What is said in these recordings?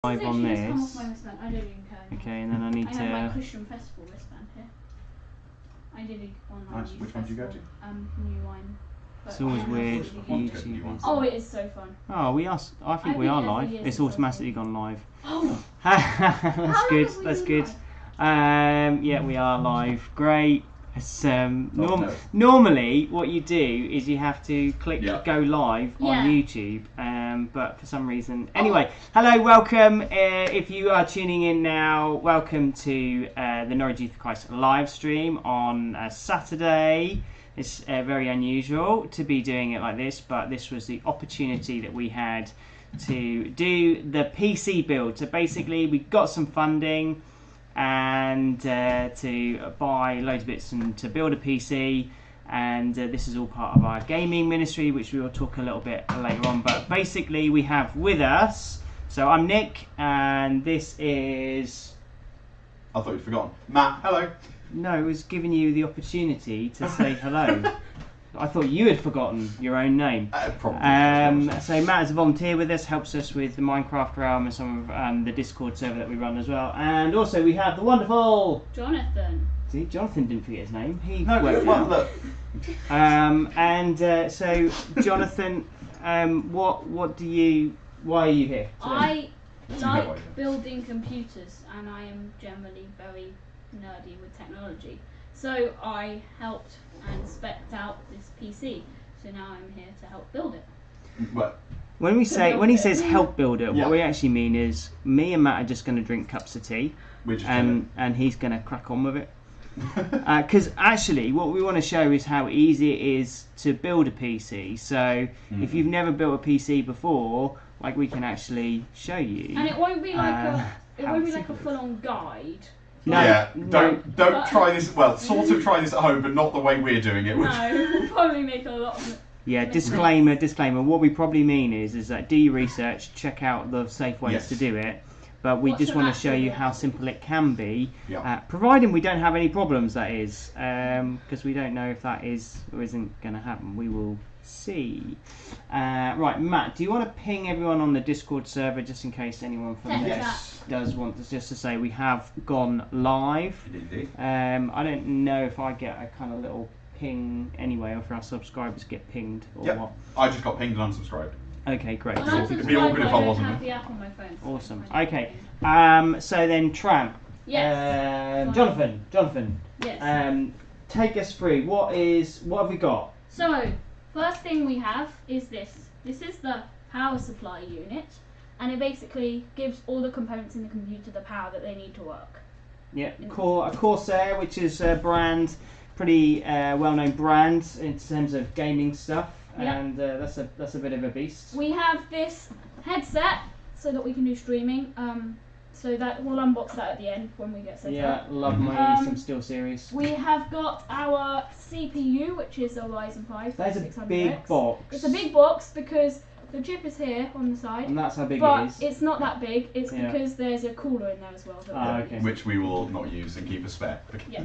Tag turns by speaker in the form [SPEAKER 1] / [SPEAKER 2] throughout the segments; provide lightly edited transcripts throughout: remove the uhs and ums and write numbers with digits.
[SPEAKER 1] live on this.
[SPEAKER 2] Come off my wristband. I don't even care.
[SPEAKER 1] Okay, and then I need
[SPEAKER 2] I
[SPEAKER 1] to.
[SPEAKER 2] have my Christian Festival wristband here. I did it online.
[SPEAKER 3] Nice. Which one did you go to?
[SPEAKER 2] New Wine.
[SPEAKER 1] It's always weird.
[SPEAKER 3] YouTube.
[SPEAKER 2] Oh, it is so fun.
[SPEAKER 1] Oh, we are. I think we are live. It's automatically gone live.
[SPEAKER 2] Oh,
[SPEAKER 1] that's good. That's good. Yeah, we are live. Great. It's, normally, what you do is you have to click go live on YouTube, but for some reason, anyway. Hello, welcome. If you are tuning in now, welcome to the Norwich Youth for Christ live stream on Saturday. It's very unusual to be doing it like this, but this was the opportunity that we had to do the PC build. So basically, we got some funding and to buy loads of bits and to build a PC, and this is all part of our gaming ministry, which we will talk a little bit later on. But basically, we have with us, so I'm Nick, and this is...
[SPEAKER 3] I thought you'd forgotten. Matt, hello.
[SPEAKER 1] No, it was giving you the opportunity to say hello. I thought you had forgotten your own name.
[SPEAKER 3] Probably.
[SPEAKER 1] So Matt is a volunteer with us, helps us with the Minecraft realm and some of the Discord server that we run as well. And also we have the wonderful
[SPEAKER 2] Jonathon.
[SPEAKER 1] See, Jonathan didn't forget his name. He
[SPEAKER 3] No,
[SPEAKER 1] worked
[SPEAKER 3] well,
[SPEAKER 1] out.
[SPEAKER 3] look.
[SPEAKER 1] So Jonathan, why are you here today?
[SPEAKER 2] I like building computers, and I am generally very nerdy with technology. So I helped and spec'd out this PC. So now I'm here to help build it.
[SPEAKER 3] Well,
[SPEAKER 1] When he says help build it, what we actually mean is me and Matt are just going to drink cups of tea, and he's going to crack on with it. Because actually, what we want to show is how easy it is to build a PC. So if you've never built a PC before, like we can actually show you.
[SPEAKER 2] And it won't be like a full-on guide.
[SPEAKER 1] No,
[SPEAKER 3] don't try this. Well, sort of try this at home, but not the way we're doing it.
[SPEAKER 2] No, we'll probably make a lot of it.
[SPEAKER 1] Yeah, disclaimer. What we probably mean is that do your research, check out the safe ways to do it. But we just want to show you how simple it can be, providing we don't have any problems, that is, because we don't know if that is or isn't going to happen. We will see. Right, Matt, do you want to ping everyone on the Discord server just in case anyone from there does want to, just to say we have gone live?
[SPEAKER 3] Indeed.
[SPEAKER 1] I don't know if I get a kind of little ping anyway, or if our subscribers get pinged or what.
[SPEAKER 3] I just got pinged and unsubscribed.
[SPEAKER 1] Okay, great.
[SPEAKER 3] It'd be awkward if I wasn't.
[SPEAKER 2] I have the app on my phone.
[SPEAKER 1] Awesome. Okay. So then, Tramp.
[SPEAKER 2] Yes.
[SPEAKER 1] Jonathan.
[SPEAKER 2] Yes.
[SPEAKER 1] Take us through. What have we got?
[SPEAKER 2] So, first thing we have is this. This is the power supply unit, and it basically gives all the components in the computer the power that they need to work.
[SPEAKER 1] Yeah. A Corsair, which is a brand, pretty well-known brand in terms of gaming stuff. And that's a bit of a beast.
[SPEAKER 2] We have this headset so that we can do streaming. So that we'll unbox that at the end when we get set up.
[SPEAKER 1] Yeah, love my some SteelSeries.
[SPEAKER 2] We have got our CPU, which is a Ryzen 5.
[SPEAKER 1] That's a big box.
[SPEAKER 2] It's a big box because the chip is here on the side.
[SPEAKER 1] And that's how big
[SPEAKER 2] it
[SPEAKER 1] is.
[SPEAKER 2] But it's not that big. It's because there's a cooler in there as well.
[SPEAKER 1] Okay.
[SPEAKER 3] Which we will not use and keep a spare.
[SPEAKER 2] Yeah.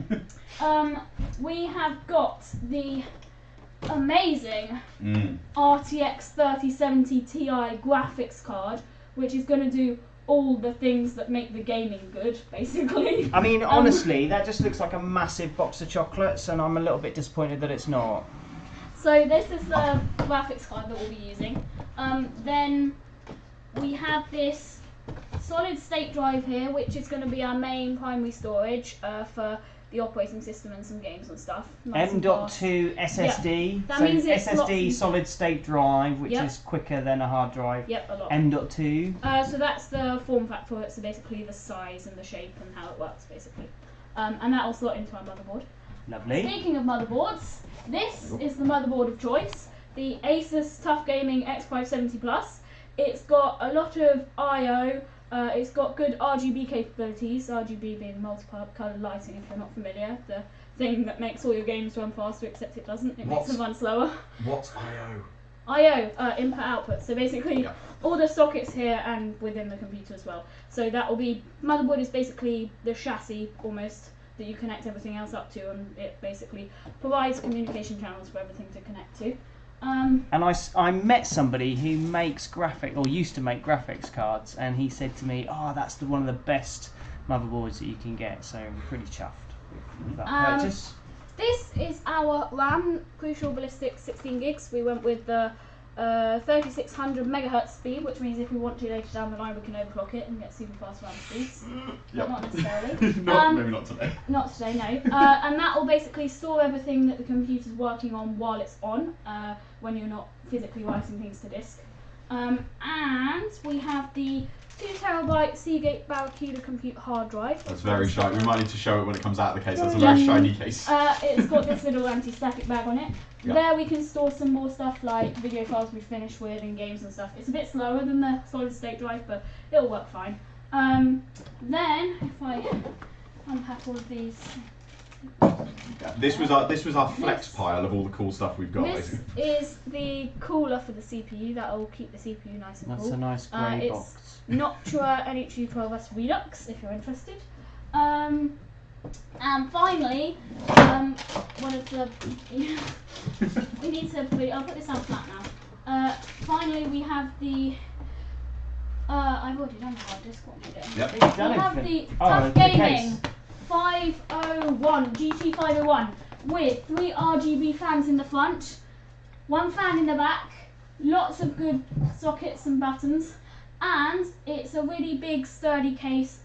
[SPEAKER 2] We have got the amazing RTX 3070 Ti graphics card, which is going to do all the things that make the gaming good, basically.
[SPEAKER 1] I mean, honestly, that just looks like a massive box of chocolates, and I'm a little bit disappointed that it's not.
[SPEAKER 2] So this is the graphics card that we'll be using. Then we have this solid state drive here, which is going to be our main primary storage for the operating system and some games and stuff.
[SPEAKER 1] M.2 SSD.
[SPEAKER 2] That
[SPEAKER 1] so
[SPEAKER 2] means it's
[SPEAKER 1] SSD solid state drive, which is quicker than a hard drive.
[SPEAKER 2] Yep, a lot.
[SPEAKER 1] M.2.
[SPEAKER 2] So that's the form factor for it. So basically the size and the shape and how it works, basically. And that will slot into our motherboard.
[SPEAKER 1] Lovely.
[SPEAKER 2] Speaking of motherboards, this is the motherboard of choice, the Asus Tough Gaming X570 Plus. It's got a lot of I/O. It's got good RGB capabilities, RGB being multicoloured lighting if you're not familiar, the thing that makes all your games run faster except it doesn't, it makes them run slower.
[SPEAKER 3] What's I/O?
[SPEAKER 2] I/O, input output, so basically all the sockets here and within the computer as well. So that will be, motherboard is basically the chassis almost that you connect everything else up to, and it basically provides communication channels for everything to connect to.
[SPEAKER 1] And I met somebody who makes used to make graphics cards, and he said to me, "Oh, that's one of the best motherboards that you can get." So I'm pretty chuffed with that purchase.
[SPEAKER 2] This is our RAM Crucial Ballistic 16 gigs. We went with the 3600 megahertz speed, which means if we want to later down the line, we can overclock it and get super fast RAM speeds. But not necessarily.
[SPEAKER 3] Maybe not today.
[SPEAKER 2] Not today, no. And that will basically store everything that the computer's working on while it's on, when you're not physically writing things to disk. And we have the 2 terabyte Seagate Barracuda Compute hard drive.
[SPEAKER 3] That's very shiny. We might need to show it when it comes out of the case. That's a very shiny case.
[SPEAKER 2] It's got this little anti-static bag on it. Yep. There we can store some more stuff like video files we finished with and games and stuff. It's a bit slower than the solid state drive, but it'll work fine. Then if I unpack all of these.
[SPEAKER 3] Yeah, this was our flex pile of all the cool stuff we've got.
[SPEAKER 2] This
[SPEAKER 3] basically
[SPEAKER 2] is the cooler for the CPU. That'll keep the CPU nice and cool.
[SPEAKER 1] That's a nice grey box.
[SPEAKER 2] It's Noctua NH212S Redux, if you're interested. And finally, one of the we need to put. I'll put this down flat now. Finally, we have the. I've already done the hard disk. What am I doing?
[SPEAKER 3] Yep.
[SPEAKER 2] We have the Tough Gaming 501 GT 501 with 3 RGB fans in the front, 1 fan in the back, lots of good sockets and buttons, and it's a really big sturdy case.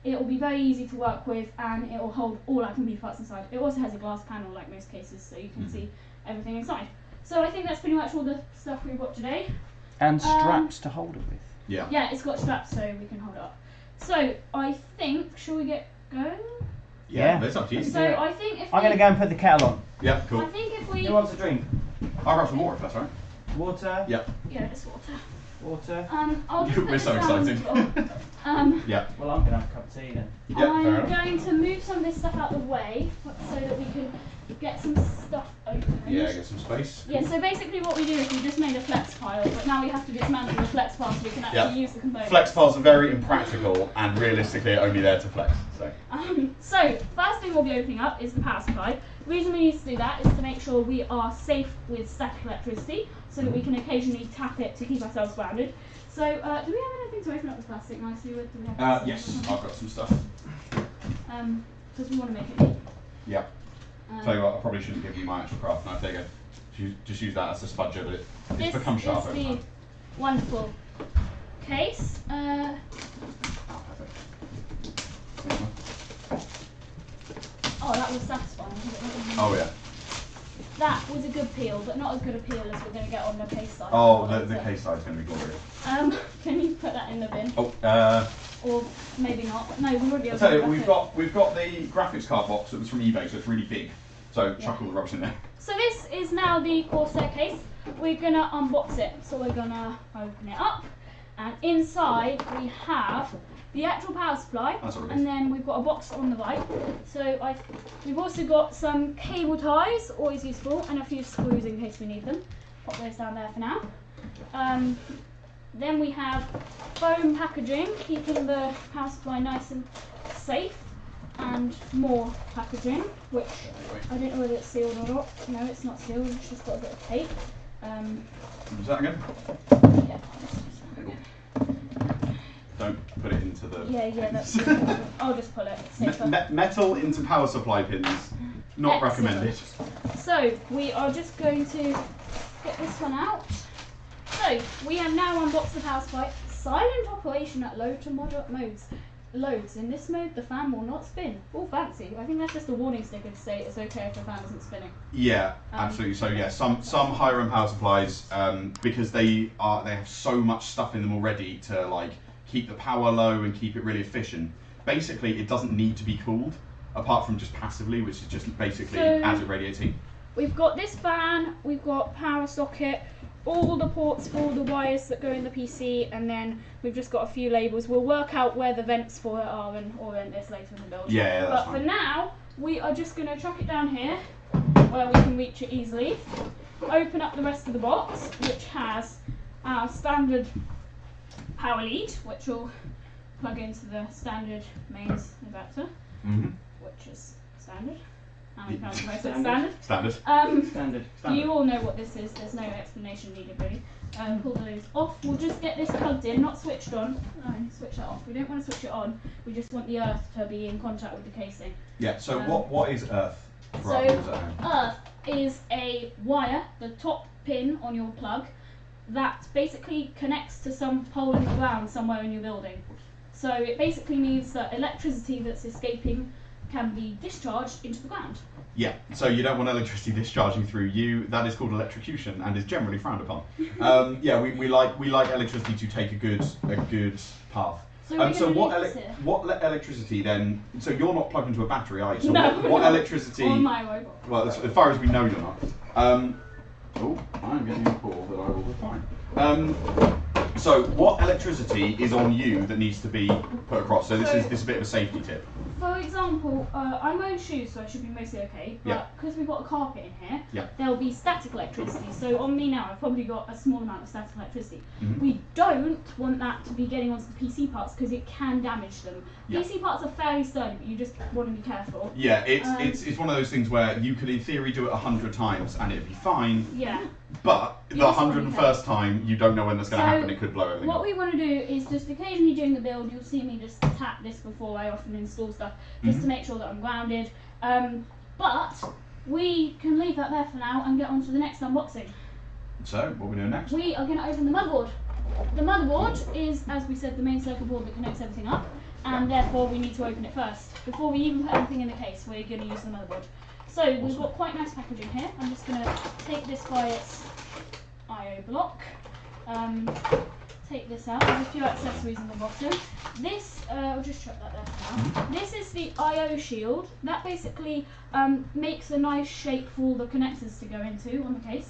[SPEAKER 2] It will be very easy to work with, and it will hold all our computer parts inside. It also has a glass panel like most cases, so you can see everything inside. So I think that's pretty much all the stuff we've got today.
[SPEAKER 1] And straps to hold it with.
[SPEAKER 2] Yeah. Yeah, it's got straps so we can hold it up. So I think, shall we get going?
[SPEAKER 3] Yeah, that's up to you.
[SPEAKER 2] So I think if
[SPEAKER 1] I'm going to go and put the kettle on.
[SPEAKER 3] Yeah, cool.
[SPEAKER 2] I think if we.
[SPEAKER 1] Who wants a drink?
[SPEAKER 3] I'll grab some water if that's all right.
[SPEAKER 1] Water?
[SPEAKER 3] Yep.
[SPEAKER 2] Yeah, it's water.
[SPEAKER 1] Water?
[SPEAKER 2] I'll just
[SPEAKER 3] We're so excited. Yeah.
[SPEAKER 1] Well, I'm going to have a cup of tea then.
[SPEAKER 3] Yeah,
[SPEAKER 2] I'm going to move some of this stuff out of the way so that we can get some stuff open.
[SPEAKER 3] Yeah, get some space.
[SPEAKER 2] Yeah, so basically what we do is we just made a flex pile, but now we have to dismantle the flex pile so we can actually use the components.
[SPEAKER 3] Flex piles are very impractical and realistically are only there to flex.
[SPEAKER 2] So first thing we'll be opening up is the power supply. The reason we need to do that is to make sure we are safe with static electricity so that we can occasionally tap it to keep ourselves grounded. So do we have anything to open up the plastic nicely with?
[SPEAKER 3] Yes, I've got some stuff.
[SPEAKER 2] Because we want to make it neat.
[SPEAKER 3] Yeah. Tell you what, I probably shouldn't give you my actual craft knife. There you go. Just use that as a spudger, but it's become sharp over time.
[SPEAKER 2] This is the wonderful case. Oh, that was satisfying.
[SPEAKER 3] Oh yeah.
[SPEAKER 2] That was a good peel, but not as good a peel as we're going to get on the case side.
[SPEAKER 3] Oh, the case side's going to be glorious.
[SPEAKER 2] Can you put that in the bin?
[SPEAKER 3] Oh,
[SPEAKER 2] or maybe not. No, we won't be able
[SPEAKER 3] I'll tell
[SPEAKER 2] to.
[SPEAKER 3] you, we've got the graphics card box that was from eBay, so it's really big. So chuck all the rubbish in there.
[SPEAKER 2] So this is now the Corsair case. We're gonna unbox it. So we're gonna open it up, and inside we have the actual power supply, and then we've got a box on the right. So we've also got some cable ties, always useful, and a few screws in case we need them. Pop those down there for now. Then we have foam packaging, keeping the power supply nice and safe, and more packaging, which I don't know whether it's sealed or not. No, it's not sealed, it's just got a bit of tape.
[SPEAKER 3] Is that again?
[SPEAKER 2] Yeah.
[SPEAKER 3] Don't put it into the
[SPEAKER 2] that's I'll just pull it.
[SPEAKER 3] Metal into power supply pins, not recommended.
[SPEAKER 2] So we are just going to get this one out. So we have now unboxed the power supply. Silent operation at low to moderate modes. Loads. In this mode, the fan will not spin. All fancy. I think that's just a warning sticker to say it's okay if the fan isn't spinning.
[SPEAKER 3] Yeah, absolutely. So yeah, some higher end power supplies, because they have so much stuff in them already to like keep the power low and keep it really efficient. Basically, it doesn't need to be cooled, apart from just passively, which is just basically as it radiates heat.
[SPEAKER 2] We've got this fan. We've got power socket. All the ports for all the wires that go in the PC, and then we've just got a few labels. We'll work out where the vents for it are and orient this later in the build.
[SPEAKER 3] Yeah, that's
[SPEAKER 2] fine.
[SPEAKER 3] But
[SPEAKER 2] for now, we are just going to chuck it down here, where we can reach it easily. Open up the rest of the box, which has our standard power lead, which will plug into the standard mains inverter, which is standard. How many pounds have I said? Standard.
[SPEAKER 3] Standard.
[SPEAKER 2] You all know what this is. There's no explanation needed really. Pull those off. We'll just get this plugged in, not switched on. No, switch that off. We don't want to switch it on. We just want the earth to be in contact with the casing.
[SPEAKER 3] Yeah. So what is earth? For our
[SPEAKER 2] So
[SPEAKER 3] viewers at home?
[SPEAKER 2] earth is a wire, the top pin on your plug, that basically connects to some pole in the ground somewhere in your building. So it basically means that electricity that's escaping can be discharged into the ground.
[SPEAKER 3] Yeah, so you don't want electricity discharging through you. That is called electrocution and is generally frowned upon. Yeah, we like electricity to take a good path.
[SPEAKER 2] So,
[SPEAKER 3] what electricity then? So you're not plugged into a battery, are you? So
[SPEAKER 2] no,
[SPEAKER 3] what electricity?
[SPEAKER 2] On my robot.
[SPEAKER 3] Well, as far as we know, you're not. Oh, I'm getting a call that I will refine. So what electricity is on you that needs to be put across? So this is a bit of a safety tip.
[SPEAKER 2] For example, I'm wearing shoes, so I should be mostly okay. But because we've got a carpet in here, there'll be static electricity. So on me now, I've probably got a small amount of static electricity. We don't want that to be getting onto the PC parts because it can damage them. PC parts are fairly sturdy, but you just want to be careful.
[SPEAKER 3] Yeah, it's one of those things where you could in theory do it 100 times and it'd be fine.
[SPEAKER 2] Yeah.
[SPEAKER 3] But the 101st time, you don't know when that's going to happen. It could blow everything
[SPEAKER 2] up. What
[SPEAKER 3] we
[SPEAKER 2] want to do is just occasionally during the build, you'll see me just tap this before I often install stuff, just to make sure that I'm grounded. But we can leave that there for now and get on to the next unboxing.
[SPEAKER 3] So, what are we doing next?
[SPEAKER 2] We are going to open the motherboard. The motherboard is, as we said, the main circuit board that connects everything up, and therefore we need to open it first. Before we even put anything in the case, we're going to use the motherboard. So we've got quite nice packaging here. I'm just going to take this by its I/O block. Take this out. There's a few accessories in the bottom. This, I'll just chuck that there for now. This is the I/O shield. That basically makes a nice shape for all the connectors to go into on the case.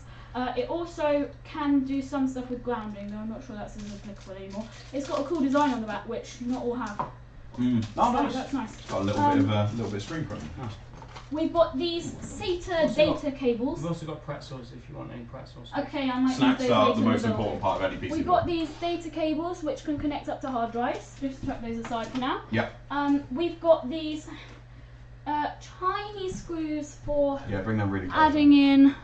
[SPEAKER 2] It also can do some stuff with grounding, though I'm not sure that's as applicable anymore. It's got a cool design on the back, which not all have.
[SPEAKER 3] Oh,
[SPEAKER 2] so
[SPEAKER 3] nice.
[SPEAKER 2] That's nice.
[SPEAKER 3] It's got a little bit of screen printing. Nice.
[SPEAKER 2] We've got these SATA data cables.
[SPEAKER 1] We've also got pretzels if you want any pretzels.
[SPEAKER 2] Okay, I might
[SPEAKER 3] Snacks
[SPEAKER 2] use those
[SPEAKER 3] are
[SPEAKER 2] later
[SPEAKER 3] the most
[SPEAKER 2] in the
[SPEAKER 3] important part of any PC.
[SPEAKER 2] We've got these data cables which can connect up to hard drives. Just chuck those aside for now.
[SPEAKER 3] Yep.
[SPEAKER 2] We've got these tiny screws for
[SPEAKER 3] bring them really close.
[SPEAKER 2] adding in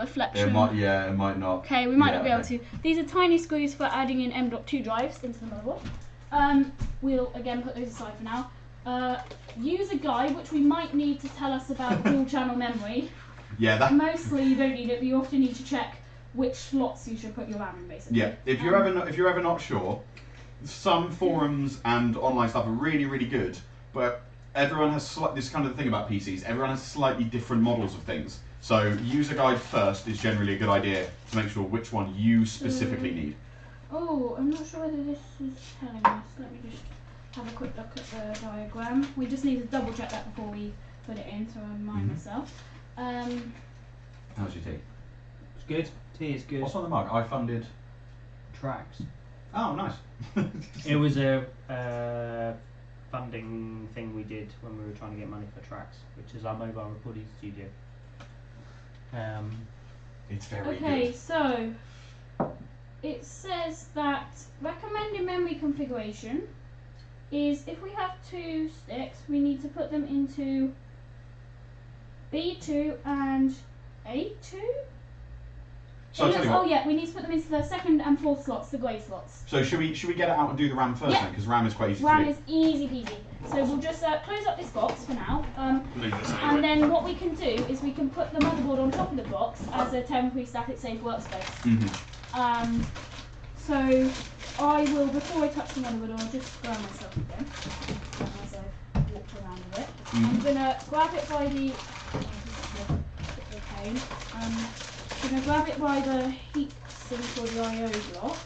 [SPEAKER 2] reflection.
[SPEAKER 3] It might not.
[SPEAKER 2] Okay, we might not be able to. These are tiny screws for adding in M.2 drives into the motherboard. We'll again put those aside for now. User guide, which we might need to tell us about dual channel memory.
[SPEAKER 3] Yeah,
[SPEAKER 2] mostly you don't need it, but you often need to check which slots you should put your RAM in, basically.
[SPEAKER 3] Yeah, if you're ever not sure, some forums and online stuff are really, really good, but everyone has this kind of thing about PCs. Everyone has slightly different models of things. So user guide first is generally a good idea to make sure which one you specifically need.
[SPEAKER 2] Oh, I'm not sure whether this is telling us. Let me just have a quick look at the diagram. We just need to double check that before we put it in, so I remind myself.
[SPEAKER 3] How's your tea?
[SPEAKER 1] It's good. Tea is good.
[SPEAKER 3] What's on the mug? I funded
[SPEAKER 1] tracks.
[SPEAKER 3] Oh, nice.
[SPEAKER 1] It was a funding thing we did when we were trying to get money for Tracks, which is our mobile recording studio.
[SPEAKER 3] It's very good.
[SPEAKER 2] Okay, so it says that recommended memory configuration is if we have 2 sticks, we need to put them into B2 and A2.
[SPEAKER 3] So
[SPEAKER 2] we need to put them into the 2nd and 4th slots, the grey slots.
[SPEAKER 3] So should we get it out and do the RAM first then? Because RAM is quite easy to do.
[SPEAKER 2] RAM is easy peasy. So we'll just close up this box for now. And then what we can do is we can put the motherboard on top of the box as a temporary static safe workspace. So I will, before I touch the motherboard, I'll just ground myself again as I've walked around a bit. I'm going to grab it by the I'm going to grab it by the heat sink or the I/O block.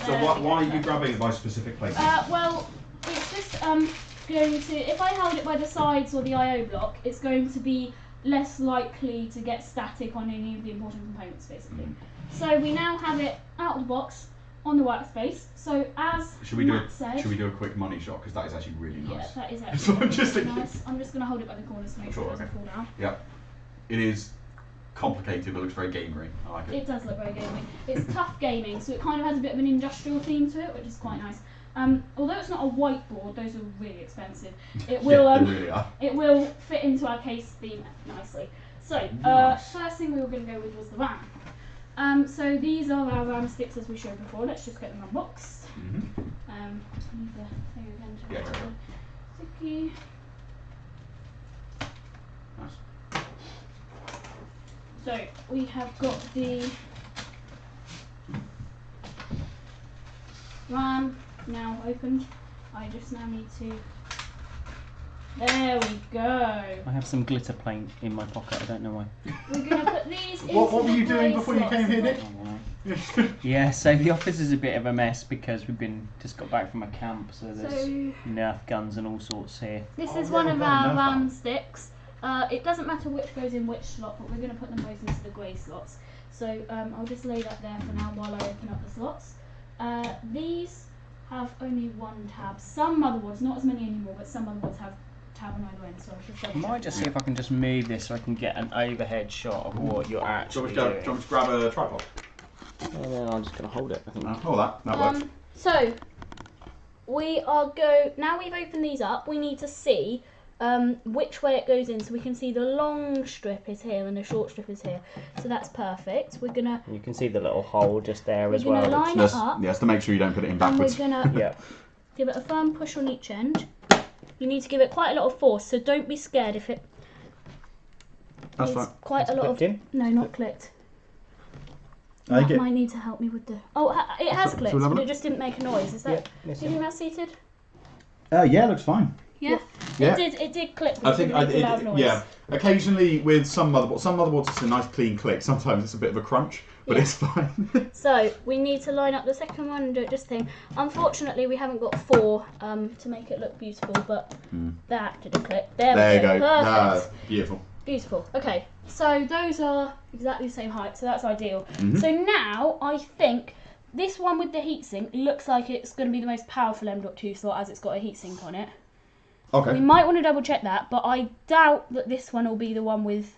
[SPEAKER 3] So why are you grabbing it by specific places?
[SPEAKER 2] Well, it's just going to, if I held it by the sides or the I/O block, it's going to be less likely to get static on any of the important components, basically. So we now have it out of the box on the workspace. So as Matt said,
[SPEAKER 3] should we do a quick money shot, because that is actually really nice.
[SPEAKER 2] Yeah, that is actually
[SPEAKER 3] really
[SPEAKER 2] nice. I'm just going to hold it by the corners to make sure it doesn't fall down.
[SPEAKER 3] Yeah, it is complicated, but looks very gamery. I like it.
[SPEAKER 2] It does look very gaming. It's tough gaming, so it kind of has a bit of an industrial theme to it, which is quite nice. Although it's not a whiteboard, those are really expensive. It will
[SPEAKER 3] they really are.
[SPEAKER 2] It will fit into our case theme nicely. So first thing we were going to go with was the RAM. So these are our RAM sticks as we showed before. Let's just get them unboxed. Sticky.
[SPEAKER 3] Nice.
[SPEAKER 2] So we have got the RAM now opened. I just now need to. There we go.
[SPEAKER 1] I have some glitter paint in my pocket. I don't know why.
[SPEAKER 2] We're gonna put these.
[SPEAKER 3] What were you doing before you came here, Nick?
[SPEAKER 1] Yeah, so the office is a bit of a mess because we've just got back from a camp, so there's Nerf guns and all sorts here.
[SPEAKER 2] This is one of our RAM sticks. It doesn't matter which goes in which slot, but we're going to put them both into the grey slots. So I'll just lay that there for now while I open up the slots. These have only one tab. Some motherboards, not as many anymore, but some motherboards have tab on either end. So
[SPEAKER 1] I might just see if I can just move this so I can get an overhead shot of what you're actually doing.
[SPEAKER 3] Do you want to grab a tripod?
[SPEAKER 1] And then I'm just going to hold it. I think.
[SPEAKER 3] Hold that works.
[SPEAKER 2] So we are now we've opened these up. We need to see which way it goes in, so we can see the long strip is here and the short strip is here. So that's perfect. We're gonna.
[SPEAKER 1] You can see the little hole just there as well.
[SPEAKER 2] We're gonna line it up.
[SPEAKER 3] Yes, to make sure you don't put it in backwards.
[SPEAKER 2] And we're gonna give it a firm push on each end. You need to give it quite a lot of force, so don't be scared if it.
[SPEAKER 3] That's fine.
[SPEAKER 2] Quite a lot of.
[SPEAKER 1] In?
[SPEAKER 2] No, not clicked. Matt might need to help me with the. Oh, it has clicked, but it just didn't make a noise. Is that? Do you think that's seated?
[SPEAKER 3] Yeah, looks fine.
[SPEAKER 2] Yeah. It did click.
[SPEAKER 3] I think yeah. Occasionally with some motherboards it's a nice clean click. Sometimes it's a bit of a crunch, but it's fine.
[SPEAKER 2] So we need to line up the second one and do it just thing. Unfortunately, we haven't got 4 to make it look beautiful, but that didn't click. There we go.
[SPEAKER 3] Perfect. Beautiful.
[SPEAKER 2] Beautiful. Okay, so those are exactly the same height, so that's ideal. So now I think this one with the heatsink looks like it's going to be the most powerful M.2 slot as it's got a heatsink on it.
[SPEAKER 3] Okay.
[SPEAKER 2] We might want to double check that, but I doubt that this one will be the one with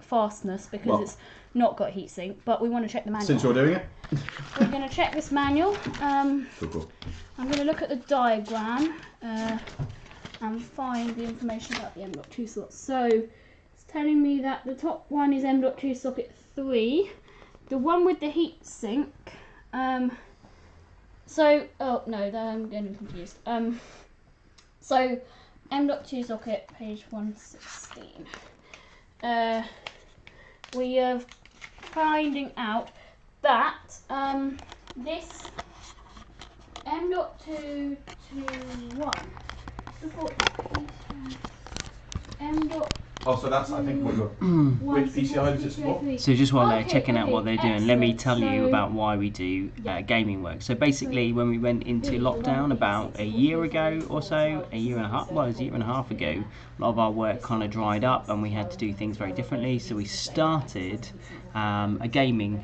[SPEAKER 2] fastness because it's not got heatsink. But we want to check the manual.
[SPEAKER 3] Since you're doing it,
[SPEAKER 2] we're going to check this manual.
[SPEAKER 3] Cool.
[SPEAKER 2] I'm going to look at the diagram and find the information about the M.2 slot. So it's telling me that the top one is M.2 socket 3. The one with the heatsink. Oh no, I'm getting confused. So M.2 socket, page 116. We are finding out that this M.2 to 1.
[SPEAKER 3] Oh, so that's I think what you're. Which PCI does it support?
[SPEAKER 1] So just while they're checking out what they're doing, let me tell you about why we do gaming work. So basically, when we went into lockdown about a year ago or so, a year and a half ago, a lot of our work kind of dried up and we had to do things very differently. So we started a gaming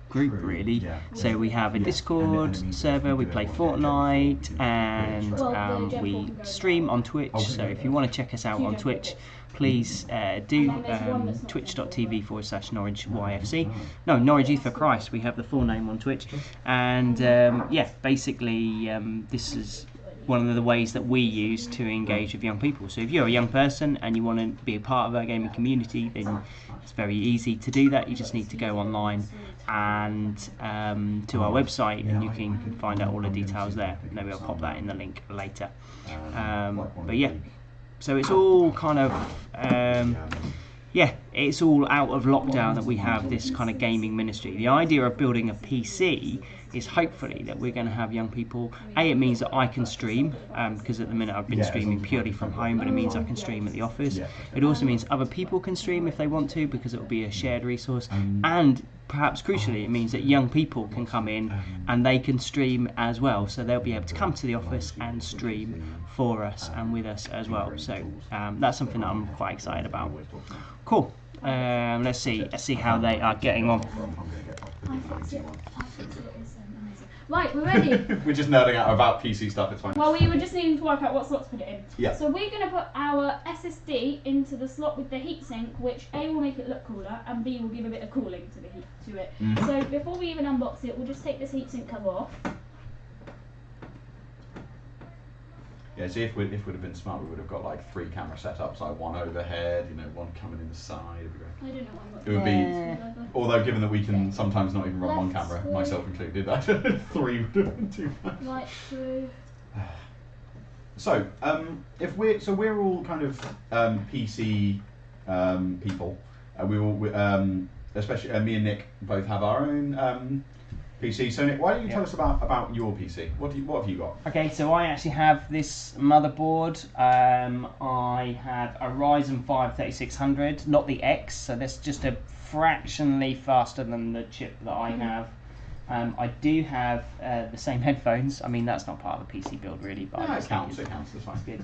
[SPEAKER 1] group really. So we have a Discord server, we play Fortnite, and we stream on Twitch. So if you want to check us out on Twitch, please do twitch.tv/Norwich YFC. No, Norwich Youth for Christ. We have the full name on Twitch, and basically this is one of the ways that we use to engage with young people. So if you're a young person and you want to be a part of our gaming community, then it's very easy to do that. You just need to go online and to our website, and you can find out all the details there. Maybe I'll pop that in the link later. But yeah, so it's all kind of it's all out of lockdown that we have this kind of gaming ministry. The idea of building a PC is hopefully that we're going to have young people. It means that I can stream, because at the minute I've been streaming purely from home, but it means I can stream at the office. It also means other people can stream if they want to, because it will be a shared resource. And perhaps crucially, it means that young people can come in and they can stream as well. So they'll be able to come to the office and stream for us and with us as well. So that's something that I'm quite excited about. Cool. Let's see how they are getting on.
[SPEAKER 2] Right, we're ready.
[SPEAKER 3] We're just nerding out about PC stuff, it's fine.
[SPEAKER 2] Well, we were just needing to work out what slots to put it in.
[SPEAKER 3] Yeah.
[SPEAKER 2] So we're going to put our SSD into the slot with the heatsink, which A will make it look cooler, and B will give a bit of cooling to it. So before we even unbox it, we'll just take this heatsink cover off.
[SPEAKER 3] Yeah, see, if we'd have been smart, we would have got like 3 camera setups, like one overhead, you know, one coming in the side. It'd be great.
[SPEAKER 2] I don't know why
[SPEAKER 3] It would be, although given that we can sometimes not even run one camera, myself included, I 3 would have been too much.
[SPEAKER 2] Right through.
[SPEAKER 3] So, we're all kind of PC people. We all, especially me and Nick, both have our own PC. So Nick, why don't you tell us about your PC? What have you got?
[SPEAKER 1] Okay, so I actually have this motherboard. I have a Ryzen 5 3600, not the X, so that's just a fractionally faster than the chip that I have. I do have the same headphones. I mean, that's not part of the PC build really, but
[SPEAKER 3] it counts. That's fine.
[SPEAKER 1] It's good.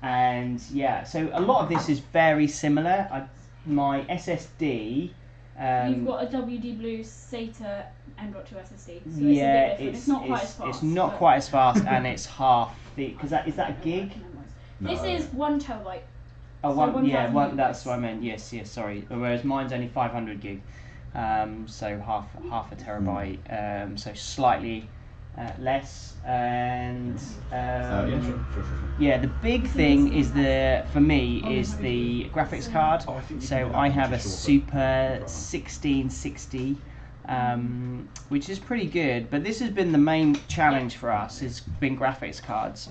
[SPEAKER 1] And yeah, so a lot of this is very similar. My SSD.
[SPEAKER 2] You've got a WD Blue SATA M.2 SSD. So
[SPEAKER 1] yeah,
[SPEAKER 2] it's not quite as fast.
[SPEAKER 1] It's not quite as fast, and it's half the. Because is that a gig?
[SPEAKER 2] No. This is 1 terabyte.
[SPEAKER 1] Oh,
[SPEAKER 2] so
[SPEAKER 1] that's what I meant. Yes, sorry. Whereas mine's only 500 gig, so half a terabyte. So slightly less. And yeah, the big thing is for me is the graphics card. So I have a Super 1660, which is pretty good. But this has been the main challenge for us. Has been graphics cards,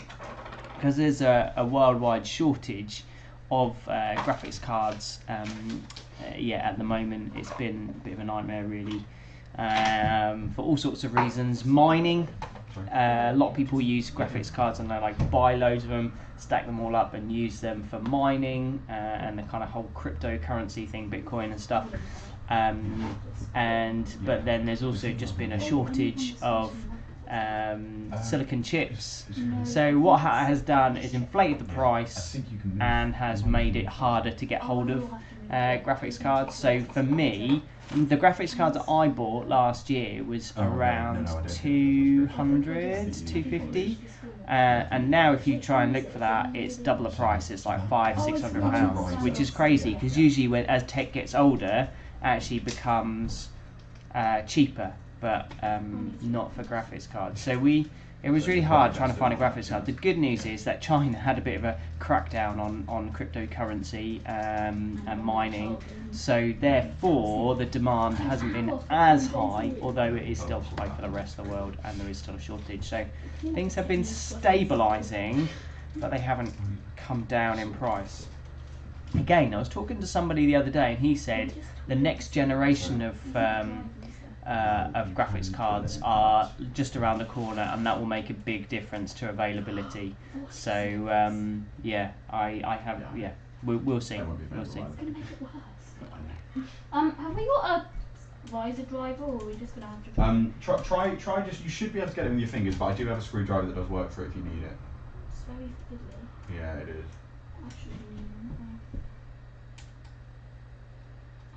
[SPEAKER 1] because there's a worldwide shortage of graphics cards. At the moment it's been a bit of a nightmare really, for all sorts of reasons. Mining. A lot of people use graphics cards and they like buy loads of them, stack them all up and use them for mining and the kind of whole cryptocurrency thing, Bitcoin and stuff. But then there's also just been a shortage of silicon chips. So what has done is inflated the price and has made it harder to get hold of graphics cards. So for me, the graphics card that I bought last year was around 200, 250, and now if you try and look for that, it's double the price. It's like £500-600, which is crazy, because usually as tech gets older, it actually becomes cheaper, but not for graphics cards. So it was really hard trying to find a graphics card. The good news is that China had a bit of a crackdown on cryptocurrency and mining, so therefore the demand hasn't been as high, although it is still high for the rest of the world and there is still a shortage. So things have been stabilising, but they haven't come down in price. Again, I was talking to somebody the other day and he said the next generation of graphics cards are just around the corner, and that will make a big difference to availability. So we'll see. We'll see.
[SPEAKER 2] It's gonna make it worse. Have we got a riser driver, or are we just gonna have to
[SPEAKER 3] try just, you should be able to get it with your fingers, but I do have a screwdriver that does work for it if you need it.
[SPEAKER 2] It's very fiddly.
[SPEAKER 3] Yeah, it is.
[SPEAKER 2] Actually,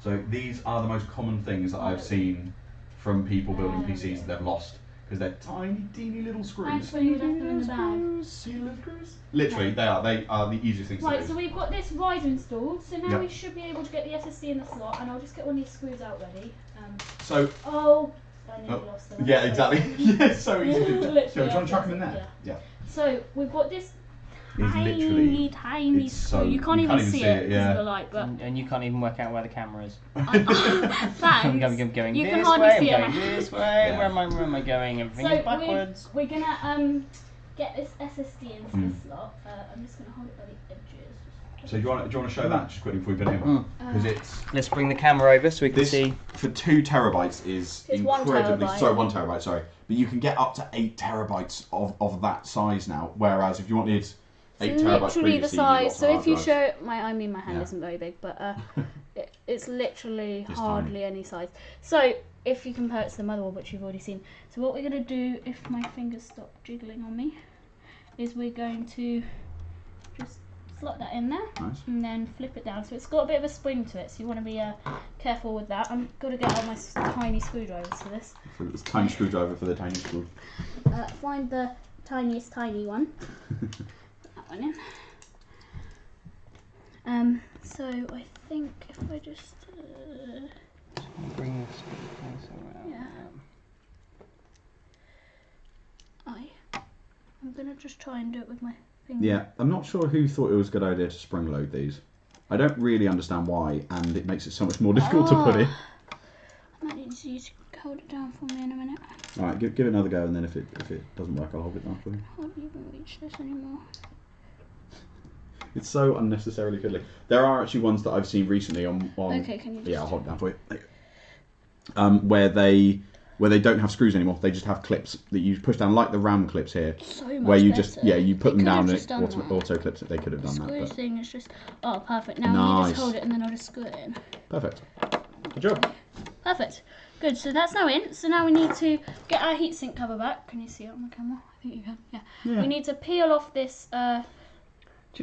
[SPEAKER 3] so these are the most common things that I've seen from people building PCs that they've lost, because they're tiny, teeny little screws.
[SPEAKER 2] Thanks when you left them in the bag.
[SPEAKER 3] See little screws? Literally, they are the easiest things to do.
[SPEAKER 2] Right, so we've got this riser installed, so now we should be able to get the SSD in the slot, and I'll just get one of these screws out ready. I nearly lost them.
[SPEAKER 3] Yeah, exactly. Yeah, so easy to do. Do you want to chuck them in there?
[SPEAKER 2] Yeah. So we've got this tiny screw.
[SPEAKER 3] So,
[SPEAKER 2] you can't even see it because of the light, but
[SPEAKER 1] and you can't even work out where the camera is.
[SPEAKER 2] Thanks.
[SPEAKER 1] I'm going
[SPEAKER 2] you
[SPEAKER 1] this
[SPEAKER 2] can hardly
[SPEAKER 1] way,
[SPEAKER 2] see
[SPEAKER 1] I'm going this way. Where am I going? Everything is backwards.
[SPEAKER 2] We're gonna get this SSD into the slot. I'm just gonna hold it by the edges.
[SPEAKER 3] So do you want to show that just quickly before we put it in? Because
[SPEAKER 1] let's bring the camera over so we can see.
[SPEAKER 3] For 2 terabytes is incredibly.
[SPEAKER 2] 1 terabyte.
[SPEAKER 3] Sorry, 1 terabyte. Sorry, but you can get up to 8 terabytes of that size now. Whereas if you wanted 8 terabytes
[SPEAKER 2] literally the size. So if you show my hand isn't very big, but it's literally hardly any size. So if you compare it to the motherboard, which you've already seen. So what we're gonna do, if my fingers stop jiggling on me, is we're going to just slot that in there, and then flip it down. So it's got a bit of a spring to it, so you want to be careful with that. I'm gonna get out my tiny screwdrivers for this.
[SPEAKER 3] It's a tiny screwdriver for the tiny screw.
[SPEAKER 2] Find the tiniest tiny one. Put that one in. So I think if I just
[SPEAKER 1] bring this closer around.
[SPEAKER 2] I'm going to just try and do it with my finger.
[SPEAKER 4] Yeah, I'm not sure who thought it was a good idea to spring load these. I don't really understand why, and it makes it so much more difficult to put in.
[SPEAKER 2] I might need you to hold it down for me in a minute.
[SPEAKER 4] Alright, give it another go, and then if it doesn't work, I'll hold it down for you.
[SPEAKER 2] I can't even reach this anymore.
[SPEAKER 4] It's so unnecessarily fiddly. There are actually ones that I've seen recently on
[SPEAKER 2] Okay, can you just...
[SPEAKER 4] Yeah, I'll hold it down for you. There you go. Where they don't have screws anymore, they just have clips that you push down, like the RAM clips here.
[SPEAKER 2] So much
[SPEAKER 4] where you
[SPEAKER 2] better.
[SPEAKER 4] just you put them down and it
[SPEAKER 2] auto
[SPEAKER 4] clips it. They could have done that.
[SPEAKER 2] Screw
[SPEAKER 4] But...
[SPEAKER 2] thing is just perfect. Now you just hold it and then I'll just screw it in.
[SPEAKER 4] Perfect. Good job.
[SPEAKER 2] Perfect. Good. So that's now in. So now we need to get our heatsink cover back. Can you see it on the camera? I think you can. Yeah. We need to peel off this.
[SPEAKER 1] Do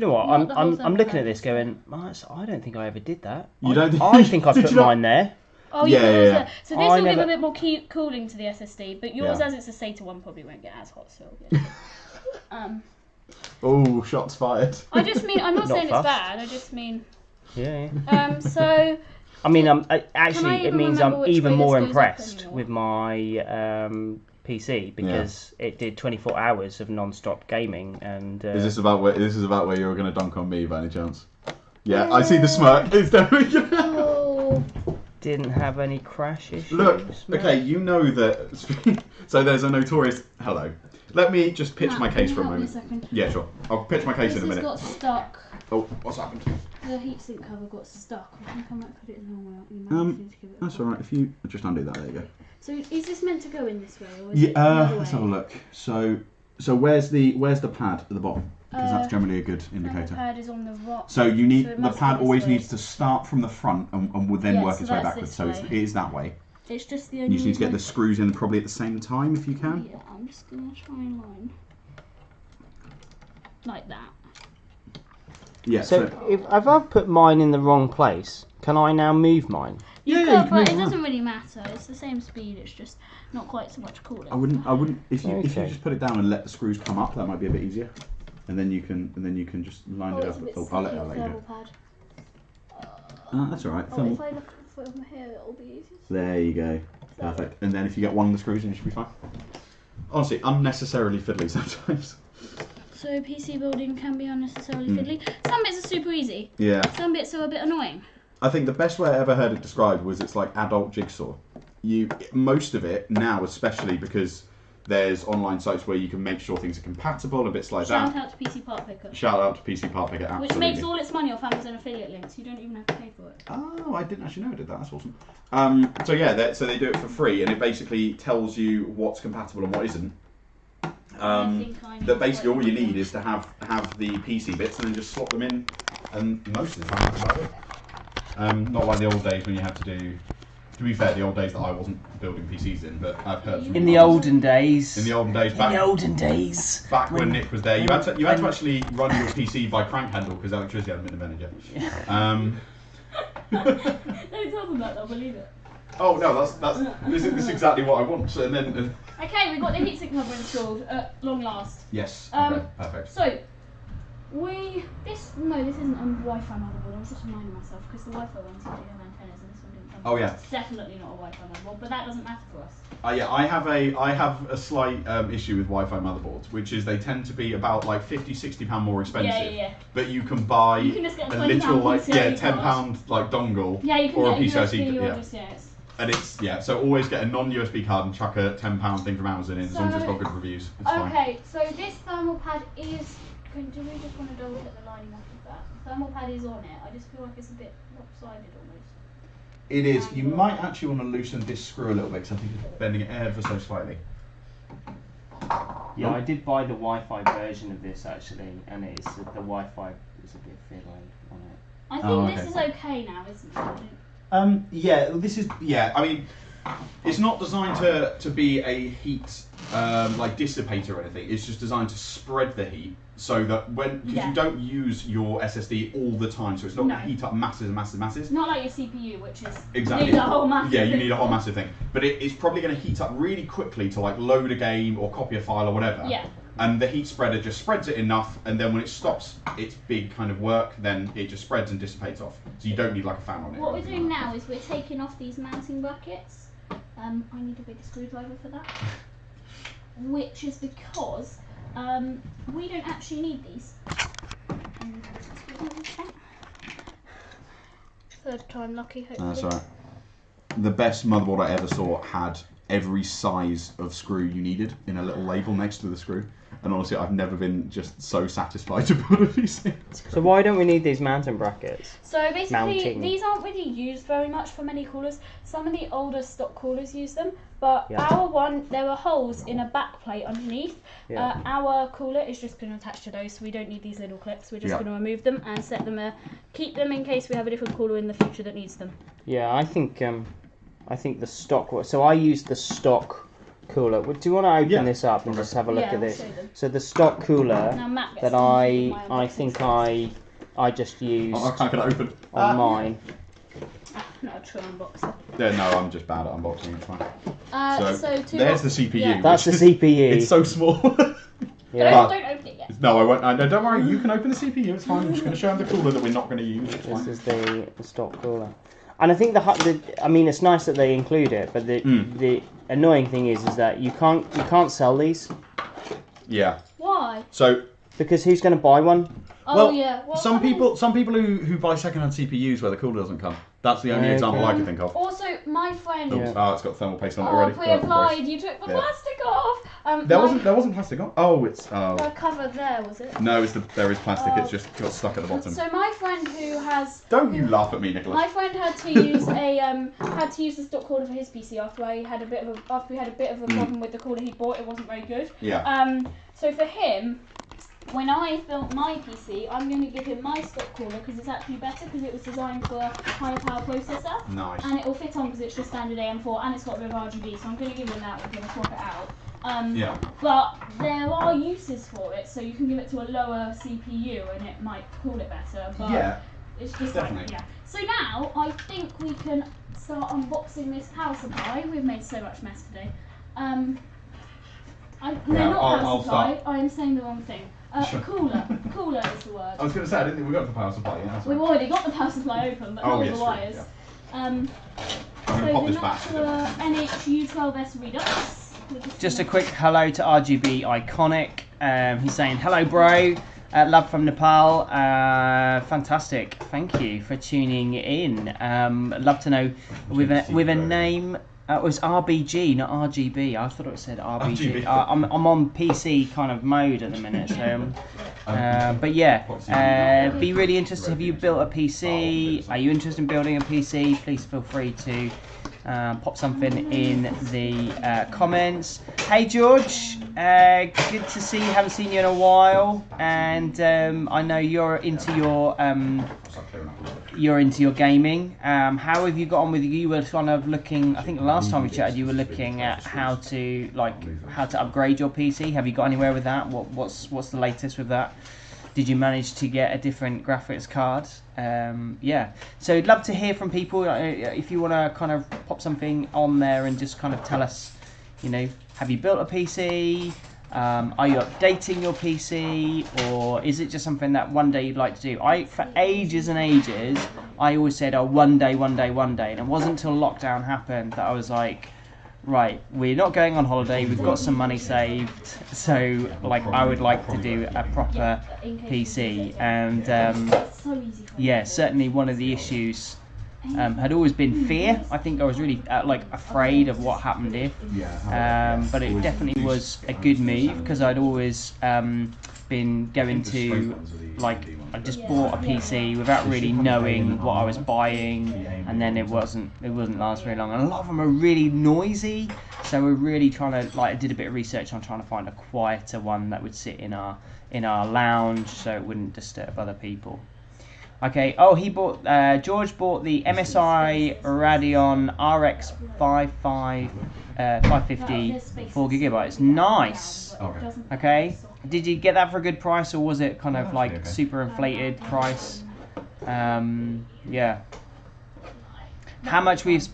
[SPEAKER 1] you know what? I'm looking at this going, I don't think I ever did that. I think I put mine there.
[SPEAKER 2] Oh yeah. So this will give a bit more cooling to the SSD, but yours, as it's a SATA one, probably won't get as hot. So. Yeah.
[SPEAKER 4] Oh, shots fired.
[SPEAKER 2] I just mean I'm not saying it's bad. I just mean.
[SPEAKER 1] Yeah.
[SPEAKER 2] So.
[SPEAKER 1] I mean, actually, it means I'm even more impressed with my PC because it did 24 hours of non-stop gaming. And
[SPEAKER 4] is this about where you were going to dunk on me by any chance? Yeah, I see the smirk. It's definitely.
[SPEAKER 1] Didn't have any crash issues.
[SPEAKER 4] Look, okay, you know that. So there's a notorious. Hello. Let me just pitch my case for a moment. Yeah, sure. I'll pitch my case in a minute.
[SPEAKER 2] This got stuck.
[SPEAKER 4] Oh, what's happened?
[SPEAKER 2] The heatsink cover got stuck. I think I might put it in the wrong way.
[SPEAKER 4] That's all right. If you just undo that, there you go.
[SPEAKER 2] So is this meant to go in this way, or is it
[SPEAKER 4] let's have a look. So where's the pad at the bottom? Because that's generally a good indicator.
[SPEAKER 2] The pad is on the rock.
[SPEAKER 4] So you need the pad always needs to start from the front and will then work its way backwards. So it is that way.
[SPEAKER 2] It's just the
[SPEAKER 4] only. You just need to get the screws in probably at the same time if you can.
[SPEAKER 2] Yeah, I'm just gonna try and line like that.
[SPEAKER 4] Yeah.
[SPEAKER 1] So if I've put mine in the wrong place, can I now move mine?
[SPEAKER 2] You could, but it doesn't really matter. It's the same speed. It's just not quite so much cooling.
[SPEAKER 4] I wouldn't. If you just put it down and let the screws come up, that might be a bit easier. And then you can just line it up. I'll let you go. That's all right.
[SPEAKER 2] If I look over here, it'll be easier.
[SPEAKER 4] There you go. Perfect. And then if you get one of the screws in, you should be fine. Honestly, unnecessarily fiddly sometimes.
[SPEAKER 2] So PC building can be unnecessarily fiddly. Some bits are super easy.
[SPEAKER 4] Yeah.
[SPEAKER 2] Some bits are a bit annoying.
[SPEAKER 4] I think the best way I ever heard it described was it's like adult jigsaw. Most of it now, especially because there's online sites where you can make sure things are compatible and bits like that.
[SPEAKER 2] Shout out to PC Part Picker.
[SPEAKER 4] Shout out to PC Part Picker, absolutely.
[SPEAKER 2] Which makes all its money off Amazon affiliate links. You don't even have to pay for it.
[SPEAKER 4] Oh, I didn't actually know I did that. That's awesome. So yeah, so they do it for free, and it basically tells you what's compatible and what isn't. That basically all you need is to have the PC bits and then just slot them in, and most of the time that's about it. Not like the old days when you had to do. To be fair, the old days that I wasn't building PCs in, but I've heard from
[SPEAKER 1] in the olden days.
[SPEAKER 4] In the olden days, back when Nick was there, you had to actually run your PC by crank handle because electricity hadn't been invented yet.
[SPEAKER 2] Don't tell them that; they'll believe it.
[SPEAKER 4] Oh no, this is exactly what I want. And then.
[SPEAKER 2] Okay, we've got the heatsink cover installed at long last.
[SPEAKER 4] Yes. Okay. Perfect.
[SPEAKER 2] So. This isn't a Wi-Fi motherboard. I was just reminding myself because the Wi-Fi ones usually have antennas and this one didn't come.
[SPEAKER 4] Oh yeah.
[SPEAKER 2] It's definitely not a Wi-Fi motherboard, but that doesn't matter for us.
[SPEAKER 4] Yeah, I have a slight issue with Wi-Fi motherboards, which is they tend to be about like £50-60 more expensive.
[SPEAKER 2] Yeah.
[SPEAKER 4] But you can buy
[SPEAKER 2] you can just get
[SPEAKER 4] a literal
[SPEAKER 2] £10
[SPEAKER 4] £10 like dongle
[SPEAKER 2] or
[SPEAKER 4] a PCIe.
[SPEAKER 2] USB.
[SPEAKER 4] And so always get a non-USB card and chuck a £10 thing from Amazon in as long as it's got good reviews. It's fine.
[SPEAKER 2] So this thermal pad is. Do we just want to double check the lining up of that? The thermal pad is on it. I just feel like it's a bit lopsided almost.
[SPEAKER 4] It is. You might actually want to loosen this screw a little bit because I think it's bending it ever so slightly.
[SPEAKER 1] Yeah, I did buy the Wi-Fi version of this actually, and the Wi-Fi is a bit fiddly on it.
[SPEAKER 2] I think this is okay now, isn't it?
[SPEAKER 4] Yeah, this is. Yeah, I mean, it's not designed to be a heat like dissipator or anything. It's just designed to spread the heat so that because you don't use your SSD all the time, so it's not going to heat up masses and masses and masses.
[SPEAKER 2] Not like your CPU, which is
[SPEAKER 4] exactly.
[SPEAKER 2] You need a whole massive
[SPEAKER 4] yeah, you need a whole massive thing. But it's probably going to heat up really quickly to like load a game or copy a file or whatever.
[SPEAKER 2] Yeah.
[SPEAKER 4] And the heat spreader just spreads it enough, and then when it stops its big kind of work, then it just spreads and dissipates off. So you don't need like a fan on it.
[SPEAKER 2] What we're doing now is we're taking off these mounting brackets. I need a bigger screwdriver for that. Which is because We don't actually need these. Third time lucky, hopefully.
[SPEAKER 4] That's alright. The best motherboard I ever saw had every size of screw you needed in a little label next to the screw. And honestly, I've never been just so satisfied to put a PC.
[SPEAKER 1] So why don't we need these mounting brackets?
[SPEAKER 2] So basically, these aren't really used very much for many coolers. Some of the older stock coolers use them, but our one, there were holes in a back plate underneath.
[SPEAKER 1] Yeah.
[SPEAKER 2] Our cooler is just going to attach to those, so we don't need these little clips. We're just going to remove them and set them, keep them in case we have a different cooler in the future that needs them.
[SPEAKER 1] Yeah, I think the stock. So I use the stock cooler. Do you want to open this up and just have a look at this? So the stock cooler that I think I just used
[SPEAKER 4] I can't get it open
[SPEAKER 1] on mine.
[SPEAKER 2] Not a true unboxer.
[SPEAKER 4] Yeah, no, I'm just bad at unboxing. It's fine.
[SPEAKER 2] So
[SPEAKER 4] there's the CPU.
[SPEAKER 2] Yeah.
[SPEAKER 1] That's the CPU.
[SPEAKER 4] It's so small.
[SPEAKER 2] Don't open it yet.
[SPEAKER 4] No, I won't. No, don't worry. You can open the CPU. It's fine. I'm just going to show them the cooler that we're not going to use. It's fine.
[SPEAKER 1] This is the stock cooler. And I think I mean, it's nice that they include it, but the annoying thing is that you can't sell these.
[SPEAKER 4] Yeah.
[SPEAKER 2] Why?
[SPEAKER 4] So
[SPEAKER 1] because who's going to buy one?
[SPEAKER 2] Oh yeah. Well,
[SPEAKER 4] some people who buy second-hand CPUs where the cooler doesn't come. That's the only example I can think of.
[SPEAKER 2] Also, my friend.
[SPEAKER 4] Oh, it's got thermal paste on it already.
[SPEAKER 2] We applied. You took the plastic off.
[SPEAKER 4] There wasn't plastic on. Oh, it's.
[SPEAKER 2] The cover there, was it?
[SPEAKER 4] No, there is plastic. It's just got stuck at the bottom.
[SPEAKER 2] So my friend who has.
[SPEAKER 4] Don't you laugh at me, Nicholas.
[SPEAKER 2] My friend had to use the stock cooler for his PC after we had a bit of a problem with the cooler he bought. It wasn't very good.
[SPEAKER 4] Yeah.
[SPEAKER 2] So for him, when I built my PC, I'm going to give him my stock cooler because it's actually better because it was designed for a higher power processor.
[SPEAKER 4] Nice.
[SPEAKER 2] And it will fit on because it's just standard AM4 and it's got a bit of RGB. So I'm going to give him that. We're going to swap it out. But there are uses for it, so you can give it to a lower CPU and it might cool it better. But it's just
[SPEAKER 4] definitely.
[SPEAKER 2] So now I think we can start unboxing this power supply. We've made so much mess today. Not power supply. I am saying the wrong thing. Cooler. Cooler is the word.
[SPEAKER 4] I was going to say, I didn't think we got the power supply yet.
[SPEAKER 2] We've already got the power supply open, but not all the wires.
[SPEAKER 4] I'm going to pop this back.
[SPEAKER 2] NHU12S Redux.
[SPEAKER 1] Just a quick hello to RGB Iconic. He's saying, hello bro, love from Nepal. Fantastic. Thank you for tuning in. Love to know with a name. It was RBG, not RGB. I thought it said RBG. I'm on PC kind of mode at the minute. So, but yeah, be really interested. Have you built a PC? Are you interested in building a PC? Please feel free to pop something in the comments. Hey George, good to see you. Haven't seen you in a while, and I know you're into your gaming. How have you got on with you? Were kind of looking. I think the last time we chatted, you were looking at how to upgrade your PC. Have you got anywhere with that? What's the latest with that? Did you manage to get a different graphics card? Yeah. So I'd love to hear from people. If you want to kind of pop something on there and just kind of tell us, have you built a PC? Are you updating your PC, or is it just something that one day you'd like to do? For ages and ages, I always said, one day, and it wasn't until lockdown happened that I was like, right, we're not going on holiday, we've got some money saved, so I would like to do a proper PC, and certainly one of the issues had always been fear. I think I was really afraid of what happened if, but it definitely was a good move because I'd always been going to I just bought a PC without really knowing what I was buying, and then it wasn't last very long. And a lot of them are really noisy, so we're really trying to I did a bit of research on trying to find a quieter one that would sit in our lounge so it wouldn't disturb other people. Okay. Oh, George bought the MSI Radeon RX 550 4GB. Nice. Okay. Did you get that for a good price, or was it kind of super inflated price? Yeah. How much we've...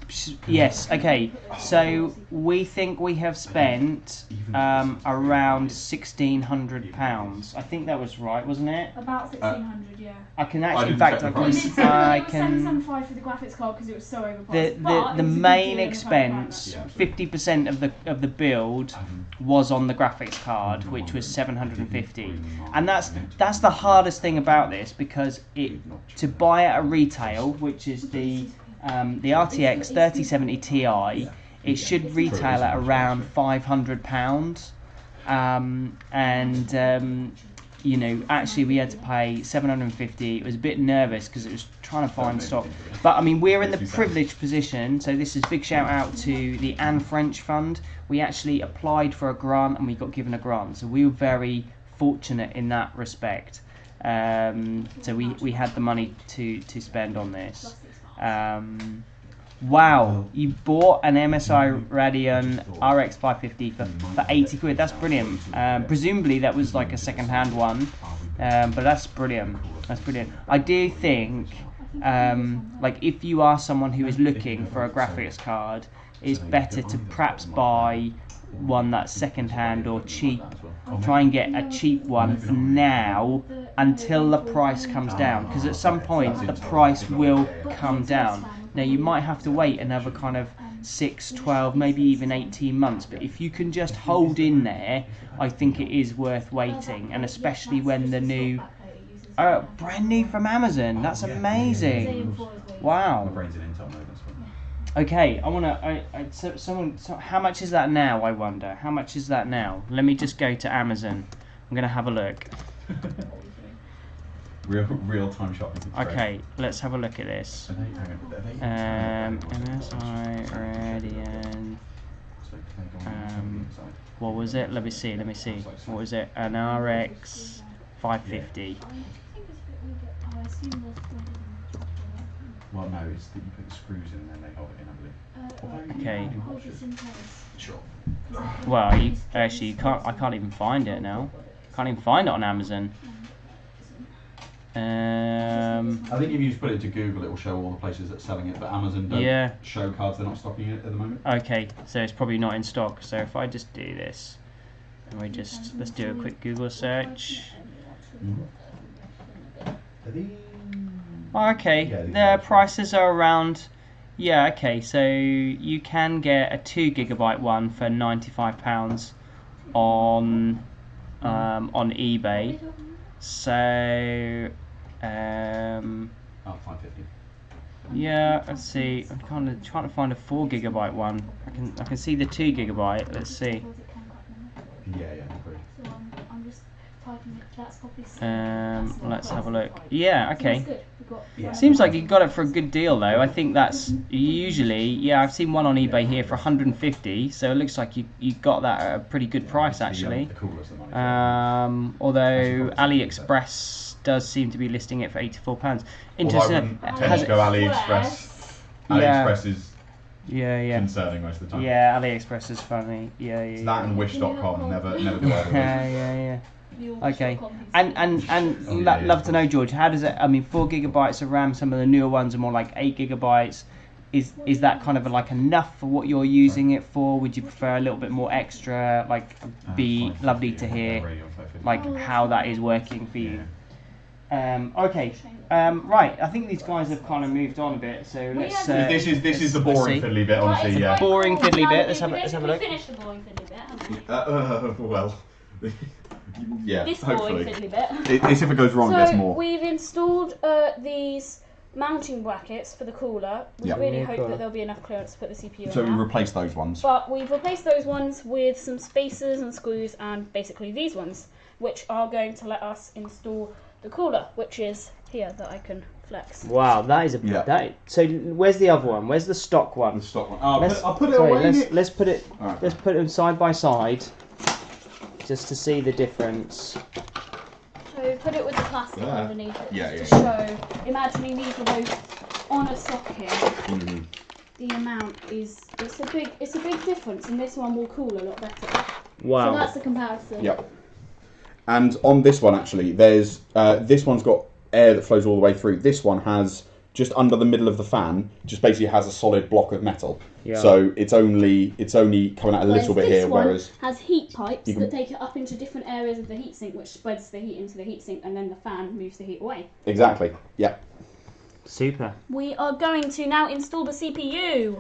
[SPEAKER 1] Yes, okay. So we think we have spent around £1,600. I think that was right, wasn't it?
[SPEAKER 2] About 1,600, yeah.
[SPEAKER 1] I can actually... In fact, I can...
[SPEAKER 2] 775 for the graphics card because it was so overpriced.
[SPEAKER 1] The main expense, 50% of the build was on the graphics card, which was 750. And that's the hardest thing about this, because to buy at a retail, which is the RTX 3070 Ti, it should retail at around £500. You know, actually we had to pay 750. It was a bit nervous because it was trying to find stock. But I mean, we're in the privileged position, so this is big shout out to the Anne French Fund. We actually applied for a grant and we got given a grant, so we were very fortunate in that respect. So we had the money to spend on this. Wow, you bought an MSI Radeon RX 550 for 80 quid. That's brilliant. Presumably that was like a second-hand one, but that's brilliant. That's brilliant. I do think, like, if you are someone who is looking for a graphics card, it's better to perhaps buy one that's second-hand or cheap. Try and get a cheap one for now until the price comes down, because at some point the price will come down. Now you might have to wait another kind of 6, 12, maybe even 18 months, but if you can just hold in there, I think it is worth waiting, and especially when the new, brand new from Amazon. That's amazing. Wow. Okay, I wanna. How much is that now? I wonder. How much is that now? Let me just go to Amazon. I'm gonna have a look.
[SPEAKER 4] Real time shopping.
[SPEAKER 1] Okay, let's have a look at this. MSI Radeon. What was it? Let me see. What was it? An RX 550.
[SPEAKER 4] Well, no, it's that you put the screws in and then they hold it in, I believe.
[SPEAKER 1] Okay.
[SPEAKER 4] Sure.
[SPEAKER 1] Well, you can't. I can't even find it now. Can't even find it on Amazon.
[SPEAKER 4] I think if you just put it to Google, it will show all the places that's selling it, but Amazon don't show cards they're not stocking it at the moment.
[SPEAKER 1] Okay, so it's probably not in stock. So if I just do this, and let's do a quick Google search. Okay, the prices are around. Yeah, okay, so you can get a 2 GB one for £95 on eBay. So,
[SPEAKER 4] 550.
[SPEAKER 1] Yeah, let's see. I'm kind of trying to find a 4 GB one. I can see the 2 GB. Let's see.
[SPEAKER 4] Yeah, agree.
[SPEAKER 1] Let's have a look. Yeah, okay. Seems like you got it for a good deal though. I think that's usually, yeah, I've seen one on eBay here for 150, so it looks like you got that at a pretty good price actually. Although AliExpress does seem to be listing it for £84. Interesting.
[SPEAKER 4] Well, I wouldn't go AliExpress. AliExpress is concerning most of the time.
[SPEAKER 1] Yeah, AliExpress is funny. Yeah.
[SPEAKER 4] That and Wish.com never do either.
[SPEAKER 1] Yeah. Okay, and love to know, George, how does it? I mean, 4 GB of RAM. Some of the newer ones are more like 8 GB. Is that kind of like enough for what you're using it for? Would you prefer a little bit more extra? Like, be lovely to hear, like how that is working for you. Okay. Right. I think these guys have kind of moved on a bit. So let's.
[SPEAKER 4] This is the boring fiddly bit, honestly. Yeah.
[SPEAKER 1] Boring fiddly bit. Let's have a look.
[SPEAKER 2] We finished the boring fiddly bit.
[SPEAKER 4] Well. Yeah,
[SPEAKER 2] this
[SPEAKER 4] hopefully.
[SPEAKER 2] boring fiddly bit.
[SPEAKER 4] It's if it goes wrong, there's more.
[SPEAKER 2] We've installed these mounting brackets for the cooler. We really hope that there'll be enough clearance to put the CPU in.
[SPEAKER 4] So we replaced those ones.
[SPEAKER 2] But we've replaced those ones with some spacers and screws and basically these ones, which are going to let us install the cooler, which is here that I can flex.
[SPEAKER 1] Wow, that is a So where's the other one? Where's the stock one?
[SPEAKER 4] The stock one. I'll put it away.
[SPEAKER 1] Let's put it. Right. Let's put them side by side. Just to see the difference.
[SPEAKER 2] So put it with the plastic underneath it.
[SPEAKER 4] To
[SPEAKER 2] show. Imagining these are both on a socket. The amount is it's a big difference, and this one will cool a lot better.
[SPEAKER 1] Wow.
[SPEAKER 2] So that's the comparison.
[SPEAKER 4] Yep. And on this one actually, there's this one's got air that flows all the way through. This one has just under the middle of the fan, just basically has a solid block of metal.
[SPEAKER 1] Yeah.
[SPEAKER 4] So it's only coming out a little bit here, whereas
[SPEAKER 2] has heat pipes that take it up into different areas of the heatsink, which spreads the heat into the heatsink, and then the fan moves the heat away.
[SPEAKER 4] Exactly. Yeah.
[SPEAKER 1] Super.
[SPEAKER 2] We are going to now install the CPU.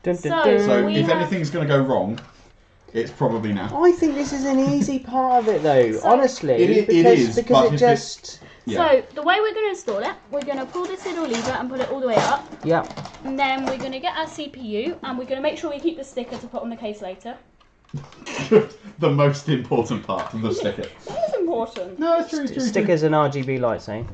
[SPEAKER 1] Dun, dun,
[SPEAKER 2] So,
[SPEAKER 1] dun.
[SPEAKER 4] So if anything's going to go wrong, it's probably now.
[SPEAKER 1] I think this is an easy part of it, though.
[SPEAKER 2] So-
[SPEAKER 1] honestly,
[SPEAKER 4] It
[SPEAKER 1] because
[SPEAKER 4] is,
[SPEAKER 1] because
[SPEAKER 4] but
[SPEAKER 1] it
[SPEAKER 4] if
[SPEAKER 1] just
[SPEAKER 2] So the way we're going to install it, we're going to pull this little lever and pull it all the way up,
[SPEAKER 1] yeah.
[SPEAKER 2] and then we're going to get our CPU, and we're going to make sure we keep the sticker to put on the case later.
[SPEAKER 4] The most important part of the sticker.
[SPEAKER 2] It is important.
[SPEAKER 4] No, it's true.
[SPEAKER 1] Stickers and RGB lights, eh?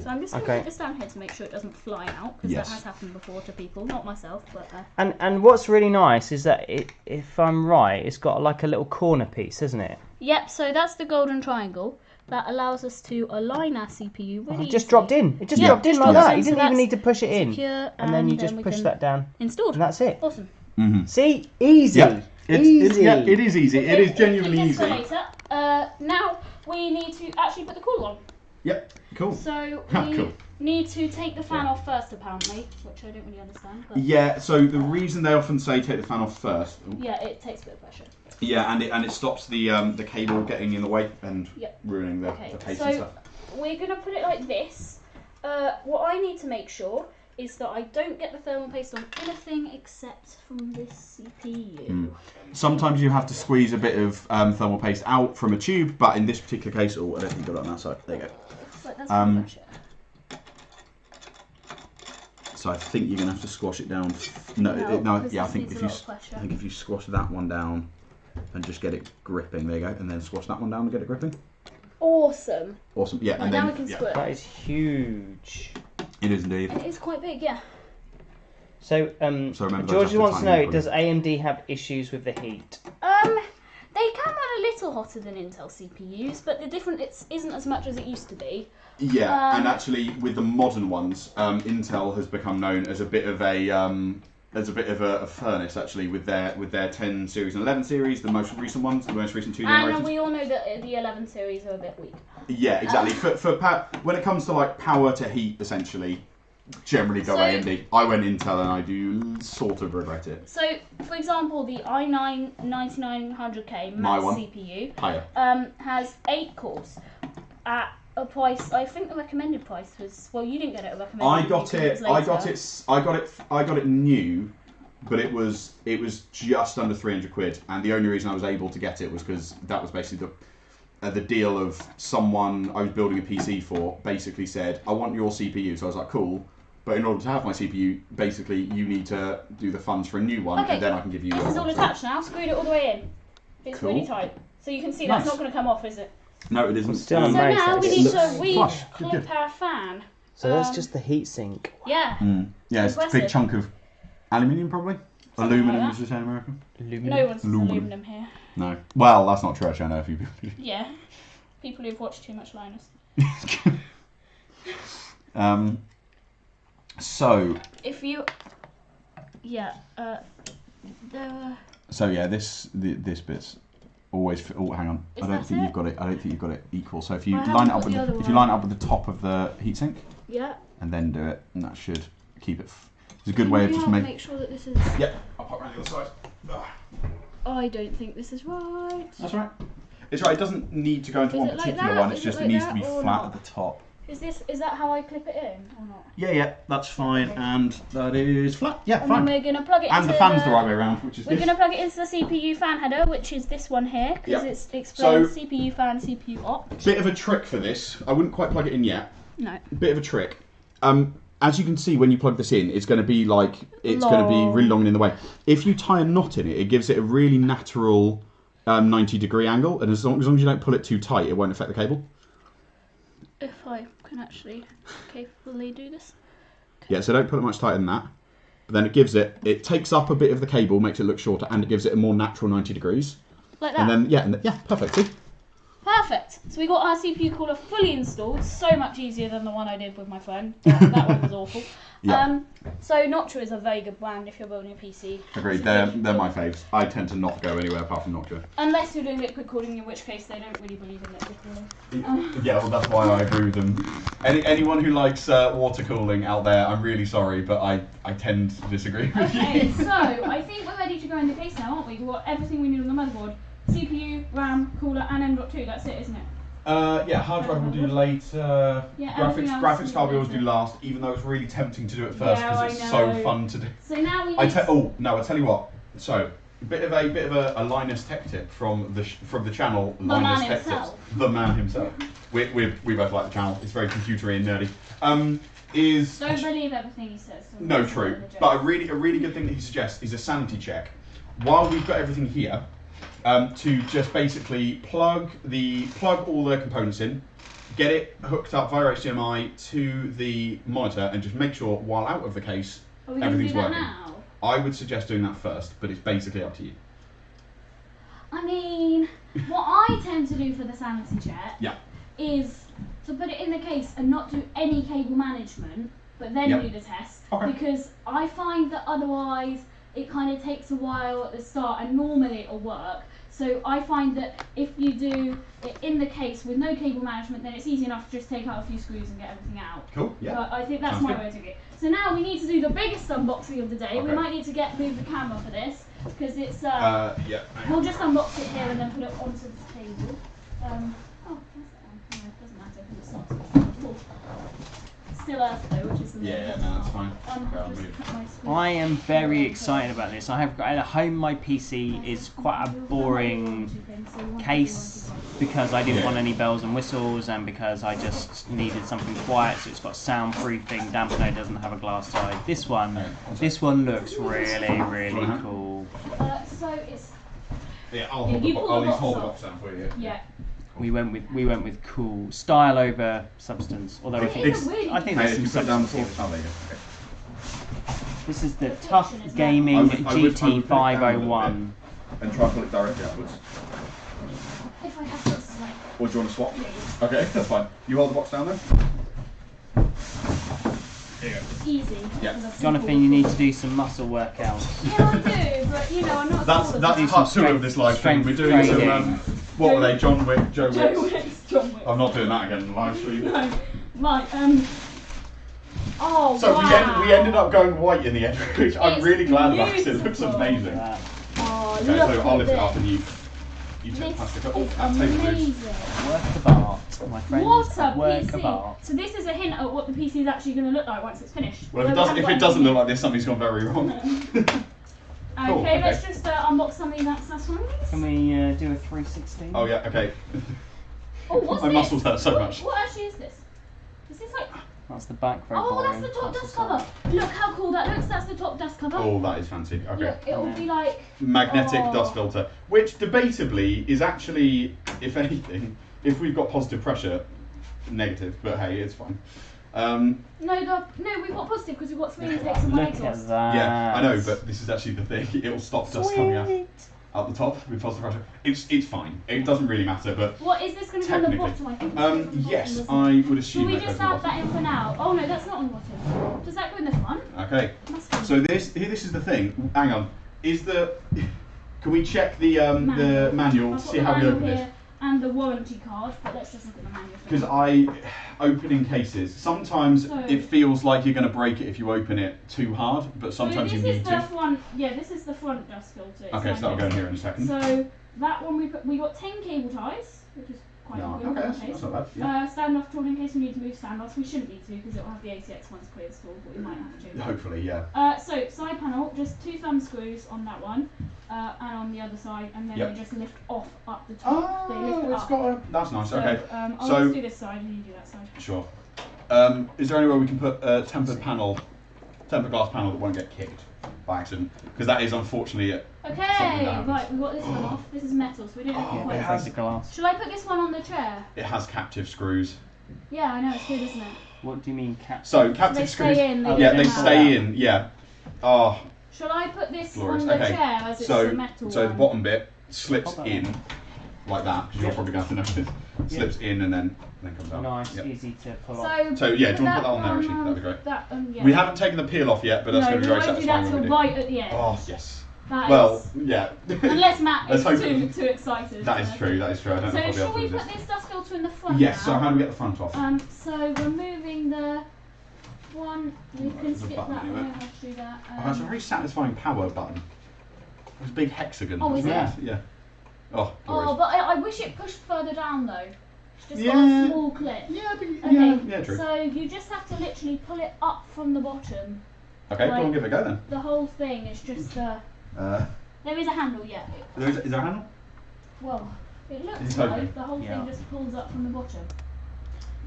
[SPEAKER 2] So I'm just going to
[SPEAKER 1] Okay.
[SPEAKER 2] put this down here to make sure it doesn't fly out, because
[SPEAKER 4] Yes.
[SPEAKER 2] that has happened before to people, not myself, but...
[SPEAKER 1] And what's really nice is that if I'm right, it's got like a little corner piece, isn't it?
[SPEAKER 2] Yep, so that's the golden triangle. That allows us to align our CPU really
[SPEAKER 1] It just
[SPEAKER 2] easily.
[SPEAKER 1] dropped in. It just
[SPEAKER 2] Yeah,
[SPEAKER 1] dropped in
[SPEAKER 2] just
[SPEAKER 1] like
[SPEAKER 2] drops
[SPEAKER 1] that.
[SPEAKER 2] in,
[SPEAKER 1] You
[SPEAKER 2] so
[SPEAKER 1] didn't even
[SPEAKER 2] that's
[SPEAKER 1] need to push it in.
[SPEAKER 2] secure,
[SPEAKER 1] And then you just
[SPEAKER 2] we
[SPEAKER 1] push
[SPEAKER 2] can
[SPEAKER 1] that down.
[SPEAKER 2] Installed.
[SPEAKER 1] And that's it.
[SPEAKER 2] Awesome.
[SPEAKER 1] See? Easy.
[SPEAKER 4] Yep.
[SPEAKER 1] Easy.
[SPEAKER 4] It is easy. It is genuinely
[SPEAKER 2] Keep this for
[SPEAKER 4] easy.
[SPEAKER 2] later. Now we need to actually put the cooler on.
[SPEAKER 4] Yep. Cool.
[SPEAKER 2] So
[SPEAKER 4] Ah,
[SPEAKER 2] we
[SPEAKER 4] cool.
[SPEAKER 2] need to take the fan off first, apparently, which I don't really understand. But
[SPEAKER 4] Yeah. So the reason they often say take the fan off first.
[SPEAKER 2] yeah, it takes a bit of pressure.
[SPEAKER 4] Yeah, and it stops the cable getting in the way and
[SPEAKER 2] Yep.
[SPEAKER 4] ruining the
[SPEAKER 2] Okay,
[SPEAKER 4] paste
[SPEAKER 2] so
[SPEAKER 4] and stuff.
[SPEAKER 2] we're going to put it like this. What I need to make sure is that I don't get the thermal paste on anything except from this CPU.
[SPEAKER 4] Sometimes you have to squeeze a bit of thermal paste out from a tube, but in this particular case, I don't think you've got it on that side. There you go.
[SPEAKER 2] But that's pretty much it.
[SPEAKER 4] So I think you're gonna have to squash it down. No,
[SPEAKER 2] because
[SPEAKER 4] yeah, I
[SPEAKER 2] this
[SPEAKER 4] think
[SPEAKER 2] needs
[SPEAKER 4] if
[SPEAKER 2] a
[SPEAKER 4] you,
[SPEAKER 2] lot of pressure.
[SPEAKER 4] I think if you squash that one down and just get it gripping, there you go, and then squash that one down and get it gripping.
[SPEAKER 2] Awesome.
[SPEAKER 4] Awesome. Yeah,
[SPEAKER 2] Right,
[SPEAKER 4] and
[SPEAKER 2] now
[SPEAKER 4] then
[SPEAKER 2] we can
[SPEAKER 4] yeah,
[SPEAKER 2] squirt.
[SPEAKER 1] That is huge.
[SPEAKER 4] it is indeed.
[SPEAKER 2] It is quite big, yeah.
[SPEAKER 1] So,
[SPEAKER 4] So remember,
[SPEAKER 1] George
[SPEAKER 4] those are
[SPEAKER 1] wants to
[SPEAKER 4] tiny
[SPEAKER 1] know,
[SPEAKER 4] little-
[SPEAKER 1] does AMD have issues with the heat?
[SPEAKER 2] They can run a little hotter than Intel CPUs, but the difference isn't as much as it used to be.
[SPEAKER 4] Yeah, and actually with the modern ones, Intel has become known as a bit of a furnace actually with their 10 series and 11 series, the most recent ones, the most recent two generations.
[SPEAKER 2] And we all know that the 11 series are a bit weak.
[SPEAKER 4] Yeah, exactly. For when it comes to like power to heat, essentially, generally go
[SPEAKER 2] So-
[SPEAKER 4] AMD. I went Intel and I do sort of regret it.
[SPEAKER 2] So, for example, the i9 9900K
[SPEAKER 4] My
[SPEAKER 2] max
[SPEAKER 4] one.
[SPEAKER 2] CPU
[SPEAKER 4] Higher.
[SPEAKER 2] has 8 cores at a price. I think the recommended price was, well, you didn't get it at recommended.
[SPEAKER 4] I got
[SPEAKER 2] because
[SPEAKER 4] it.
[SPEAKER 2] was
[SPEAKER 4] I got it new, but it was just under 300 quid. And the only reason I was able to get it was because that was basically the deal of someone I was building a PC for. Basically said, I want your CPU. So I was like, cool. But in order to have my CPU, basically you need to do the funds for a new one,
[SPEAKER 2] Okay,
[SPEAKER 4] and then I can give you.
[SPEAKER 2] This
[SPEAKER 4] your
[SPEAKER 2] is all
[SPEAKER 4] one.
[SPEAKER 2] attached now. Screwed it all the way in. It's
[SPEAKER 4] Cool.
[SPEAKER 2] really tight. So you can see that's
[SPEAKER 4] Nice.
[SPEAKER 2] not going to come off, is it?
[SPEAKER 4] No, it isn't.
[SPEAKER 1] Still
[SPEAKER 2] So
[SPEAKER 1] amazing.
[SPEAKER 2] now we
[SPEAKER 1] It
[SPEAKER 2] need
[SPEAKER 1] looks
[SPEAKER 2] to
[SPEAKER 4] flush. Good,
[SPEAKER 2] re-clip
[SPEAKER 4] good.
[SPEAKER 2] our fan.
[SPEAKER 1] So that's just the heat sink.
[SPEAKER 2] Yeah.
[SPEAKER 4] Yeah, it's a big
[SPEAKER 2] Impressive.
[SPEAKER 4] chunk of aluminium, probably.
[SPEAKER 2] Something
[SPEAKER 4] Aluminum,
[SPEAKER 2] like
[SPEAKER 4] as we say in America.
[SPEAKER 2] No one's
[SPEAKER 4] Aluminum.
[SPEAKER 2] aluminum here.
[SPEAKER 4] No. Well, that's not true. Actually, I know a few people.
[SPEAKER 2] Yeah. People who've watched too much Linus.
[SPEAKER 4] So.
[SPEAKER 2] If you... Yeah.
[SPEAKER 4] So yeah, this bit's always. Oh, hang on.
[SPEAKER 2] Is
[SPEAKER 4] I don't
[SPEAKER 2] that
[SPEAKER 4] think
[SPEAKER 2] it?
[SPEAKER 4] you've got it. I don't think you've got it equal. So if you
[SPEAKER 2] I haven't
[SPEAKER 4] line it up
[SPEAKER 2] got
[SPEAKER 4] with
[SPEAKER 2] the other
[SPEAKER 4] if you
[SPEAKER 2] one.
[SPEAKER 4] line it up with the top of the heatsink
[SPEAKER 2] Yeah.
[SPEAKER 4] and then do it, and that should keep it. It's a good way of just making.
[SPEAKER 2] make sure that this is...
[SPEAKER 4] Yep. I'll pop around the other side.
[SPEAKER 2] I don't think this is right.
[SPEAKER 4] That's right. It's right. It doesn't need to go into
[SPEAKER 2] Is
[SPEAKER 4] one
[SPEAKER 2] it like
[SPEAKER 4] particular
[SPEAKER 2] that?
[SPEAKER 4] one. It's
[SPEAKER 2] Is
[SPEAKER 4] just
[SPEAKER 2] it
[SPEAKER 4] it
[SPEAKER 2] like
[SPEAKER 4] needs to
[SPEAKER 2] that
[SPEAKER 4] be
[SPEAKER 2] or
[SPEAKER 4] flat
[SPEAKER 2] not?
[SPEAKER 4] at the top.
[SPEAKER 2] Is that how I clip it in or not?
[SPEAKER 4] Yeah, that's fine, and that is flat. Yeah,
[SPEAKER 2] And
[SPEAKER 4] fine.
[SPEAKER 2] then we're going to plug it
[SPEAKER 4] And
[SPEAKER 2] into
[SPEAKER 4] the fan's the right way around, which is
[SPEAKER 2] We're
[SPEAKER 4] this.
[SPEAKER 2] going to plug it into the CPU fan header, which is this one here, because
[SPEAKER 4] Yep.
[SPEAKER 2] it's explains
[SPEAKER 4] So-
[SPEAKER 2] CPU fan, CPU op.
[SPEAKER 4] Bit of a trick for this. I wouldn't quite plug it in yet.
[SPEAKER 2] No.
[SPEAKER 4] Bit of a trick. As you can see, when you plug this in, it's going to be like it's going to be
[SPEAKER 2] Long.
[SPEAKER 4] really long and in the way. If you tie a knot in it, it gives it a really natural 90-degree angle, and as long as you don't pull it too tight, it won't affect the cable.
[SPEAKER 2] If I can actually capably do this.
[SPEAKER 4] Yeah, so don't put it much tighter than that. But then it takes up a bit of the cable, makes it look shorter, and it gives it a more natural 90 degrees.
[SPEAKER 2] Like that.
[SPEAKER 4] And then yeah, perfect. See?
[SPEAKER 2] Perfect. So we got our CPU cooler fully installed. So much easier than the one I did with my friend. That one was awful.
[SPEAKER 4] Yeah.
[SPEAKER 2] So Noctua is a very good brand if you're building a PC.
[SPEAKER 4] Agreed. They're my faves. I tend to not go anywhere apart from Noctua.
[SPEAKER 2] Unless you're doing liquid cooling, in which case they don't really believe in liquid cooling.
[SPEAKER 4] Yeah, well that's why I agree with them. Anyone who likes water cooling out there, I'm really sorry, but I tend to disagree with you.
[SPEAKER 2] Okay, so I think we're ready to go in the case now, aren't we? We've got everything we need on the motherboard. CPU, RAM, cooler, and M.2. That's it, isn't it?
[SPEAKER 4] Yeah, hard drive will do later.
[SPEAKER 2] Yeah,
[SPEAKER 4] graphics card we always do last, even though it's really tempting to do it first because it's so fun to do.
[SPEAKER 2] So now we.
[SPEAKER 4] I tell you what. So a bit of a Linus Tech tip from the channel. Linus Tech Tips, the man himself. We both like the channel. It's very computery and nerdy.
[SPEAKER 2] Don't believe everything he says.
[SPEAKER 4] No, true. But a really good thing that he suggests is a sanity check. While we've got everything here. To just basically plug all the components in, get it hooked up via HDMI to the monitor, and just make sure while out of the case everything's working.
[SPEAKER 2] Now?
[SPEAKER 4] I would suggest doing that first, but it's basically up to you.
[SPEAKER 2] I mean, what I tend to do for the sanity check is to put it in the case and not do any cable management, but then do the test, because I find that otherwise it kind of takes a while at the start, and normally it'll work. So I find that if you do it in the case with no cable management, then it's easy enough to just take out a few screws and get everything out.
[SPEAKER 4] Cool, yeah.
[SPEAKER 2] But I think that's my way to do it. So now we need to do the biggest unboxing of the day. We might need to move the camera for this, because it's... We'll just unbox it here and then put it onto the table. Oh, it doesn't matter because it's not still Earth though, which is the
[SPEAKER 4] no, that's fine.
[SPEAKER 1] I am very excited about this. I have got at home. My PC is quite a boring case because I didn't want any bells and whistles, and because I just needed something quiet. So it's got soundproofing. Dampener doesn't have a glass side. This one looks really cool.
[SPEAKER 2] So it's.
[SPEAKER 4] Yeah, I'll hold the box down for you.
[SPEAKER 2] Yeah.
[SPEAKER 1] We went with cool style over substance. Although I think there's some substance. This is the Tough Gaming GT501.
[SPEAKER 4] And try and pull it directly upwards.
[SPEAKER 2] If I have this,
[SPEAKER 4] Or do you want to swap? Okay, that's fine. You hold the box down then. There you go.
[SPEAKER 2] Easy.
[SPEAKER 4] Yeah.
[SPEAKER 1] Jonathan, you need to do some muscle workouts.
[SPEAKER 2] Yeah, I do, but I'm not.
[SPEAKER 4] That's part 2 of this live stream. We're doing some. What were they? John Wick, Joe Wicks.
[SPEAKER 2] John Wick.
[SPEAKER 4] I'm not doing that again in the live stream.
[SPEAKER 2] No. Right. Oh,
[SPEAKER 4] so
[SPEAKER 2] wow.
[SPEAKER 4] we ended up going white in the end, which I'm really glad about because it looks amazing.
[SPEAKER 2] Oh,
[SPEAKER 4] okay,
[SPEAKER 2] look
[SPEAKER 4] so I'll lift it up
[SPEAKER 2] this.
[SPEAKER 4] and you take plastic. Oh, that
[SPEAKER 2] Amazing.
[SPEAKER 4] table moves.
[SPEAKER 1] Work of art, my friends.
[SPEAKER 2] What a
[SPEAKER 1] work
[SPEAKER 2] PC.
[SPEAKER 1] of art.
[SPEAKER 2] So this is a hint at what the PC is actually going to look like once it's finished.
[SPEAKER 4] Well, if it doesn't look like this, something's gone very wrong. Cool,
[SPEAKER 2] okay, let's just unbox something that's one.
[SPEAKER 1] Can we do a 360?
[SPEAKER 4] Oh yeah, okay.
[SPEAKER 2] Oh, what's
[SPEAKER 4] My
[SPEAKER 2] this?
[SPEAKER 4] muscles hurt so much.
[SPEAKER 2] What actually is this? Is this like...
[SPEAKER 1] That's the back very
[SPEAKER 2] Oh,
[SPEAKER 1] boring.
[SPEAKER 2] that's the top dust cover. Look how cool that looks. That's the top dust cover.
[SPEAKER 4] Oh, that is fancy. Okay.
[SPEAKER 2] Look, it'll be like...
[SPEAKER 4] Magnetic dust filter, which debatably is actually, if anything, if we've got positive pressure, negative, but hey, it's fine.
[SPEAKER 2] No, we've got positive because we've got 3 intakes and 1
[SPEAKER 1] Look
[SPEAKER 2] exhaust.
[SPEAKER 1] at that.
[SPEAKER 4] Yeah, I know, but this is actually the thing. It'll stop dust coming out the top with positive pressure. It's fine. It doesn't really matter, but
[SPEAKER 2] what is this going to be on the bottom? I think.
[SPEAKER 4] Yes, I would assume.
[SPEAKER 2] Should we just add that in for now? Oh no, that's not on the bottom. Does that go in the front?
[SPEAKER 4] Okay. So this is the thing. Hang on. Can we check the manual to see how we open this?
[SPEAKER 2] And the warranty card, but let's just look at the manual.
[SPEAKER 4] Because opening cases, sometimes it feels like you're going to break it if you open it too hard, but sometimes you need to.
[SPEAKER 2] This is the front dust filter.
[SPEAKER 4] Okay, so that'll go in here in a second.
[SPEAKER 2] So that one we got 10 cable ties, which is quite good.
[SPEAKER 4] Okay, that's not bad. Yeah.
[SPEAKER 2] Standoff tool in case we need to move standoffs. We shouldn't need to because it'll have the ACX ones pre-installed, but we might have to.
[SPEAKER 4] Hopefully, yeah.
[SPEAKER 2] So side panel, just 2 thumb screws on that one, and on the other side, and then they just lift off up the top. They lift up.
[SPEAKER 4] That's nice.
[SPEAKER 2] So,
[SPEAKER 4] okay.
[SPEAKER 2] I'll just do this side and you do that side.
[SPEAKER 4] Sure. Is there any way we can put a tempered glass panel that won't get kicked by accident? Because that is unfortunately
[SPEAKER 2] Okay, right, we've got this one off. This is metal, so we don't have to
[SPEAKER 1] it has the glass.
[SPEAKER 2] Should I put this one on the chair?
[SPEAKER 4] It has captive screws.
[SPEAKER 2] Yeah, I know, it's good, isn't it?
[SPEAKER 1] What do you mean captive?
[SPEAKER 4] So captive
[SPEAKER 2] They
[SPEAKER 4] screws.
[SPEAKER 2] stay in,
[SPEAKER 4] They stay in. Yeah. Oh.
[SPEAKER 2] Shall I put this
[SPEAKER 4] Glorious.
[SPEAKER 2] on the
[SPEAKER 4] Okay.
[SPEAKER 2] chair as it's
[SPEAKER 4] So
[SPEAKER 2] a metal
[SPEAKER 4] the
[SPEAKER 2] one?
[SPEAKER 4] bottom bit slips in. like that, because you're probably going to have to know this. Slips in and then comes out.
[SPEAKER 1] Nice, easy to pull off.
[SPEAKER 4] So yeah, do you want to put that on there, actually? That'd be great.
[SPEAKER 2] Yeah.
[SPEAKER 4] We haven't taken the peel off yet, but that's going to be very satisfying.
[SPEAKER 2] No, we won't do that till right at the end.
[SPEAKER 4] Oh, yes.
[SPEAKER 2] Yeah. Unless Matt is too excited.
[SPEAKER 4] That is true, that is true. I don't know if
[SPEAKER 2] so
[SPEAKER 4] I'll be able to
[SPEAKER 2] shall we put this dust filter in the front
[SPEAKER 4] Yes,
[SPEAKER 2] now?
[SPEAKER 4] so how do we get the front off?
[SPEAKER 2] So removing the one, we can
[SPEAKER 4] there's a
[SPEAKER 2] skip
[SPEAKER 4] button
[SPEAKER 2] that, we
[SPEAKER 4] anyway.
[SPEAKER 2] don't have to do that.
[SPEAKER 4] Oh, that's a very satisfying power button. It's a big hexagon.
[SPEAKER 2] Oh, is it?
[SPEAKER 4] Yeah. Oh, glorious.
[SPEAKER 2] but I wish it pushed further down though. It's just got
[SPEAKER 4] Yeah.
[SPEAKER 2] a small clip.
[SPEAKER 4] Yeah,
[SPEAKER 2] Okay,
[SPEAKER 4] yeah, true.
[SPEAKER 2] so you just have to literally pull it up from the bottom.
[SPEAKER 4] Okay, go on, give it a go then.
[SPEAKER 2] The whole thing is just there is a handle, yeah.
[SPEAKER 4] Is there a handle?
[SPEAKER 2] Well, it looks
[SPEAKER 4] It's
[SPEAKER 2] like
[SPEAKER 4] okay.
[SPEAKER 2] the whole thing just pulls up from the bottom.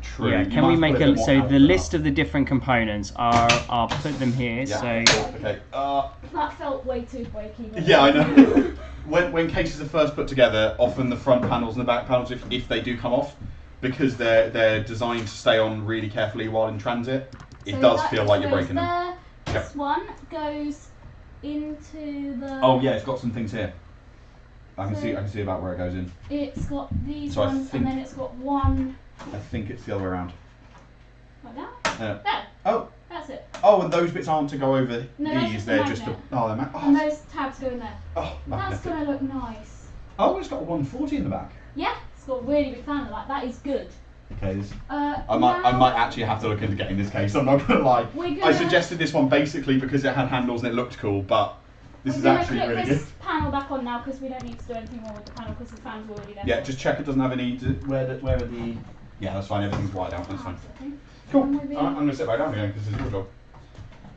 [SPEAKER 4] True.
[SPEAKER 1] Yeah, can we make so the list of the different components are, I'll put them here,
[SPEAKER 4] Yeah.
[SPEAKER 1] so...
[SPEAKER 4] Okay.
[SPEAKER 2] That felt way too breaky.
[SPEAKER 4] Yeah, I know. when cases are first put together, often the front panels and the back panels, if they do come off, because they're designed to stay on really carefully while in transit, it does feel like you're breaking them.
[SPEAKER 2] This one goes into the...
[SPEAKER 4] Oh yeah, it's got some things here. I can see about where it goes in.
[SPEAKER 2] It's got these
[SPEAKER 4] So I
[SPEAKER 2] ones,
[SPEAKER 4] think-
[SPEAKER 2] and then it's got one
[SPEAKER 4] I think it's the other way around.
[SPEAKER 2] like that. There,
[SPEAKER 4] Oh,
[SPEAKER 2] that's it.
[SPEAKER 4] oh, and those bits aren't to go over
[SPEAKER 2] No, that's
[SPEAKER 4] these.
[SPEAKER 2] just
[SPEAKER 4] They're
[SPEAKER 2] the
[SPEAKER 4] just to.
[SPEAKER 2] magnet.
[SPEAKER 4] Oh, they're
[SPEAKER 2] And those tabs go in there.
[SPEAKER 4] oh,
[SPEAKER 2] That's
[SPEAKER 4] magnetic.
[SPEAKER 2] gonna look nice.
[SPEAKER 4] Oh, it's got a 140 in the back.
[SPEAKER 2] Yeah, it's got a really big fan of that. That is good.
[SPEAKER 4] Okay, I
[SPEAKER 2] now
[SPEAKER 4] might actually have to look into getting this case. I'm not gonna lie. I suggested this one basically because it had handles and it looked cool, but this is actually really good.
[SPEAKER 2] This panel back on now because we don't need to do anything more with the panel because the fan's already there.
[SPEAKER 4] Yeah, just check it doesn't have any. Where are the? Yeah, that's fine. Everything's wide out. That's fine. Cool. Alright, I'm gonna sit back down again because it's your job.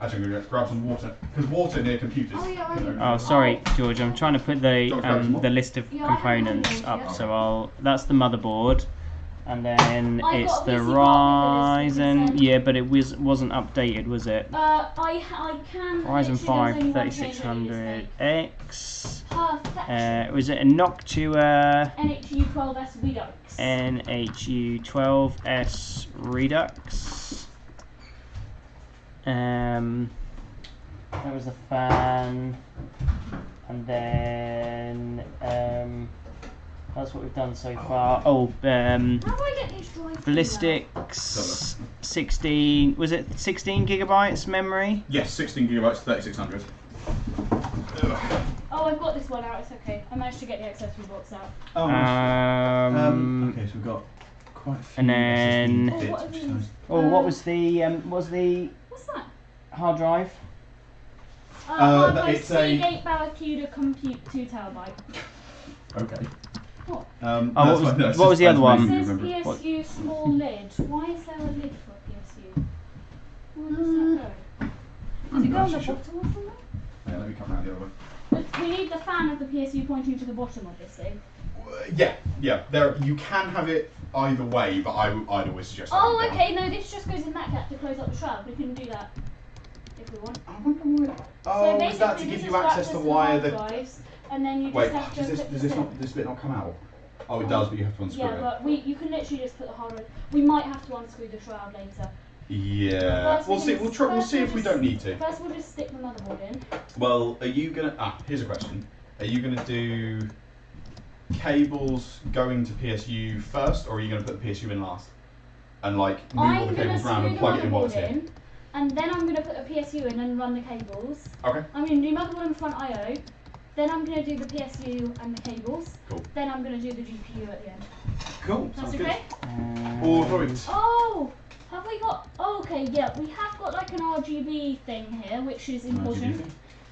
[SPEAKER 4] Actually, I'm gonna grab some water because water near computers.
[SPEAKER 1] Oh, sorry, George. I'm trying to put the list of components up. So that's the motherboard, and then it's the Ryzen. Yeah, but it wasn't updated, was it?
[SPEAKER 2] I can.
[SPEAKER 1] Ryzen 5 3600X. Was it a Noctua
[SPEAKER 2] NHU12S Redux?
[SPEAKER 1] NHU12S Redux. That was the fan, and then that's what we've done so far. Oh,
[SPEAKER 2] how do I get these drives?
[SPEAKER 1] ballistics. 16. Was it 16 gigabytes memory?
[SPEAKER 4] Yes, 16 gigabytes, 3600.
[SPEAKER 2] Oh, I've got this one out. It's okay. I managed to get the accessory box out.
[SPEAKER 4] Oh, nice. Okay, so we've got quite a few.
[SPEAKER 1] And then
[SPEAKER 2] SSD bits, which is nice.
[SPEAKER 1] what was the
[SPEAKER 2] What's that?
[SPEAKER 1] hard drive?
[SPEAKER 4] It's a
[SPEAKER 2] Seagate Barracuda Compute 2 TB.
[SPEAKER 4] Okay.
[SPEAKER 2] What?
[SPEAKER 1] What was the other one?
[SPEAKER 2] It says PSU small lid. Why is there a lid for a PSU? Where does that go? Does it go on the bottom or something?
[SPEAKER 4] Yeah, let me come around the other way.
[SPEAKER 2] We need the fan of the PSU pointing to the bottom, obviously.
[SPEAKER 4] Yeah. There, you can have it either way, but I'd always suggest.
[SPEAKER 2] Oh, okay. No, this just goes in that gap to close up the shroud. We can do that if we want.
[SPEAKER 4] Oh, is that to give you access to wire the?
[SPEAKER 2] Drives, and then you just
[SPEAKER 4] Wait,
[SPEAKER 2] have to
[SPEAKER 4] does this bit not come out? Oh, it does, but you have to unscrew it.
[SPEAKER 2] Yeah, but you can literally just put the hard drive. We might have to unscrew the shroud later.
[SPEAKER 4] Yeah, we'll see. We'll see if we don't need to.
[SPEAKER 2] First, we'll just stick the motherboard in.
[SPEAKER 4] Well, are you gonna? Here's a question. Are you gonna do cables going to PSU first, or are you gonna put the PSU in last? And like move all the cables around and plug it in while it's here.
[SPEAKER 2] And then I'm gonna put the PSU in and run the cables.
[SPEAKER 4] Okay.
[SPEAKER 2] I'm gonna do motherboard and front I/O. Then I'm gonna do the PSU and the cables.
[SPEAKER 4] Cool.
[SPEAKER 2] Then I'm gonna do the GPU at the end.
[SPEAKER 4] Cool.
[SPEAKER 2] That's
[SPEAKER 4] Sounds
[SPEAKER 2] okay.
[SPEAKER 4] Good. All right.
[SPEAKER 2] Oh, have we got? Oh, okay, yeah, we have got like an RGB thing here, which is important.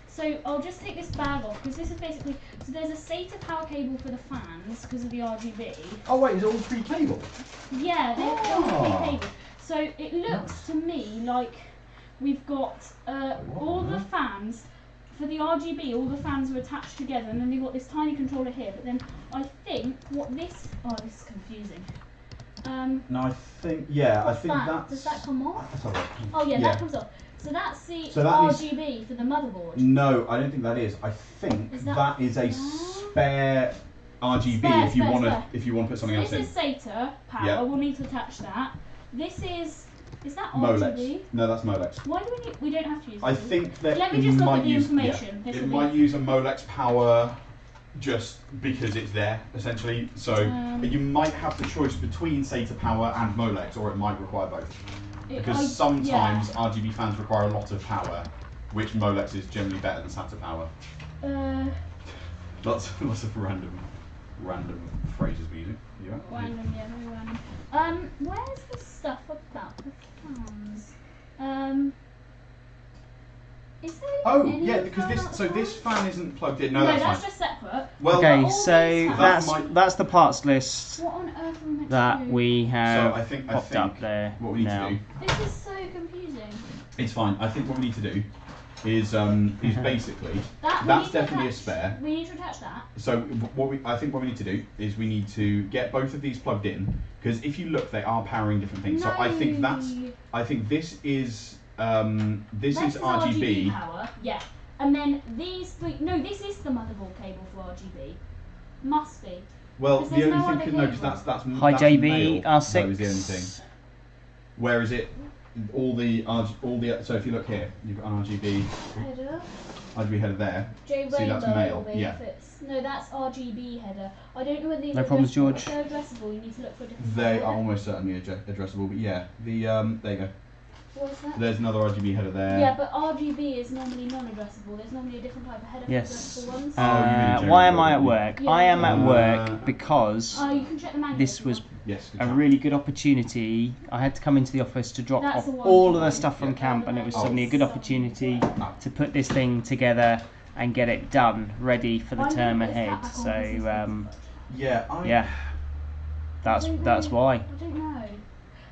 [SPEAKER 2] So I'll just take this bag off because this is basically. So there's a SATA power cable for the fans because of the RGB.
[SPEAKER 4] Oh wait, is it all 3 cables?
[SPEAKER 2] Yeah, they're all 3 cables. So it looks to me like we've got all the fans. For the RGB, all the fans are attached together, and then they've got this tiny controller here. But then I think what this... Oh, this is confusing.
[SPEAKER 4] No, I think... Yeah, I think
[SPEAKER 2] that?
[SPEAKER 4] that's...
[SPEAKER 2] Does that come off?
[SPEAKER 4] Let's have a look.
[SPEAKER 2] Oh, yeah, that comes off. So that's the
[SPEAKER 4] So that
[SPEAKER 2] RGB for the motherboard.
[SPEAKER 4] No, I don't think that is. I think that is a spare RGB if you want to put something else in.
[SPEAKER 2] This is SATA power.
[SPEAKER 4] Yeah.
[SPEAKER 2] We'll need to attach that. This is... Is that
[SPEAKER 4] Molex.
[SPEAKER 2] RGB?
[SPEAKER 4] No, that's Molex.
[SPEAKER 2] Why do we need... We don't have to use
[SPEAKER 4] I
[SPEAKER 2] this.
[SPEAKER 4] think that
[SPEAKER 2] Let me just look
[SPEAKER 4] might
[SPEAKER 2] at the
[SPEAKER 4] use,
[SPEAKER 2] information.
[SPEAKER 4] Yeah, it might use a Molex power
[SPEAKER 3] just because it's there, essentially. So you might have the choice between SATA power and Molex, or it might require both. Because sometimes RGB fans require a lot of power, which Molex is generally better than SATA power. Lots of random phrases we use. Yeah.
[SPEAKER 2] Random, yeah, very random. Where's the stuff about the fans? Is there any
[SPEAKER 3] because this fan isn't plugged in. No,
[SPEAKER 2] no,
[SPEAKER 3] that's
[SPEAKER 2] that's
[SPEAKER 3] fine.
[SPEAKER 2] just separate.
[SPEAKER 3] Well,
[SPEAKER 1] okay, so that's the parts list
[SPEAKER 2] What on earth are we meant
[SPEAKER 1] that
[SPEAKER 2] to do?
[SPEAKER 1] we have
[SPEAKER 3] I think
[SPEAKER 1] popped up there
[SPEAKER 3] what we need
[SPEAKER 1] now.
[SPEAKER 3] to do.
[SPEAKER 2] This is so confusing.
[SPEAKER 3] It's fine. I think what we need to do is basically that's definitely a spare.
[SPEAKER 2] We need to attach that.
[SPEAKER 3] So I think what we need to do is we need to get both of these plugged in, because if you look, they are powering different things.
[SPEAKER 2] No.
[SPEAKER 3] So I think this is RGB
[SPEAKER 2] power. Yeah, and then these three. No, this is the motherboard cable for RGB. Must be.
[SPEAKER 3] Well,
[SPEAKER 2] Because
[SPEAKER 3] the
[SPEAKER 2] there's
[SPEAKER 3] only
[SPEAKER 2] no
[SPEAKER 3] thing
[SPEAKER 2] other
[SPEAKER 3] because no, because
[SPEAKER 2] cable.
[SPEAKER 3] that's
[SPEAKER 1] Hi
[SPEAKER 3] that's
[SPEAKER 1] JB
[SPEAKER 3] male,
[SPEAKER 1] R6.
[SPEAKER 3] That was the only thing. Where is it? All the so if you look here, you've got an RGB header there.
[SPEAKER 2] J
[SPEAKER 3] See, that's
[SPEAKER 2] Rainbow
[SPEAKER 3] male.
[SPEAKER 2] will be
[SPEAKER 3] Yeah.
[SPEAKER 2] if it's no, that's RGB header. I don't know whether these
[SPEAKER 1] No
[SPEAKER 2] are
[SPEAKER 1] problems,
[SPEAKER 2] addressable.
[SPEAKER 1] George.
[SPEAKER 2] If they're addressable, you need to look for a different.
[SPEAKER 3] They
[SPEAKER 2] header.
[SPEAKER 3] are almost certainly addressable, but yeah, the there you go.
[SPEAKER 2] What is that?
[SPEAKER 3] There's another RGB header there.
[SPEAKER 2] Yeah, but RGB is normally non-addressable. There's normally a different type of header
[SPEAKER 1] Yes.
[SPEAKER 2] for addressable ones.
[SPEAKER 1] Why am I at work?
[SPEAKER 2] Yeah.
[SPEAKER 1] I am at work because
[SPEAKER 2] You can check the manual.
[SPEAKER 1] this
[SPEAKER 2] if you
[SPEAKER 1] was
[SPEAKER 2] want.
[SPEAKER 3] Yes. good
[SPEAKER 1] a
[SPEAKER 3] job.
[SPEAKER 1] really good opportunity. I had to come into the office to drop
[SPEAKER 2] That's
[SPEAKER 1] off
[SPEAKER 2] the one
[SPEAKER 1] all
[SPEAKER 2] to
[SPEAKER 1] of the
[SPEAKER 2] buy.
[SPEAKER 1] stuff from
[SPEAKER 2] Yeah.
[SPEAKER 1] camp, and it was
[SPEAKER 2] Oh.
[SPEAKER 1] suddenly a good opportunity to put this thing together and get it done, ready for the
[SPEAKER 2] I'm
[SPEAKER 1] term
[SPEAKER 2] gonna put this
[SPEAKER 1] ahead.
[SPEAKER 2] cap back on
[SPEAKER 1] So
[SPEAKER 2] because it's
[SPEAKER 1] yeah, that's why.
[SPEAKER 2] I don't know.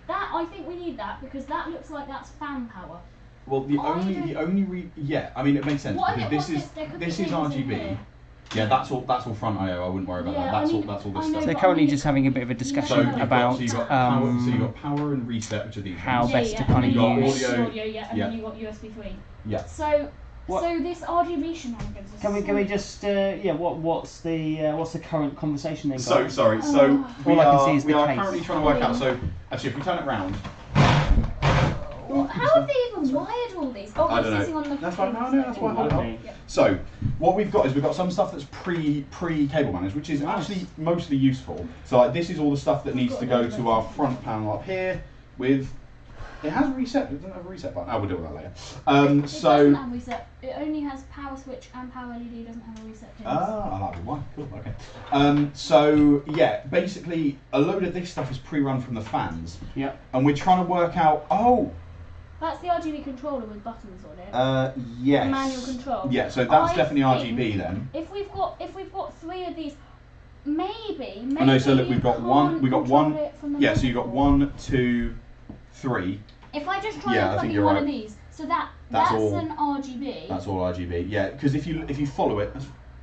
[SPEAKER 2] That I think we need that because that looks like that's fan power.
[SPEAKER 3] Well, yeah, I mean it makes sense
[SPEAKER 2] What
[SPEAKER 3] because
[SPEAKER 2] if
[SPEAKER 3] this is
[SPEAKER 2] cables in
[SPEAKER 3] RGB.
[SPEAKER 2] here?
[SPEAKER 3] Yeah, that's all front IO. I wouldn't worry about
[SPEAKER 2] Yeah,
[SPEAKER 3] that.
[SPEAKER 2] I
[SPEAKER 3] That's
[SPEAKER 2] mean,
[SPEAKER 3] all this
[SPEAKER 2] I know,
[SPEAKER 3] stuff.
[SPEAKER 1] So
[SPEAKER 2] but
[SPEAKER 1] currently
[SPEAKER 2] I mean-
[SPEAKER 1] just having a bit of a
[SPEAKER 3] So
[SPEAKER 1] discussion
[SPEAKER 3] you've
[SPEAKER 1] about
[SPEAKER 3] got power and reset, which are these
[SPEAKER 1] how
[SPEAKER 3] ones.
[SPEAKER 1] best to
[SPEAKER 2] and
[SPEAKER 1] kind
[SPEAKER 2] then
[SPEAKER 1] of
[SPEAKER 2] you got
[SPEAKER 1] use.
[SPEAKER 3] audio.
[SPEAKER 2] and
[SPEAKER 3] Yeah.
[SPEAKER 2] then you got USB 3.
[SPEAKER 3] Yeah.
[SPEAKER 2] So
[SPEAKER 1] What-
[SPEAKER 2] so this RGB shenanigans. is
[SPEAKER 1] Can we
[SPEAKER 2] so-
[SPEAKER 1] just what's the current conversation then?
[SPEAKER 3] So
[SPEAKER 1] guys?
[SPEAKER 3] sorry. So we
[SPEAKER 1] All I can see
[SPEAKER 3] are
[SPEAKER 1] is
[SPEAKER 3] we
[SPEAKER 1] the
[SPEAKER 3] are
[SPEAKER 1] case.
[SPEAKER 3] currently trying to work out. So actually, if we turn it round.
[SPEAKER 2] Well, how have they even wired all these? Oh,
[SPEAKER 3] I
[SPEAKER 2] they're
[SPEAKER 3] don't
[SPEAKER 2] sitting
[SPEAKER 3] know.
[SPEAKER 2] on the.
[SPEAKER 3] That's fine. No,
[SPEAKER 2] cables.
[SPEAKER 3] that's fine. Hold it
[SPEAKER 1] Lovely.
[SPEAKER 3] up. So what we've got is we've got some stuff that's pre cable managed, which is actually mostly useful. So like this is all the stuff that needs to go to our front panel up here with. It has a reset. It doesn't have a reset button. I will deal with that later.
[SPEAKER 2] It doesn't
[SPEAKER 3] So.
[SPEAKER 2] have reset. It only has power switch and power LED. Doesn't have a reset pin.
[SPEAKER 3] That'll be why. Cool. Okay. So yeah, basically a load of this stuff is pre-run from the fans.
[SPEAKER 1] Yep.
[SPEAKER 3] And we're trying to work out. Oh.
[SPEAKER 2] That's the RGB controller with buttons on it.
[SPEAKER 3] Yes.
[SPEAKER 2] The manual control.
[SPEAKER 3] Yeah. So that's
[SPEAKER 2] I
[SPEAKER 3] definitely
[SPEAKER 2] think
[SPEAKER 3] RGB then.
[SPEAKER 2] If we've got 3 of these, maybe.
[SPEAKER 3] Oh no. So look,
[SPEAKER 2] you
[SPEAKER 3] we've got
[SPEAKER 2] can't
[SPEAKER 3] one. We got
[SPEAKER 2] control
[SPEAKER 3] one.
[SPEAKER 2] it from the
[SPEAKER 3] Yeah. So you got
[SPEAKER 2] motherboard.
[SPEAKER 3] 1, 2, 3.
[SPEAKER 2] If I just try
[SPEAKER 3] Yeah, I
[SPEAKER 2] and plug
[SPEAKER 3] think
[SPEAKER 2] in
[SPEAKER 3] you're
[SPEAKER 2] one
[SPEAKER 3] right.
[SPEAKER 2] of these, so that's
[SPEAKER 3] all-
[SPEAKER 2] an RGB.
[SPEAKER 3] That's all RGB. Yeah. Because if you follow it,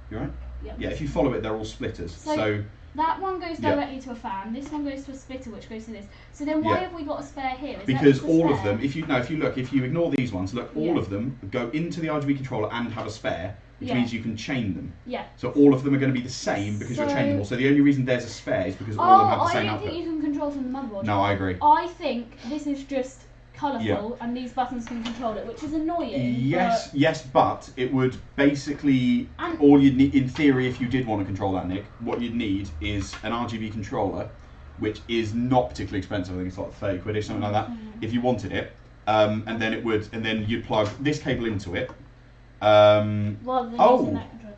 [SPEAKER 3] you're right.
[SPEAKER 2] Yep.
[SPEAKER 3] Yeah. If you follow it, they're all splitters.
[SPEAKER 2] So that one goes
[SPEAKER 3] Yeah.
[SPEAKER 2] directly to a fan. This one goes to a splitter, which goes to this. So then why
[SPEAKER 3] Yeah.
[SPEAKER 2] have we got a spare here? Is that
[SPEAKER 3] Because
[SPEAKER 2] just a
[SPEAKER 3] all of
[SPEAKER 2] spare?
[SPEAKER 3] them, if you ignore these ones, look, all
[SPEAKER 2] Yeah.
[SPEAKER 3] of them go into the RGB controller and have a spare, which
[SPEAKER 2] Yeah.
[SPEAKER 3] means you can chain them.
[SPEAKER 2] Yeah.
[SPEAKER 3] So all of them are going to be the same because you're
[SPEAKER 2] So-
[SPEAKER 3] chaining them all. So the only reason there's a spare is because all of them have the
[SPEAKER 2] I
[SPEAKER 3] same
[SPEAKER 2] don't
[SPEAKER 3] output.
[SPEAKER 2] think you can control from the motherboard.
[SPEAKER 3] No, I agree.
[SPEAKER 2] I think this is just colourful and these buttons can control it, which is annoying.
[SPEAKER 3] Yes, but it would basically
[SPEAKER 2] And-
[SPEAKER 3] all you'd need in theory if you did want to control that, Nick. What you'd need is an RGB controller, which is not particularly expensive. I think it's like 30 quid or something like that. If you wanted it, and then you'd plug this cable into it.
[SPEAKER 2] Rather than using that controller.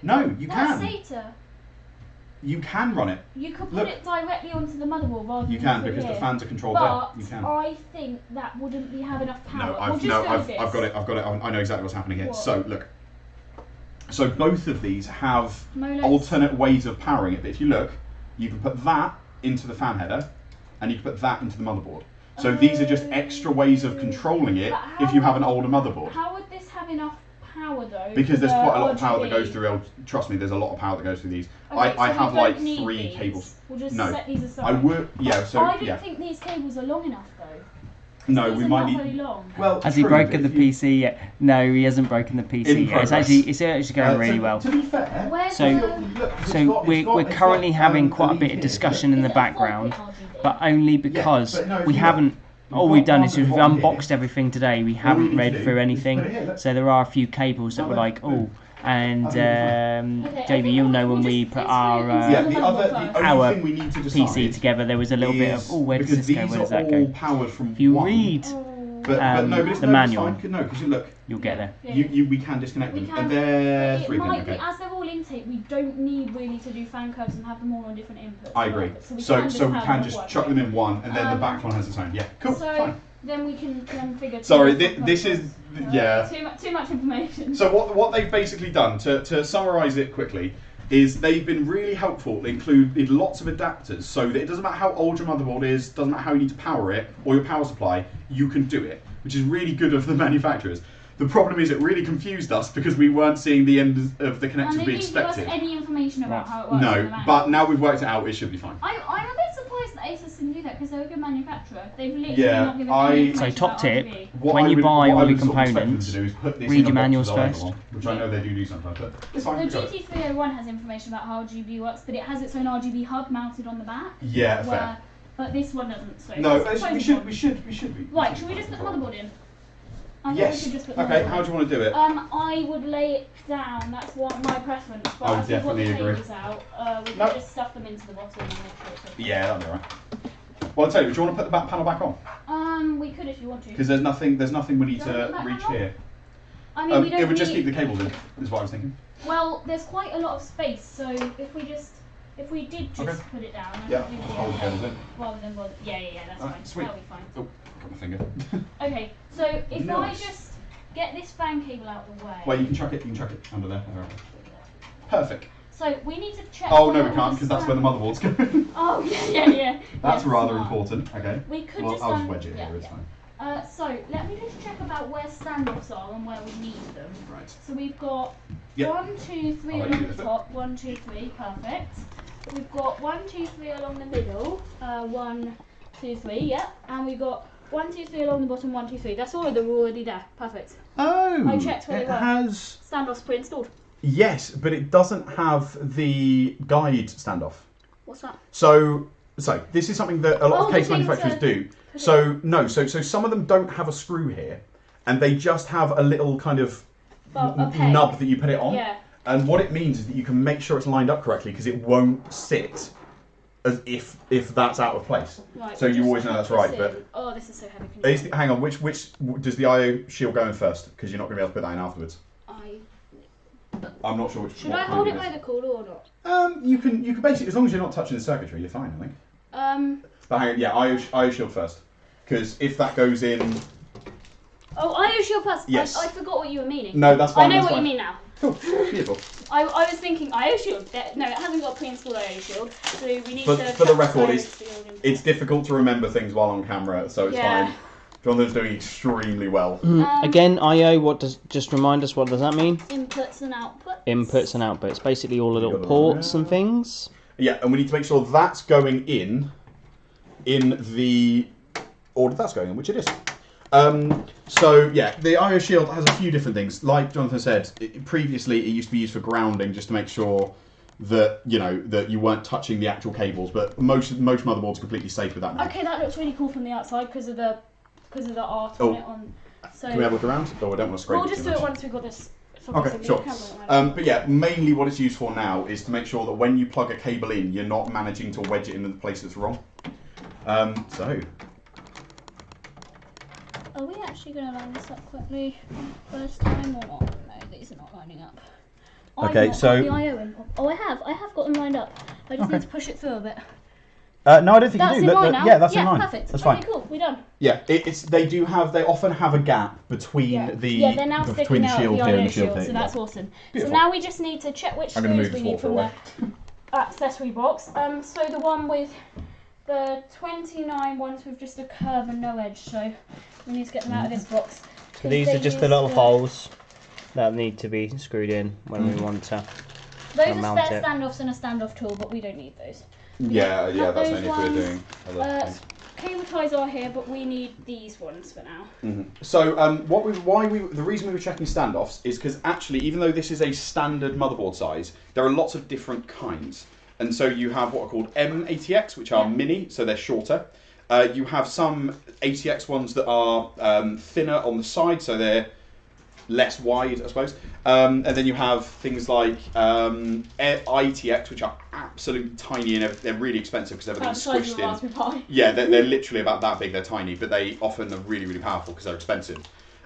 [SPEAKER 3] No, you
[SPEAKER 2] that's
[SPEAKER 3] can.
[SPEAKER 2] SATA.
[SPEAKER 3] You can run it.
[SPEAKER 2] You could put
[SPEAKER 3] Look.
[SPEAKER 2] it directly onto the motherboard rather
[SPEAKER 3] You
[SPEAKER 2] than
[SPEAKER 3] can
[SPEAKER 2] through
[SPEAKER 3] because the
[SPEAKER 2] here.
[SPEAKER 3] fans are controlled
[SPEAKER 2] But
[SPEAKER 3] there. You can.
[SPEAKER 2] I think that wouldn't have enough power.
[SPEAKER 3] No,
[SPEAKER 2] We'll
[SPEAKER 3] I've
[SPEAKER 2] just go with this.
[SPEAKER 3] got it. I know exactly what's happening here.
[SPEAKER 2] What?
[SPEAKER 3] So look. So both of these have
[SPEAKER 2] Molex.
[SPEAKER 3] alternate ways of powering it. But if you look, you can put that into the fan header, and you can put that into the motherboard. So these are just extra ways of controlling it
[SPEAKER 2] But how
[SPEAKER 3] if you have an
[SPEAKER 2] would-
[SPEAKER 3] older motherboard.
[SPEAKER 2] How would this have enough power though?
[SPEAKER 3] Because there's
[SPEAKER 2] for
[SPEAKER 3] quite a lot of power that
[SPEAKER 2] RGB?
[SPEAKER 3] goes through. Trust me, there's a lot of power that goes through these.
[SPEAKER 2] Okay,
[SPEAKER 3] I
[SPEAKER 2] so we
[SPEAKER 3] have
[SPEAKER 2] don't
[SPEAKER 3] like
[SPEAKER 2] need
[SPEAKER 3] 3
[SPEAKER 2] these.
[SPEAKER 3] cables.
[SPEAKER 2] We'll just
[SPEAKER 3] No,
[SPEAKER 2] set these aside.
[SPEAKER 3] I would. Yeah. So
[SPEAKER 2] I don't
[SPEAKER 3] yeah.
[SPEAKER 2] think these cables are long enough though.
[SPEAKER 3] No,
[SPEAKER 2] These
[SPEAKER 3] we
[SPEAKER 2] are
[SPEAKER 3] might
[SPEAKER 2] not
[SPEAKER 3] need.
[SPEAKER 2] very long.
[SPEAKER 3] Well,
[SPEAKER 1] Has he
[SPEAKER 3] true,
[SPEAKER 1] broken the
[SPEAKER 3] but if you-
[SPEAKER 1] PC yet? No, he hasn't broken the PC
[SPEAKER 3] In
[SPEAKER 1] yet. It's
[SPEAKER 3] progress.
[SPEAKER 1] actually going really
[SPEAKER 3] so,
[SPEAKER 1] well.
[SPEAKER 3] To be fair,
[SPEAKER 2] Where's
[SPEAKER 1] So-
[SPEAKER 2] the...
[SPEAKER 1] We're currently having quite a bit of discussion in
[SPEAKER 2] Is
[SPEAKER 1] the
[SPEAKER 2] it a
[SPEAKER 1] background,
[SPEAKER 2] 4-bit RGB?
[SPEAKER 1] but only because
[SPEAKER 3] but no, if
[SPEAKER 1] we
[SPEAKER 3] you
[SPEAKER 1] haven't.
[SPEAKER 3] look,
[SPEAKER 1] All
[SPEAKER 3] you've
[SPEAKER 1] we've
[SPEAKER 3] got
[SPEAKER 1] done
[SPEAKER 3] one
[SPEAKER 1] is
[SPEAKER 3] at the
[SPEAKER 1] we've
[SPEAKER 3] bottom
[SPEAKER 1] unboxed
[SPEAKER 3] here.
[SPEAKER 1] everything today. We
[SPEAKER 3] All we
[SPEAKER 1] haven't
[SPEAKER 3] need
[SPEAKER 1] read
[SPEAKER 3] to do
[SPEAKER 1] through
[SPEAKER 3] is
[SPEAKER 1] anything,
[SPEAKER 3] put it here, look.
[SPEAKER 1] so there are a few cables that were like, oh, And JB, you'll know when we put our
[SPEAKER 3] the
[SPEAKER 1] our
[SPEAKER 3] thing we need to decide
[SPEAKER 1] PC together, there was a little bit of, where does this go? Where does that go?
[SPEAKER 3] Powered from
[SPEAKER 1] if you
[SPEAKER 3] one,
[SPEAKER 1] read
[SPEAKER 3] the
[SPEAKER 1] manual,
[SPEAKER 3] no, because you look,
[SPEAKER 1] you'll get there.
[SPEAKER 3] We can disconnect them, and they're 3 pin. Okay.
[SPEAKER 2] As they're all intake, we don't need really to do fan curves and have them all on different inputs.
[SPEAKER 3] I agree. So we can just chuck them in one, and then the back one has its own. Yeah, cool. Fine.
[SPEAKER 2] Then we can figure.
[SPEAKER 3] Sorry, this is
[SPEAKER 2] too much information.
[SPEAKER 3] So what they've basically done, to summarise it quickly, is they've been really helpful. They included lots of adapters, so that it doesn't matter how old your motherboard is, doesn't matter how you need to power it or your power supply, you can do it, which is really good of the manufacturers. The problem is it really confused us because we weren't seeing the end of the connectors we expected.
[SPEAKER 2] Give us any information about how it works.
[SPEAKER 3] No, but now we've worked it out, it should be fine.
[SPEAKER 2] I'm a bit surprised that Asus didn't do that because they're a good manufacturer. They've literally not given any information.
[SPEAKER 1] So top tip,
[SPEAKER 2] RGB.
[SPEAKER 1] when you buy all your components,
[SPEAKER 3] read
[SPEAKER 1] your manuals first.
[SPEAKER 3] Which I know they do sometimes, but it's fine.
[SPEAKER 2] The GT301 has information about how RGB works, but it has its own RGB hub mounted on the back.
[SPEAKER 3] Yeah, fair.
[SPEAKER 2] But this one doesn't. So
[SPEAKER 3] no, we should be.
[SPEAKER 2] Right, should we just put the motherboard in?
[SPEAKER 3] Yes. Okay, how do you want to do it?
[SPEAKER 2] I would lay it down. That's what my preference. But
[SPEAKER 3] I would definitely agree.
[SPEAKER 2] Out, we can just stuff them into the bottom and make sure it's okay.
[SPEAKER 3] Yeah, that'll be alright. Well, I'll tell you, do you want to put the back panel back on?
[SPEAKER 2] We could if you want to.
[SPEAKER 3] Because there's nothing we need to reach here.
[SPEAKER 2] I mean, we don't
[SPEAKER 3] it would just keep the cables in, is what I was thinking.
[SPEAKER 2] Well, there's quite a lot of space, so if we did just put it down, I think we'd be
[SPEAKER 3] hold the cables in.
[SPEAKER 2] Rather than bother. Yeah, that's fine.
[SPEAKER 3] Sweet.
[SPEAKER 2] That'll be fine.
[SPEAKER 3] Oh, got my finger.
[SPEAKER 2] Okay, so if I just get this fan cable out of the way.
[SPEAKER 3] Well, you can chuck it under there. Perfect.
[SPEAKER 2] So we need to check.
[SPEAKER 3] Oh no, we can't because that's where the motherboard's going.
[SPEAKER 2] Oh yeah.
[SPEAKER 3] That's rather important. Okay.
[SPEAKER 2] We could
[SPEAKER 3] I'll just wedge it here. It's fine.
[SPEAKER 2] So let me just check about where standoffs are and where we need them.
[SPEAKER 3] Right.
[SPEAKER 2] So we've got 1, 2, 3 along the top. 1, 2, 3. Perfect. We've got 1, 2, 3 along the middle. 1, 2, 3. Yeah. And we've got 1, 2, 3 along the bottom. 1, 2, 3. That's all of them already there. Perfect.
[SPEAKER 3] Oh.
[SPEAKER 2] I checked where they were.
[SPEAKER 3] Has
[SPEAKER 2] standoffs pre-installed.
[SPEAKER 3] Yes, but it doesn't have the guide standoff.
[SPEAKER 2] What's that?
[SPEAKER 3] So this is something that a lot of case manufacturers do. So some of them don't have a screw here, and they just have a little kind of nub that you put it on.
[SPEAKER 2] Yeah.
[SPEAKER 3] And what it means is that you can make sure it's lined up correctly because it won't sit as if that's out of place.
[SPEAKER 2] Right,
[SPEAKER 3] so you always know that's right. But
[SPEAKER 2] this is so heavy.
[SPEAKER 3] Hang on, which does the IO shield go in first? Because you're not going to be able to put that in afterwards. I'm not sure which.
[SPEAKER 2] Should I hold it by the cooler or not?
[SPEAKER 3] You can basically, as long as you're not touching the circuitry, you're fine, I think. But hang on, yeah, IO shield first, because if that goes in.
[SPEAKER 2] Oh, IO shield first.
[SPEAKER 3] Yes.
[SPEAKER 2] I forgot what you were meaning.
[SPEAKER 3] No, that's fine.
[SPEAKER 2] I know what you mean now.
[SPEAKER 3] Cool. Beautiful.
[SPEAKER 2] I was thinking IO shield. No, it hasn't got pre-installed IO shield, so we need to.
[SPEAKER 3] For the record, it's difficult to remember things while on camera, so it's fine. Jonathan's doing extremely well.
[SPEAKER 1] Again, I/O. Just remind us, what does that mean?
[SPEAKER 2] Inputs and outputs.
[SPEAKER 1] Inputs and outputs. Basically, all the little ports and things.
[SPEAKER 3] Yeah, and we need to make sure that's going in the order that's going in, which it is. So yeah, the IO shield has a few different things. Like Jonathan said, previously it used to be used for grounding, just to make sure that that you weren't touching the actual cables. But most motherboards are completely safe with that now.
[SPEAKER 2] Okay, that looks really cool from the outside because of the art on it. So
[SPEAKER 3] can we have a look around? Oh, I don't want to scrape.
[SPEAKER 2] We'll just do it once we've got this.
[SPEAKER 3] Okay, sure. But yeah, mainly what it's used for now is to make sure that when you plug a cable in, you're not managing to wedge it in the place that's wrong. So.
[SPEAKER 2] Are we actually going to line this up quickly first time or not? No, these are not lining up.
[SPEAKER 3] Okay, so.
[SPEAKER 2] The IO in. Oh, I have got them lined up. I just need to push it through a bit.
[SPEAKER 3] No, I don't think you do. Yeah, that's in line.
[SPEAKER 2] Perfect.
[SPEAKER 3] That's fine.
[SPEAKER 2] Okay, cool. We're done.
[SPEAKER 3] Yeah, they often have a gap between the
[SPEAKER 2] they're now
[SPEAKER 3] between the shield here and the shield here.
[SPEAKER 2] So that's awesome.
[SPEAKER 3] Beautiful.
[SPEAKER 2] So now we just need to check which screws we need from the accessory box. So the one with the 29 ones with just a curve and no edge. So we need to get them out of this box.
[SPEAKER 1] So these are just the little holes that need to be screwed in when we want to
[SPEAKER 2] mount it. Those are spare standoffs and a standoff tool, but we don't need those.
[SPEAKER 3] Yeah, that's only if we're doing other things.
[SPEAKER 2] Cable ties are here, but we need these ones for now.
[SPEAKER 3] So, the reason we were checking standoffs is because actually, even though this is a standard motherboard size, there are lots of different kinds. And so you have what are called M-ATX, which are mini, so they're shorter. You have some ATX ones that are thinner on the side, so they're
[SPEAKER 4] less wide, I suppose. And then you have things like ITX, which are absolutely tiny and they're really expensive because everything's squished in. Yeah, they're literally about that big. They're tiny, but they often are really, really powerful because they're expensive.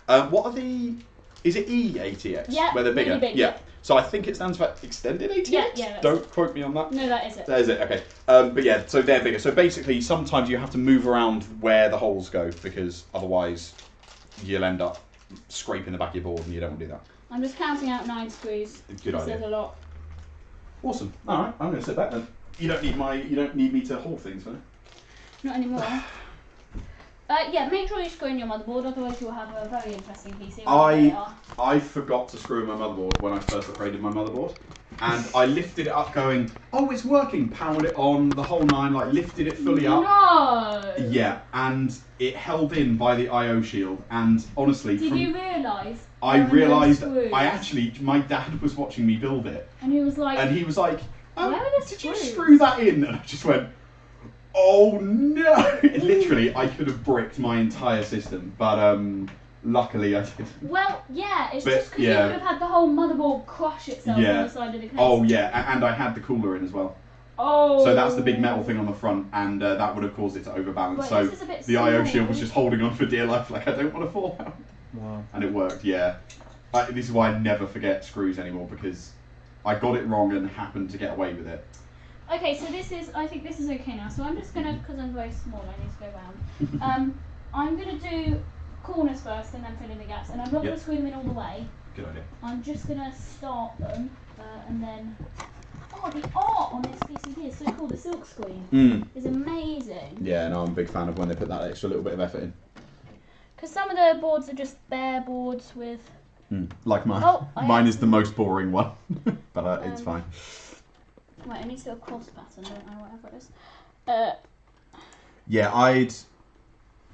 [SPEAKER 4] What are the? Is it EATX?
[SPEAKER 2] Yeah,
[SPEAKER 4] where they're bigger.
[SPEAKER 2] Really big,
[SPEAKER 4] yeah. So I think it stands for extended ATX.
[SPEAKER 2] Yeah.
[SPEAKER 4] Don't quote me on that.
[SPEAKER 2] No, that is it.
[SPEAKER 4] That is it. Okay. But yeah, so they're bigger. So basically, sometimes you have to move around where the holes go because otherwise you'll end up scraping the back of your board, and you don't want to do that.
[SPEAKER 2] I'm just counting out 9 screws.
[SPEAKER 4] Good idea.
[SPEAKER 2] There's a lot.
[SPEAKER 4] Awesome. All right, I'm going to sit back then. You don't need me to hold things, for
[SPEAKER 2] Not anymore. Yeah, make sure you screw in your motherboard, otherwise you'll have a very interesting PC.
[SPEAKER 4] I forgot to screw in my motherboard when I first upgraded my motherboard, and I lifted it up, going, "Oh, it's working!" Powered it on the whole nine, like lifted it fully up.
[SPEAKER 2] No.
[SPEAKER 4] Yeah, and it held in by the I/O shield, and honestly,
[SPEAKER 2] did you realise?
[SPEAKER 4] I realised my dad was watching me build it,
[SPEAKER 2] and he was like,
[SPEAKER 4] "Did you screw that in?" And I just went, "Oh no!" Literally, I could have bricked my entire system, but luckily I didn't.
[SPEAKER 2] Well, yeah, it's just because you would have had the whole motherboard crush itself on the side of the case.
[SPEAKER 4] Oh yeah, and I had the cooler in as well.
[SPEAKER 2] Oh.
[SPEAKER 4] So that's the big metal thing on the front, and that would have caused it to overbalance. So the I/O shield was just holding on for dear life, like I don't want to fall out.
[SPEAKER 1] Wow.
[SPEAKER 4] And it worked, yeah. This is why I never forget screws anymore, because I got it wrong and happened to get away with it.
[SPEAKER 2] Okay, so I think this is okay now. So I'm just gonna, because I'm very small, I need to go round. I'm gonna do corners first and then fill in the gaps, and I'm not gonna screw them in all the way.
[SPEAKER 4] Good idea.
[SPEAKER 2] I'm just gonna start them, and then. Oh, the art on this PCB is so cool. The silk screen is amazing.
[SPEAKER 4] Yeah, no, I'm a big fan of when they put that extra little bit of effort in.
[SPEAKER 2] Because some of the boards are just bare boards with.
[SPEAKER 4] Like mine. Mine is the most boring one, but it's fine.
[SPEAKER 2] Right, I need to do a cross pattern, don't I? Whatever it is.
[SPEAKER 4] Yeah,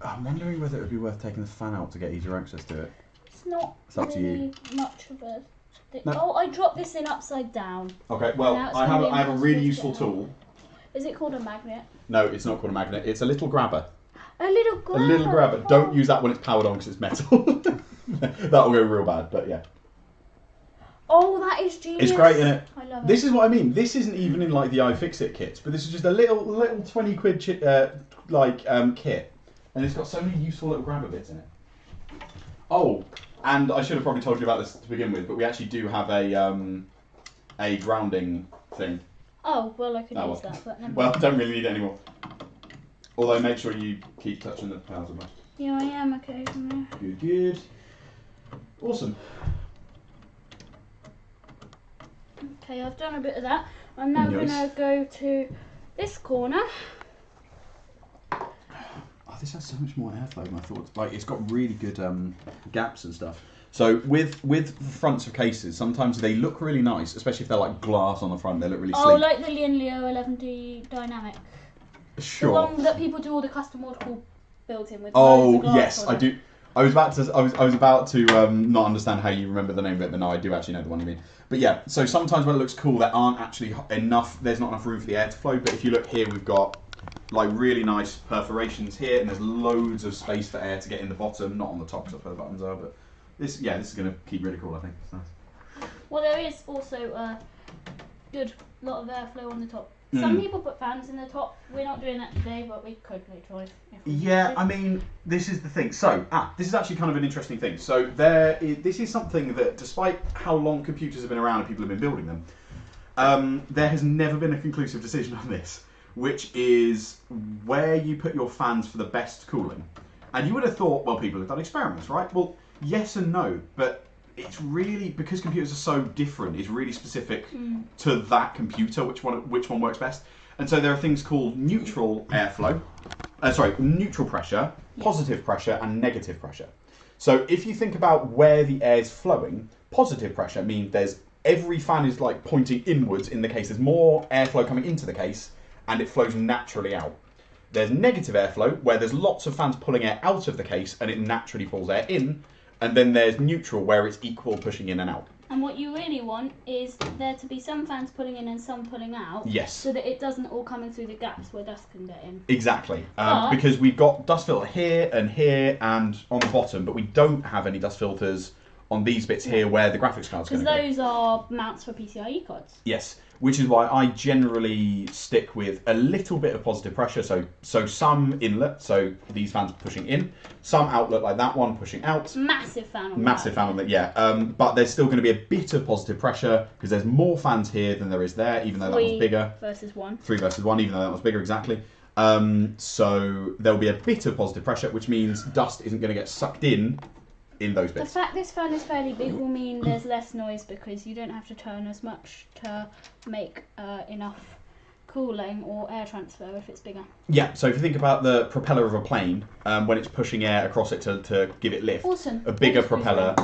[SPEAKER 4] I'm wondering whether it would be worth taking the fan out to get easier access to it.
[SPEAKER 2] It's not
[SPEAKER 4] up to you.
[SPEAKER 2] Much of a.
[SPEAKER 4] No.
[SPEAKER 2] Oh, I dropped this in upside down.
[SPEAKER 4] Okay, well, I have a really useful tool.
[SPEAKER 2] Is it called a magnet?
[SPEAKER 4] No, it's not called a magnet. It's a little grabber.
[SPEAKER 2] A little grabber?
[SPEAKER 4] A little grabber. Oh. Don't use that when it's powered on because it's metal. That'll go real bad, but yeah.
[SPEAKER 2] Oh, that is genius.
[SPEAKER 4] It's great, isn't it?
[SPEAKER 2] I love it.
[SPEAKER 4] This is what I mean. This isn't even in like the iFixit kits, but this is just a little 20 quid kit, and it's got so many useful little grabber bits in it. Oh, and I should have probably told you about this to begin with, but we actually do have a grounding thing.
[SPEAKER 2] Oh, well, I could use that, but never mind.
[SPEAKER 4] Well, don't really need it anymore. Although make sure you keep touching the panels as much.
[SPEAKER 2] Yeah, I am occasionally.
[SPEAKER 4] Good. Awesome.
[SPEAKER 2] Okay, I've done a bit of that. I'm now going to go to this corner.
[SPEAKER 4] Oh, this has so much more airflow than I thought. Like, it's got really good gaps and stuff. So with the fronts of cases, sometimes they look really nice, especially if they're like glass on the front. They look really sleek.
[SPEAKER 2] Oh, like the Leo 11D Dynamic.
[SPEAKER 4] Sure.
[SPEAKER 2] The one that people do all the custom watercool built in with.
[SPEAKER 4] Oh yes, I do. I was about to not understand how you remember the name of it, but no, I do actually know the one you mean. But yeah, so sometimes when it looks cool, there aren't actually enough. There's not enough room for the air to flow. But if you look here, we've got like really nice perforations here, and there's loads of space for air to get in the bottom, not on the top because that's where the buttons are. But this is going to keep really cool, I think. It's nice.
[SPEAKER 2] Well, there is also a good lot of airflow on the top. Some people put fans in the top. We're not doing that today, but we could later on.
[SPEAKER 4] Yeah, I mean, this is the thing. So, this is actually kind of an interesting thing. So, this is something that, despite how long computers have been around and people have been building them, there has never been a conclusive decision on this, which is where you put your fans for the best cooling. And you would have thought, well, people have done experiments, right? Well, yes and no, but it's really, because computers are so different, it's really specific to that computer, which one works best. And so there are things called neutral airflow, neutral pressure, positive pressure, and negative pressure. So if you think about where the air is flowing, positive pressure means every fan is like pointing inwards in the case. There's more airflow coming into the case, and it flows naturally out. There's negative airflow, where there's lots of fans pulling air out of the case, and it naturally pulls air in. And then there's neutral, where it's equal pushing in and out.
[SPEAKER 2] And what you really want is there to be some fans pulling in and some pulling out.
[SPEAKER 4] Yes.
[SPEAKER 2] So that it doesn't all come in through the gaps where dust can get in.
[SPEAKER 4] Exactly. Because we've got dust filter here and on the bottom, but we don't have any dust filters on these bits here where the graphics card's going to go.
[SPEAKER 2] Because those are mounts for PCIe cards.
[SPEAKER 4] Yes, which is why I generally stick with a little bit of positive pressure. So some inlet, so these fans pushing in, some outlet like that one pushing out.
[SPEAKER 2] Massive fan on that.
[SPEAKER 4] Massive fan on that, yeah. But there's still going to be a bit of positive pressure because there's more fans here than there is there, even though that was bigger.
[SPEAKER 2] 3 versus 1.
[SPEAKER 4] 3 versus 1, even though that was bigger, exactly. So there'll be a bit of positive pressure, which means dust isn't going to get sucked in those bits.
[SPEAKER 2] The fact this fan is fairly big will mean there's less noise because you don't have to turn as much to make enough cooling or air transfer if it's bigger.
[SPEAKER 4] Yeah, so if you think about the propeller of a plane, when it's pushing air across it to give it lift,
[SPEAKER 2] Awesome.
[SPEAKER 4] a bigger propeller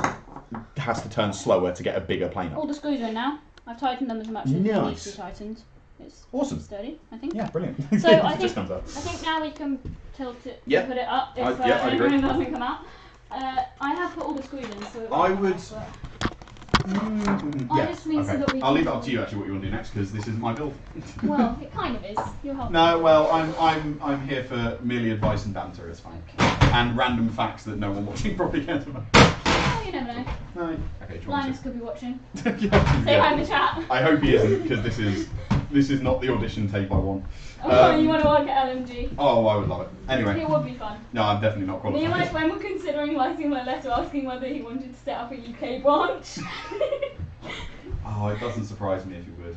[SPEAKER 4] has to turn slower to get a bigger plane up.
[SPEAKER 2] All the screws are in now. I've tightened them as much as they need to be tightened. It's
[SPEAKER 4] awesome.
[SPEAKER 2] Sturdy, I think.
[SPEAKER 4] Yeah, brilliant.
[SPEAKER 2] So I think now we can tilt it,
[SPEAKER 4] yeah.
[SPEAKER 2] put it up if
[SPEAKER 4] agree.
[SPEAKER 2] it doesn't come out. I have put all the screws in, so
[SPEAKER 4] I would.
[SPEAKER 2] I just mean so that we
[SPEAKER 3] I'll leave it up to you actually what you want to do next because this isn't my build.
[SPEAKER 2] Well, it kind of is. You're helping.
[SPEAKER 3] No, well, I'm here for merely advice and banter. It's fine, and random facts that no one watching probably cares about.
[SPEAKER 2] Oh, you never know.
[SPEAKER 3] No. Okay,
[SPEAKER 2] Linus could be watching.
[SPEAKER 3] yeah.
[SPEAKER 2] Say hi in the chat.
[SPEAKER 3] I hope he isn't because this is not the audition tape I want.
[SPEAKER 2] Oh, you want to work at LMG?
[SPEAKER 3] Oh, I would love it. Anyway.
[SPEAKER 2] It would be fun.
[SPEAKER 3] No, I'm definitely not qualified.
[SPEAKER 2] Me and my friend were considering writing him a letter asking whether he wanted to set up a UK branch.
[SPEAKER 3] Oh, it doesn't surprise me if you would.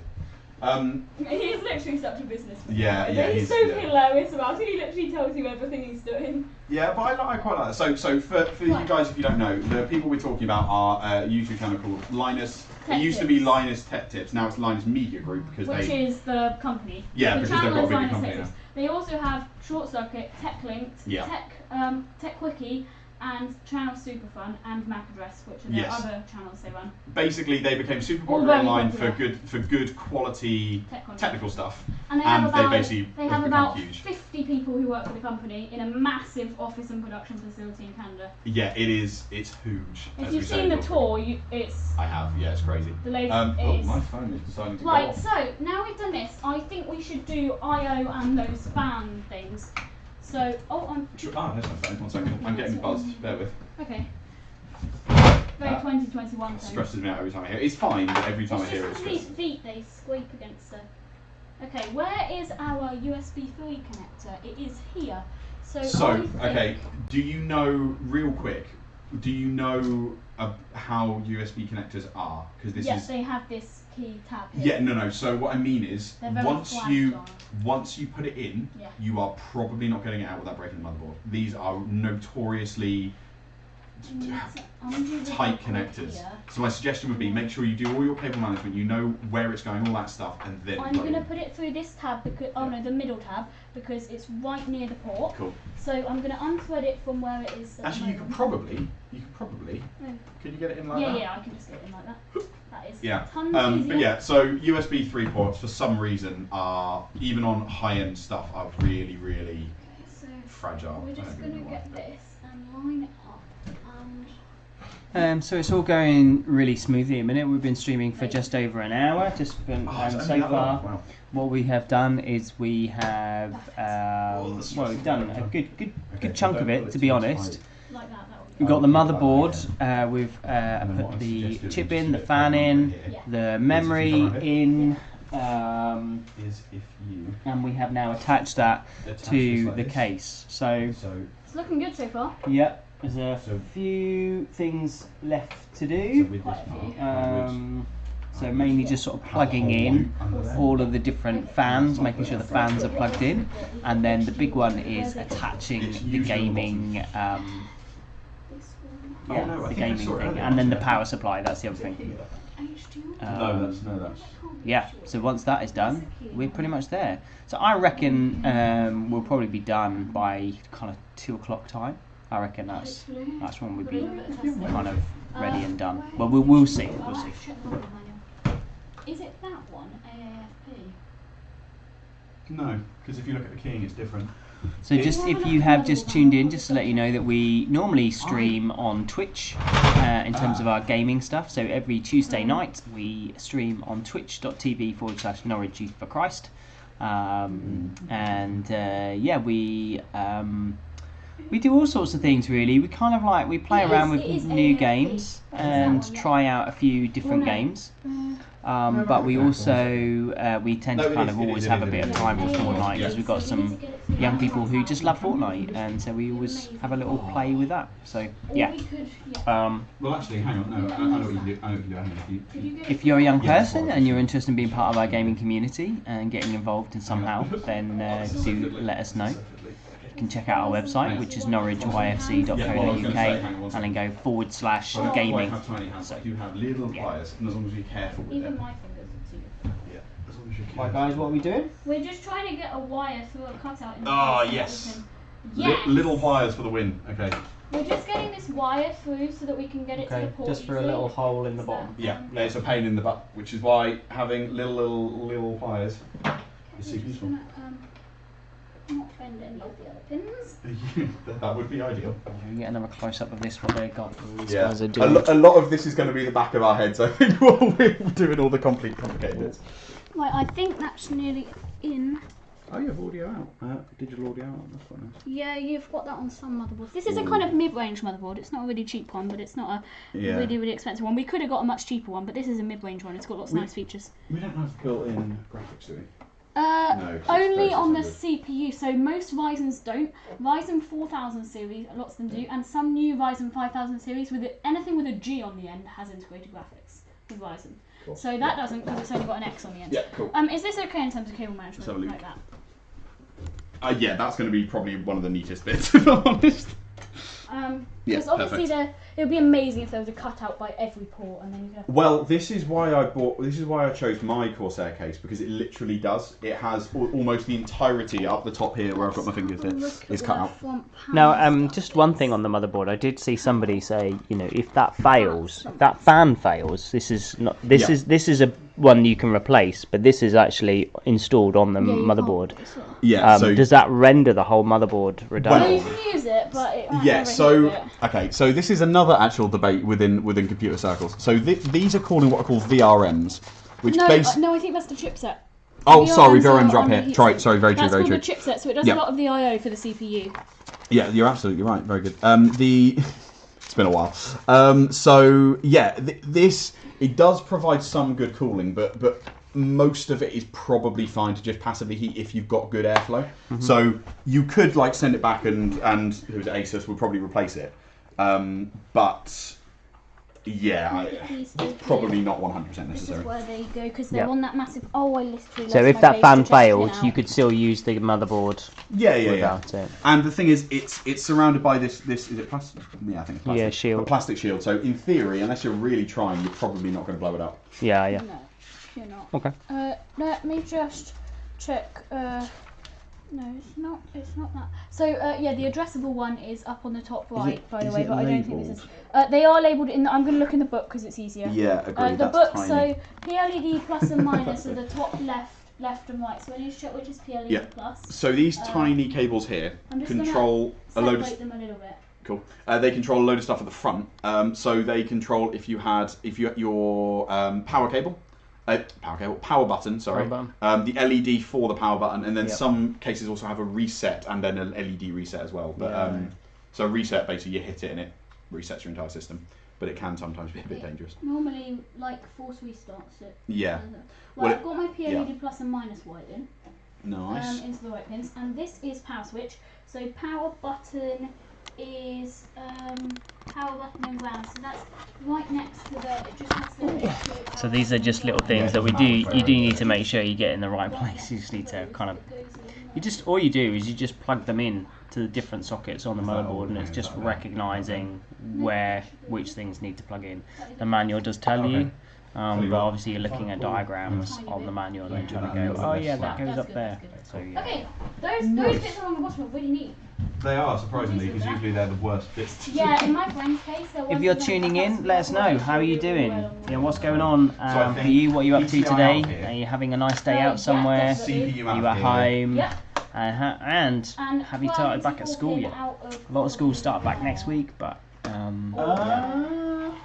[SPEAKER 2] He's literally such a businessman.
[SPEAKER 3] Yeah,
[SPEAKER 2] he's so hilarious about it. He literally tells you everything he's doing.
[SPEAKER 3] Yeah, but I quite like that. So for you guys, if you don't know, the people we're talking about are a YouTube channel called Linus.
[SPEAKER 2] Tech
[SPEAKER 3] it used to be Linus Tech Tips. Now it's Linus Media Group because
[SPEAKER 2] Which is the company.
[SPEAKER 3] Yeah,
[SPEAKER 2] the
[SPEAKER 3] because they've got a bigger
[SPEAKER 2] Linus
[SPEAKER 3] company
[SPEAKER 2] Tech
[SPEAKER 3] now.
[SPEAKER 2] Tips. They also have Short Circuit, Tech Linked, Tech Quickie, and Channel Superfun and Mac Address, which are the other channels they run.
[SPEAKER 3] Basically, they became super popular online for good quality technical stuff.
[SPEAKER 2] And they have about
[SPEAKER 3] huge.
[SPEAKER 2] 50 people who work for the company in a massive office and production facility in Canada.
[SPEAKER 3] Yeah, it is. It's huge.
[SPEAKER 2] If you've seen the tour, it's.
[SPEAKER 3] I have. Yeah, it's crazy.
[SPEAKER 2] The lady
[SPEAKER 3] my phone is deciding to go
[SPEAKER 2] Right.
[SPEAKER 3] off.
[SPEAKER 2] So now we've done this, I think we should do I/O and those fan things. So, that's
[SPEAKER 3] my phone. 1 second. I'm getting buzzed. Bear with.
[SPEAKER 2] Okay. Very 2021 thing.
[SPEAKER 3] Stresses me out every time I hear it. It's fine, but every time I hear it, it's
[SPEAKER 2] these
[SPEAKER 3] stressing.
[SPEAKER 2] feet, they scrape against it. Okay, where is our USB 3 connector? It is here. So
[SPEAKER 3] okay, do you know, real quick, do you know how USB connectors are? Because
[SPEAKER 2] yes, they have this key tab here.
[SPEAKER 3] Yeah, no. So what I mean is, once you put it in, you are probably not getting it out without breaking the motherboard. These are notoriously tight connectors. So my suggestion would be make sure you do all your cable management, you know where it's going, all that stuff, and then
[SPEAKER 2] I'm going to put it through this tab because the middle tab because it's right near the port.
[SPEAKER 3] Cool.
[SPEAKER 2] So I'm going to unthread it from where it is.
[SPEAKER 3] Actually, you could probably. Could you get it in like that?
[SPEAKER 2] Yeah, I can just get it in like that. That is tons easier.
[SPEAKER 3] But yeah, so USB 3 ports for some reason are, even on high-end stuff, are really, really fragile.
[SPEAKER 2] We're just going to get this and line it up.
[SPEAKER 1] So it's all going really smoothly a minute. We've been streaming for just over an hour. So far, what we have done is we have we've done a good chunk of it, to be honest. We've got the motherboard. We've put the chip in, the fan in, the memory in, and we have now attached that to the case. So
[SPEAKER 2] it's looking good so far.
[SPEAKER 1] Yep. There's a few things left to do. So mainly just sort of plugging in all of the different fans, making sure the fans are plugged in, and then the big one is attaching the gaming, the gaming thing, and then the power supply. That's the other thing. Yeah. So once that is done, we're pretty much there. So I reckon we'll probably be done by kind of 2 o'clock time. I reckon that's when we'll be kind of ready and done. Well, we'll see. We'll see.
[SPEAKER 2] Is it that one, AAFP?
[SPEAKER 3] No, because if you look at the keying, it's different.
[SPEAKER 1] So just if you have just tuned in, just to let you know that we normally stream on Twitch in terms of our gaming stuff. So every Tuesday night we stream on twitch.tv/Norwich Youth for Christ. We We do all sorts of things really. We kind of like we play around with new games and try out a few different games. But we also we tend to kind of always have a bit of time for Fortnite because we've got some young people who just love Fortnite, and so we always have a little play with that. So yeah.
[SPEAKER 4] Well, actually, hang on. No, I know what you do. I know what you do. Hang on.
[SPEAKER 1] If you're a young person and you're interested in being part of our gaming community and getting involved in somehow, then do let us know. You can check out our website, which is norwichyfc.co.uk, and then go /gaming.
[SPEAKER 4] So you have little pliers, and as long as you're careful with
[SPEAKER 2] Even
[SPEAKER 4] them.
[SPEAKER 2] my fingers are too.
[SPEAKER 4] Yeah, as long as you're careful.
[SPEAKER 1] Right, guys, what are we doing?
[SPEAKER 2] We're just trying to get a wire through a cutout in the
[SPEAKER 4] Ah,
[SPEAKER 2] place
[SPEAKER 4] yes.
[SPEAKER 2] so that we can... Yes!
[SPEAKER 4] Little pliers for the win. Okay.
[SPEAKER 2] We're just getting this wire through so that we can get it to the port.
[SPEAKER 1] just for a little hole in the bottom.
[SPEAKER 4] Yeah, it's a pain in the butt, which is why having little pliers is super useful.
[SPEAKER 2] Not bend any of the other pins.
[SPEAKER 4] That would be ideal.
[SPEAKER 1] We can get another close up of this, what they got. These
[SPEAKER 4] Yeah,
[SPEAKER 1] guys are doing.
[SPEAKER 4] a lot of this is going to be the back of our heads, I think, while we're doing all the complicated bits.
[SPEAKER 2] Right, I think that's nearly in.
[SPEAKER 4] Oh, you have audio out. Digital audio out. That's quite nice.
[SPEAKER 2] Yeah, you've got that on some motherboards. This is a kind of mid-range motherboard. It's not a really cheap one, but it's not a really expensive one. We could have got a much cheaper one, but this is a mid-range one. It's got lots of nice features.
[SPEAKER 4] We don't have built-in graphics, do we?
[SPEAKER 2] No, only on the CPU. So most Ryzen's don't. Ryzen 4000 series, lots of them do, and some new Ryzen 5000 series with anything with a G on the end has integrated graphics with Ryzen. Cool. So that doesn't, because it's only got an X on the end.
[SPEAKER 4] Yeah, cool.
[SPEAKER 2] Is this okay in terms of cable management like that?
[SPEAKER 3] Yeah, that's going to be probably one of the neatest bits, if I'm honest.
[SPEAKER 2] Because obviously it would be amazing if there was a cutout by every port, and then you could have...
[SPEAKER 4] Well, this is why I chose my Corsair case, because it literally does. It has almost the entirety up the top here, where I've got my fingers here, is cut out.
[SPEAKER 1] Now, just one thing on the motherboard. I did see somebody say, if that fails, if that fan fails, this is not. This is a one you can replace, but this is actually installed on the motherboard.
[SPEAKER 4] Yeah. So
[SPEAKER 1] does that render the whole motherboard redundant?
[SPEAKER 2] Well, you can use it, but it might
[SPEAKER 4] yeah.
[SPEAKER 2] never
[SPEAKER 4] So
[SPEAKER 2] hit it.
[SPEAKER 4] okay. So this is another actual debate within computer circles. So these are calling what are called VRMs, which
[SPEAKER 2] no, I think that's the chipset.
[SPEAKER 4] Oh, sorry, VRMs are up here. Sorry, very true,
[SPEAKER 2] that's
[SPEAKER 4] very true.
[SPEAKER 2] That's called the chipset, so it does a lot of the I/O for the CPU.
[SPEAKER 4] Yeah, you're absolutely right. Very good. It's been a while. So yeah, this it does provide some good cooling, but most of it is probably fine to just passively heat if you've got good airflow. Mm-hmm. So you could send it back and who's Asus will probably replace it. But yeah, it's probably not 100% necessary.
[SPEAKER 2] This is where they go because they're on that massive. Oh, I literally.
[SPEAKER 1] So if that fan failed, you could still use the motherboard.
[SPEAKER 4] Yeah. And the thing is, it's surrounded by this. Is it plastic? Yeah, I think it's plastic.
[SPEAKER 1] Yeah, shield.
[SPEAKER 4] A plastic shield. So in theory, unless you're really trying, you're probably not going to blow it up.
[SPEAKER 1] Yeah.
[SPEAKER 2] No, you're not.
[SPEAKER 1] Okay.
[SPEAKER 2] Let me just check. No, it's not that. So, yeah, the addressable one is up on the top right, by the way, but I don't think this is... they are labelled in... I'm going to look in the book because it's easier.
[SPEAKER 4] Yeah, agreed,
[SPEAKER 2] the
[SPEAKER 4] that's
[SPEAKER 2] book,
[SPEAKER 4] tiny.
[SPEAKER 2] so PLED plus and minus are the top left and right. So I need to check which is PLED plus.
[SPEAKER 4] So these tiny cables here control a load of...
[SPEAKER 2] separate them a little bit.
[SPEAKER 4] Cool. They control a load of stuff at the front. So they control your power cable. Power button, sorry. The LED for the power button, and then some cases also have a reset and then an LED reset as well. But so reset, basically you hit it and it resets your entire system, but it can sometimes be a bit dangerous.
[SPEAKER 2] Normally, force restarts it.
[SPEAKER 4] Yeah.
[SPEAKER 2] Well, I've got my PLED plus and minus wired in.
[SPEAKER 4] Nice.
[SPEAKER 2] Into the right pins, and this is power switch. So power button is power button and ground, so that's right next to the. It just has the
[SPEAKER 1] So these are just little things that you do need to make sure you get in the right place. You just need to kind of all you do is you just plug them in to the different sockets on the motherboard, and it's just recognising which things need to plug in. The manual does tell you. But obviously you're looking at diagrams on the manual and then trying to go, oh yeah, that goes up there. So yeah.
[SPEAKER 2] Okay, those bits along the bottom are really neat.
[SPEAKER 4] They are, surprisingly, because usually they're the worst bits.
[SPEAKER 2] Yeah, in my friend's case,
[SPEAKER 1] if you're tuning in, let us know. How are you doing? What's going on for you? What are you up to today? Are you having a nice day out somewhere? Are you at home?
[SPEAKER 2] Yeah.
[SPEAKER 1] And have you started back at school yet? A lot of schools start back next week, but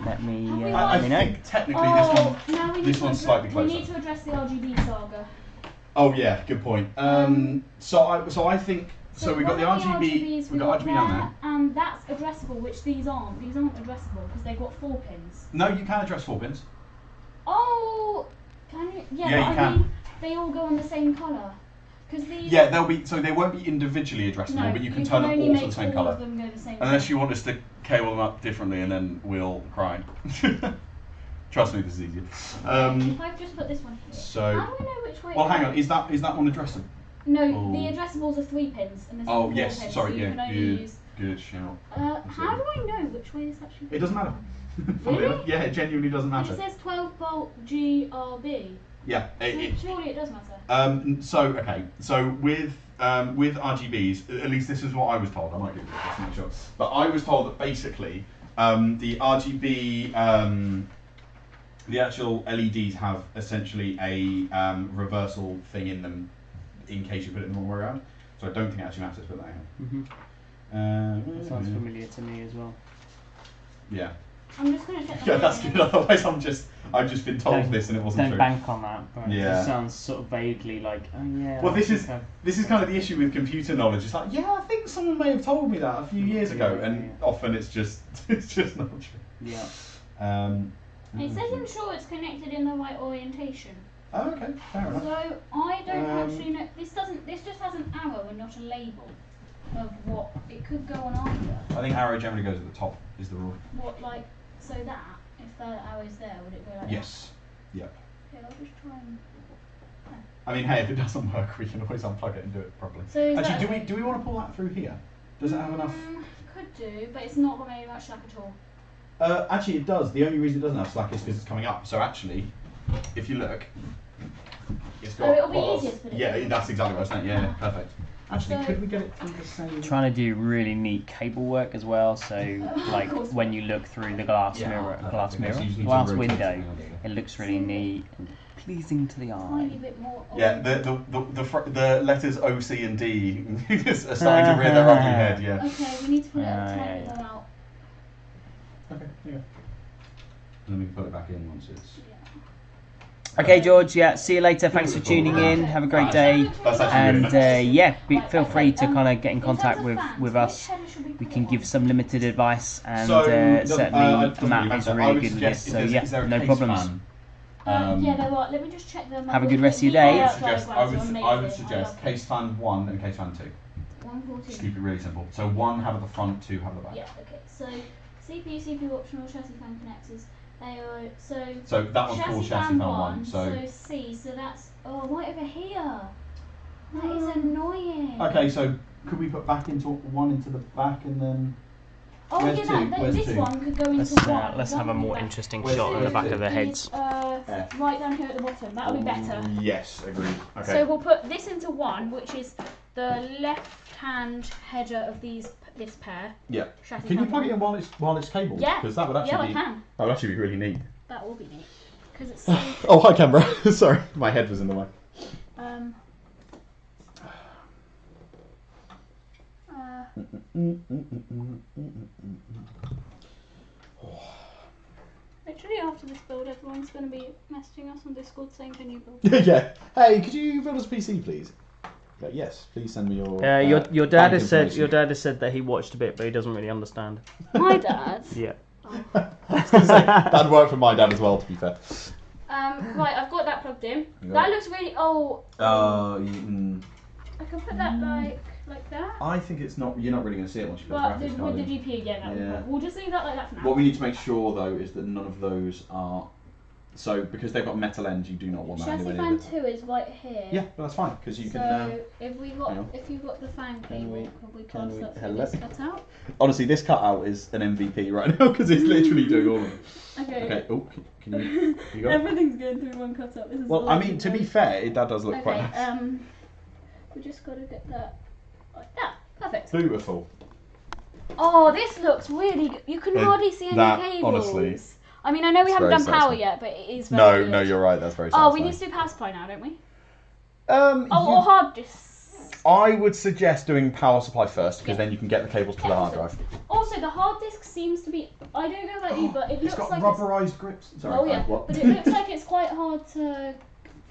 [SPEAKER 1] let me know.
[SPEAKER 4] I think technically this one's slightly closer.
[SPEAKER 2] We need to address the RGB saga.
[SPEAKER 3] Oh yeah, good point. So I think
[SPEAKER 4] So we've got the RGB. We've got RGB down there.
[SPEAKER 2] And that's addressable, which these aren't. These aren't addressable because they've got 4 pins.
[SPEAKER 4] No, you can address 4 pins.
[SPEAKER 2] Oh, can you? Yeah,
[SPEAKER 4] Yeah,
[SPEAKER 2] but
[SPEAKER 4] you can.
[SPEAKER 2] mean, they all go on the same colour. These
[SPEAKER 4] Yeah, they'll be. So they won't be individually addressable, but you can turn them
[SPEAKER 2] only
[SPEAKER 4] all
[SPEAKER 2] make
[SPEAKER 4] to the same
[SPEAKER 2] all
[SPEAKER 4] colour.
[SPEAKER 2] of them go the same
[SPEAKER 4] Unless
[SPEAKER 2] colour.
[SPEAKER 4] you want us to cable them up differently, and then we'll cry. Trust me, this is easier.
[SPEAKER 2] If I just put this one here.
[SPEAKER 4] So.
[SPEAKER 2] How do I know which way?
[SPEAKER 4] Well,
[SPEAKER 2] it
[SPEAKER 4] hang on.
[SPEAKER 2] goes?
[SPEAKER 4] Is that one addressable?
[SPEAKER 2] No,
[SPEAKER 4] Oh.
[SPEAKER 2] the addressables are 3 pins, and this
[SPEAKER 4] Oh
[SPEAKER 2] is 4
[SPEAKER 4] yes,
[SPEAKER 2] pins,
[SPEAKER 4] sorry.
[SPEAKER 2] so you can
[SPEAKER 4] Yeah,
[SPEAKER 2] only use.
[SPEAKER 4] good shout.
[SPEAKER 2] How do I know which way this actually goes?
[SPEAKER 4] It doesn't matter.
[SPEAKER 2] Really?
[SPEAKER 4] Yeah, it genuinely doesn't
[SPEAKER 2] And
[SPEAKER 4] matter.
[SPEAKER 2] it says 12 volt GRB.
[SPEAKER 4] Yeah.
[SPEAKER 2] Surely it does matter.
[SPEAKER 4] So with RGBs, at least this is what I was told. I might get this just to make sure, but I was told that basically the RGB, the actual LEDs have essentially a reversal thing in them in case you put it the wrong way around. So I don't think it actually matters. Put that in.
[SPEAKER 1] That sounds familiar to me as well.
[SPEAKER 4] Yeah.
[SPEAKER 2] I'm just going to check.
[SPEAKER 4] Yeah, that's good. Otherwise, I've just been told this and it wasn't
[SPEAKER 1] Don't
[SPEAKER 4] true.
[SPEAKER 1] bank on that. But
[SPEAKER 4] Yeah.
[SPEAKER 1] It just sounds sort of vaguely like, oh yeah.
[SPEAKER 4] Well, this is
[SPEAKER 1] okay.
[SPEAKER 4] kind of the issue with computer knowledge. It's like, yeah, I think someone may have told me that a few years ago, and often it's just not true.
[SPEAKER 1] Yeah.
[SPEAKER 2] It says ensure it's connected in the right orientation.
[SPEAKER 4] Oh, okay, fair enough.
[SPEAKER 2] So I don't actually know. This just has an arrow and not a label of what it could go on either.
[SPEAKER 4] I think arrow generally goes at the top. Is the rule?
[SPEAKER 2] What so that if the arrow's there, would it go like
[SPEAKER 4] Yes. Yep.
[SPEAKER 2] that? Okay, I'll just try and.
[SPEAKER 4] I mean, hey, if it doesn't work, we can always unplug it and do it properly.
[SPEAKER 2] So is
[SPEAKER 4] Actually,
[SPEAKER 2] that
[SPEAKER 4] do we want to pull that through here? Does it have enough?
[SPEAKER 2] Could do, but it's not going to be much slack at all.
[SPEAKER 4] Actually, it does. The only reason it doesn't have slack is because it's coming up. So actually, if you look, it's got.
[SPEAKER 2] it'll be easier to put it
[SPEAKER 4] Yeah,
[SPEAKER 2] in.
[SPEAKER 4] that's exactly what I was saying. Yeah, perfect. Actually,
[SPEAKER 2] So-
[SPEAKER 4] could we get it through the same?
[SPEAKER 1] Trying to do really neat cable work as well. So like
[SPEAKER 2] course.
[SPEAKER 1] when you look through the glass
[SPEAKER 4] Yeah,
[SPEAKER 1] mirror,
[SPEAKER 4] perfect.
[SPEAKER 1] glass
[SPEAKER 4] Okay, so you just need to
[SPEAKER 1] glass
[SPEAKER 4] rotate
[SPEAKER 1] window,
[SPEAKER 4] it around it.
[SPEAKER 1] it looks really neat and pleasing to the
[SPEAKER 2] Tiny
[SPEAKER 1] eye.
[SPEAKER 2] bit more.
[SPEAKER 4] Yeah, the letters O, C, and D are starting to rear their ugly head. Yeah.
[SPEAKER 2] Okay, we need to put it a tiny
[SPEAKER 1] yeah.
[SPEAKER 2] more out.
[SPEAKER 4] Okay. There you go. And then we can put it back in once it's.
[SPEAKER 1] Okay, George. Yeah. See you later. Thanks for tuning in. Have a great day.
[SPEAKER 4] That's actually really
[SPEAKER 1] And
[SPEAKER 4] nice.
[SPEAKER 1] feel free to kind of get in contact with us. We can give some limited advice, and certainly Matt is really good with this. So yeah, no problems.
[SPEAKER 2] Yeah, there are. Let me just check them.
[SPEAKER 1] Have a good rest of your day.
[SPEAKER 4] I would suggest case fan 1 and case fan 2.
[SPEAKER 2] 114.
[SPEAKER 4] Just keep it really simple. So 1 have at the front, 2 have at the back.
[SPEAKER 2] Yeah, okay. So CPU optional chassis fan connectors. They are
[SPEAKER 4] So that one's called chassis fan 1.
[SPEAKER 2] So C. So that's right over here. That is annoying.
[SPEAKER 4] Okay, so could we put back into 1 into the back and then?
[SPEAKER 2] Oh
[SPEAKER 4] Where's
[SPEAKER 2] yeah,
[SPEAKER 4] two? Where's
[SPEAKER 2] this
[SPEAKER 4] two?
[SPEAKER 2] one could go into 1.
[SPEAKER 1] Let's have a more interesting
[SPEAKER 4] Where's
[SPEAKER 1] shot of
[SPEAKER 4] the
[SPEAKER 1] the back
[SPEAKER 4] two?
[SPEAKER 1] of their heads.
[SPEAKER 2] Right down here at the bottom. That'll be better.
[SPEAKER 4] Yes, agreed. Okay.
[SPEAKER 2] So we'll put this into 1, which is the left-hand header of this pair.
[SPEAKER 4] Yeah.
[SPEAKER 2] Chassis
[SPEAKER 4] Can you
[SPEAKER 2] fan
[SPEAKER 4] plug it
[SPEAKER 2] one.
[SPEAKER 4] in while it's cabled?
[SPEAKER 2] Yeah.
[SPEAKER 4] Because that would actually
[SPEAKER 2] Yeah, I
[SPEAKER 4] be.
[SPEAKER 2] can.
[SPEAKER 4] That would actually be really neat.
[SPEAKER 2] That will be neat. Because it's so,
[SPEAKER 4] Oh, hi camera. Sorry, my head was in the way.
[SPEAKER 2] Literally after this build, everyone's going to be messaging us on Discord saying, "Can you build?"
[SPEAKER 4] Yeah. Hey, could you build us a PC, please? Yeah, yes. Please send me your.
[SPEAKER 1] Your dad
[SPEAKER 4] bank
[SPEAKER 1] has said
[SPEAKER 4] information.
[SPEAKER 1] that he watched a bit, but he doesn't really understand.
[SPEAKER 2] My dad.
[SPEAKER 1] Yeah.
[SPEAKER 4] I was gonna say, that'd work for my dad as well, to be fair.
[SPEAKER 2] Right, I've got that plugged in.
[SPEAKER 4] You got
[SPEAKER 2] That
[SPEAKER 4] it?
[SPEAKER 2] looks really. I can put that like that.
[SPEAKER 4] I think it's not. You're not really going to see it once you put
[SPEAKER 2] But
[SPEAKER 4] the graphics
[SPEAKER 2] with
[SPEAKER 4] card
[SPEAKER 2] the
[SPEAKER 4] in.
[SPEAKER 2] GPU, yeah, that
[SPEAKER 4] Yeah.
[SPEAKER 2] we'll just leave that like that for now.
[SPEAKER 4] What we need to make sure though is that none of those are. So because they've got metal ends, you do not want that
[SPEAKER 2] Chassis
[SPEAKER 4] anywhere
[SPEAKER 2] fan
[SPEAKER 4] near
[SPEAKER 2] 2 is right here.
[SPEAKER 4] Yeah, but that's fine because you
[SPEAKER 2] So
[SPEAKER 4] can.
[SPEAKER 2] if
[SPEAKER 4] hang on.
[SPEAKER 2] you've got the fan cable, could we pass that through
[SPEAKER 4] hello?
[SPEAKER 2] this cutout?
[SPEAKER 4] Honestly, this cutout is an MVP right now because it's literally doing all of it.
[SPEAKER 2] Okay.
[SPEAKER 4] Okay. Oh, can you? You got it?
[SPEAKER 2] Everything's going through one cutout. This is
[SPEAKER 4] Well, I mean, to be fair, that does look quite
[SPEAKER 2] okay.
[SPEAKER 4] nice.
[SPEAKER 2] We just got to get that like that. Perfect.
[SPEAKER 4] Beautiful.
[SPEAKER 2] Oh, this looks really good. You can hardly see any
[SPEAKER 4] that,
[SPEAKER 2] cables.
[SPEAKER 4] honestly,
[SPEAKER 2] I mean, I know we
[SPEAKER 4] it's
[SPEAKER 2] haven't
[SPEAKER 4] very
[SPEAKER 2] done power
[SPEAKER 4] satisfying.
[SPEAKER 2] yet, but it is very good.
[SPEAKER 4] No, you're right. That's very.
[SPEAKER 2] Oh,
[SPEAKER 4] Satisfying.
[SPEAKER 2] we need to do power supply now, don't we?
[SPEAKER 4] Oh,
[SPEAKER 2] or hard disk.
[SPEAKER 4] I would suggest doing power supply first because then you can get the cables to the hard drive.
[SPEAKER 2] Also, the hard disk seems to be. I don't know about you, but it
[SPEAKER 4] It's
[SPEAKER 2] looks
[SPEAKER 4] got
[SPEAKER 2] like
[SPEAKER 4] rubberized grips. Sorry,
[SPEAKER 2] Oh yeah,
[SPEAKER 4] what?
[SPEAKER 2] but it looks like it's quite hard to.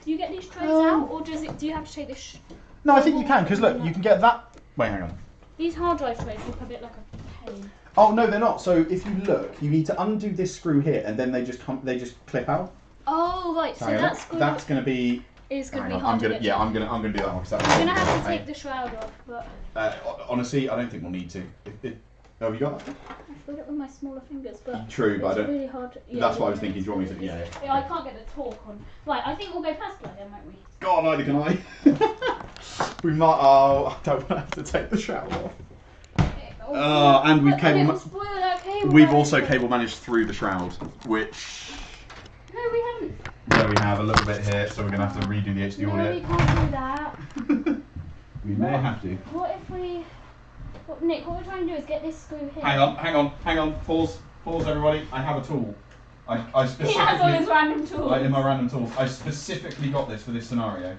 [SPEAKER 2] Do you get these trays out, or do you have to take this?
[SPEAKER 4] No, I think you can because look, you can get that. Wait, hang on.
[SPEAKER 2] These hard drive trays look a bit like a pain.
[SPEAKER 4] Oh no, they're not. So if you look, you need to undo this screw here, and then they just clip out.
[SPEAKER 2] Oh right, so that's
[SPEAKER 4] going to be.
[SPEAKER 2] It's going to be
[SPEAKER 4] I'm
[SPEAKER 2] hard to
[SPEAKER 4] gonna,
[SPEAKER 2] get
[SPEAKER 4] yeah,
[SPEAKER 2] to.
[SPEAKER 4] I'm gonna do that one.
[SPEAKER 2] We're gonna have to take the shroud off, but.
[SPEAKER 4] Honestly, I don't think we'll need to. Oh, have you got that?
[SPEAKER 2] I've got it with my smaller fingers, but.
[SPEAKER 4] True, but I don't.
[SPEAKER 2] Really hard to,
[SPEAKER 4] That's what I was thinking. Do you want me to? Yeah.
[SPEAKER 2] I can't get the torque on. Right, I think we'll go past play then, won't we?
[SPEAKER 4] God, neither can I. We might. Oh, I don't want to have to take the shroud off. And we've We've also cable managed through the shroud, which.
[SPEAKER 2] No, we haven't.
[SPEAKER 4] There we have a little bit here, so we're going to have to redo the HD
[SPEAKER 2] audio.
[SPEAKER 4] audio.
[SPEAKER 2] No, we can't do that.
[SPEAKER 4] We may have to.
[SPEAKER 2] What if we... Nick, what we're trying to do is get this screw here.
[SPEAKER 4] Hang on. Pause, everybody. I have a tool. I specifically...
[SPEAKER 2] He has all his random tools.
[SPEAKER 4] In my random tools. I specifically got this for this scenario.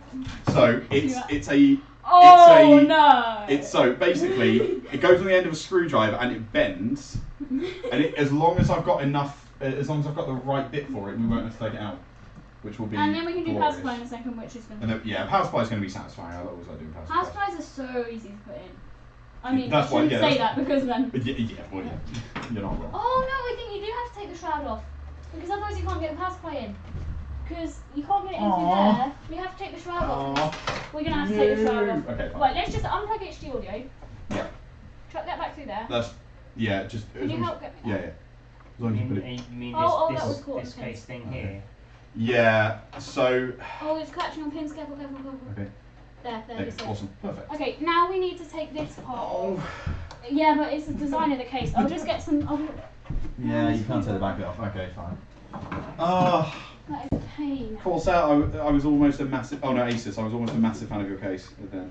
[SPEAKER 4] So, it's a...
[SPEAKER 2] no!
[SPEAKER 4] It's so, basically, it goes on the end of a screwdriver and it bends. And as long as I've got the right bit for it, we won't have to take it out. Which will be
[SPEAKER 2] And then we can do
[SPEAKER 4] glorious.
[SPEAKER 2] power supply in a second, which is going to
[SPEAKER 4] be... Yeah, power supply is going to be satisfying. I always like doing power supply.
[SPEAKER 2] Power supplies are so easy to put in. I mean,
[SPEAKER 4] That's
[SPEAKER 2] I shouldn't say that because then...
[SPEAKER 4] Well, you're not wrong.
[SPEAKER 2] Oh no, I think you do have to take the shroud off. Because otherwise you can't get the power supply in. Because you can't get it in through there. We have to take the shroud off. We're going to have to take the shroud off.
[SPEAKER 4] Okay, fine.
[SPEAKER 2] Right, let's just unplug HD audio.
[SPEAKER 4] Yeah.
[SPEAKER 2] Chuck that back through there.
[SPEAKER 4] Just...
[SPEAKER 2] Can you help get me
[SPEAKER 4] Yeah. As long as you put it...
[SPEAKER 1] You mean
[SPEAKER 2] that was cool.
[SPEAKER 1] this case thing here?
[SPEAKER 4] Yeah, so...
[SPEAKER 2] Oh, it's catching on pins. Careful.
[SPEAKER 4] Okay.
[SPEAKER 2] There,
[SPEAKER 4] Okay, awesome. Perfect.
[SPEAKER 2] Okay, now we need to take this part
[SPEAKER 4] Oh.
[SPEAKER 2] off. Yeah, but it's the design of the case. I'll just get some...
[SPEAKER 4] Yeah, you can't take the back off. Okay, fine.
[SPEAKER 2] That is a pain.
[SPEAKER 4] Corsair, I was almost a massive... Oh no, Asus, I was almost a massive fan of your case. But then...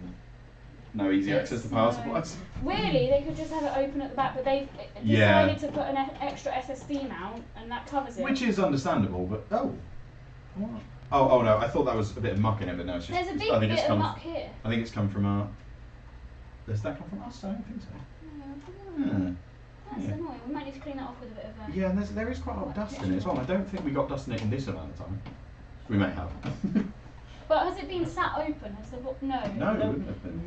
[SPEAKER 4] No easy access to power supplies.
[SPEAKER 2] Really, they could just have it open at the back, but they've decided to put an extra SSD mount, and that covers it.
[SPEAKER 4] Which is understandable, but... Oh no, I thought that was a bit of muck in it, but no, it's just...
[SPEAKER 2] There's a big bit of muck here.
[SPEAKER 4] I think it's come from our... Does that come from us? I don't think so.
[SPEAKER 2] That's annoying. We might need to clean that off with a bit of a...
[SPEAKER 4] Yeah, and there is quite a lot of dust in it as well. I don't think we got dust in it in this amount of time. We may have.
[SPEAKER 2] But has it been sat open? Has the no?
[SPEAKER 4] No, it wouldn't have been.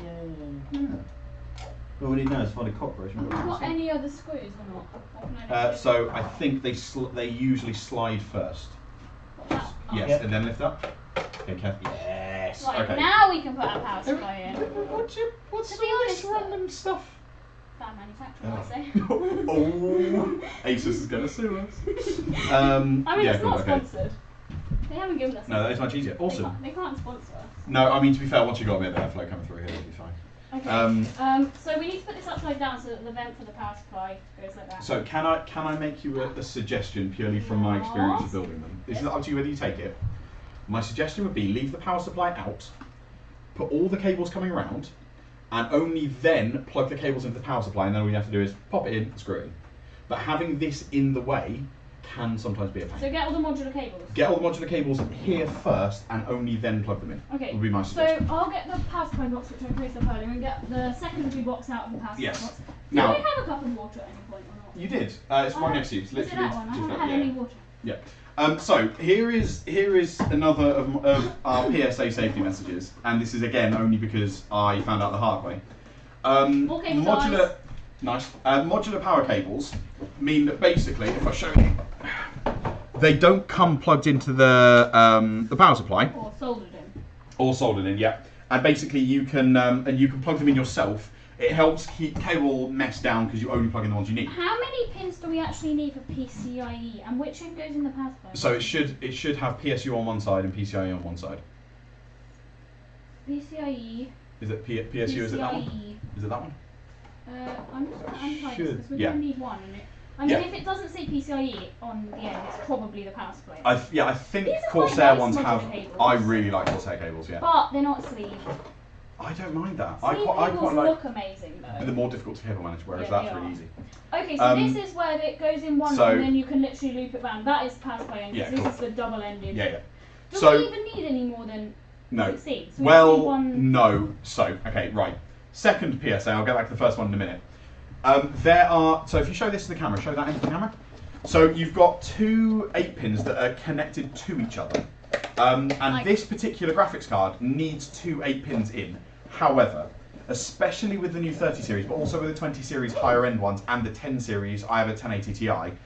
[SPEAKER 4] Yeah. Well, we need to know is find a cockroach.
[SPEAKER 2] Have we got any other screws or not?
[SPEAKER 4] So I think they usually slide first. Yes, and then lift up. Okay, yes.
[SPEAKER 2] Right,
[SPEAKER 4] okay.
[SPEAKER 2] now we can put our power supply in.
[SPEAKER 4] What's all this random stuff?
[SPEAKER 2] Bad manufacturer, I say.
[SPEAKER 4] Asus is going to sue us.
[SPEAKER 2] I mean, it's not sponsored. They haven't given us.
[SPEAKER 4] No, that is much easier. Awesome.
[SPEAKER 2] They can't sponsor us.
[SPEAKER 4] No, I mean, to be fair, once you've got a bit of airflow coming through here, it'll be fine.
[SPEAKER 2] Okay. So we need to put this upside down so that the vent for the power supply goes like that.
[SPEAKER 4] So can I make you a suggestion purely from my experience of building them? This is up to you whether you take it. My suggestion would be leave the power supply out, put all the cables coming around, and only then plug the cables into the power supply, and then all you have to do is pop it in and screw it in. But having this in the way can sometimes be a pain.
[SPEAKER 2] So get all the modular cables?
[SPEAKER 4] Get all the modular cables here first, and only then plug them in.
[SPEAKER 2] Okay.
[SPEAKER 4] Would be my suggestion.
[SPEAKER 2] So I'll get the power supply box, which I placed up earlier, and get the secondary box out of the power supply box. Did we have a cup of water at any point or not?
[SPEAKER 4] You did. It's right next to you. It's
[SPEAKER 2] literally that one? I haven't had any water.
[SPEAKER 4] Yeah. So here is another of our PSA safety messages, and this is again only because I found out the hard way. Modular power cables mean that basically, if I show you, they don't come plugged into the power supply. Or soldered in. Yeah. And basically you can plug them in yourself. It helps keep cable mess down because you only plug in the ones you need.
[SPEAKER 2] How many pins do we actually need for PCIe, and which end goes in the power supply?
[SPEAKER 4] So it should have PSU on one side and PCIe on one side.
[SPEAKER 2] PCIe.
[SPEAKER 4] Is it PSU? PCIe. Is it that one? Is it that one?
[SPEAKER 2] I'm trying because we're going to need one. I mean, if it doesn't say PCIe on the end, it's probably the power supply.
[SPEAKER 4] I think Corsair ones have. Cables. I really like Corsair cables, yeah.
[SPEAKER 2] But they're not sleeved.
[SPEAKER 4] I don't mind that.
[SPEAKER 2] I quite like. Look amazing though.
[SPEAKER 4] They're more difficult to cable manage, whereas that's really easy.
[SPEAKER 2] Okay, so this is where it goes in one, and then you can literally loop it round. That is power supply end. This is the double-ended.
[SPEAKER 4] Yeah.
[SPEAKER 2] Do we even need any more than 16? So
[SPEAKER 4] no. So okay, right. Second PSA. I'll get back to the first one in a minute. So if you show this to the camera, show that into the camera. So you've got two 8-pins that are connected to each other. And this particular graphics card needs two 8-pins in. However, especially with the new 30 series, but also with the 20 series higher end ones and the 10 series. I have a 1080 Ti.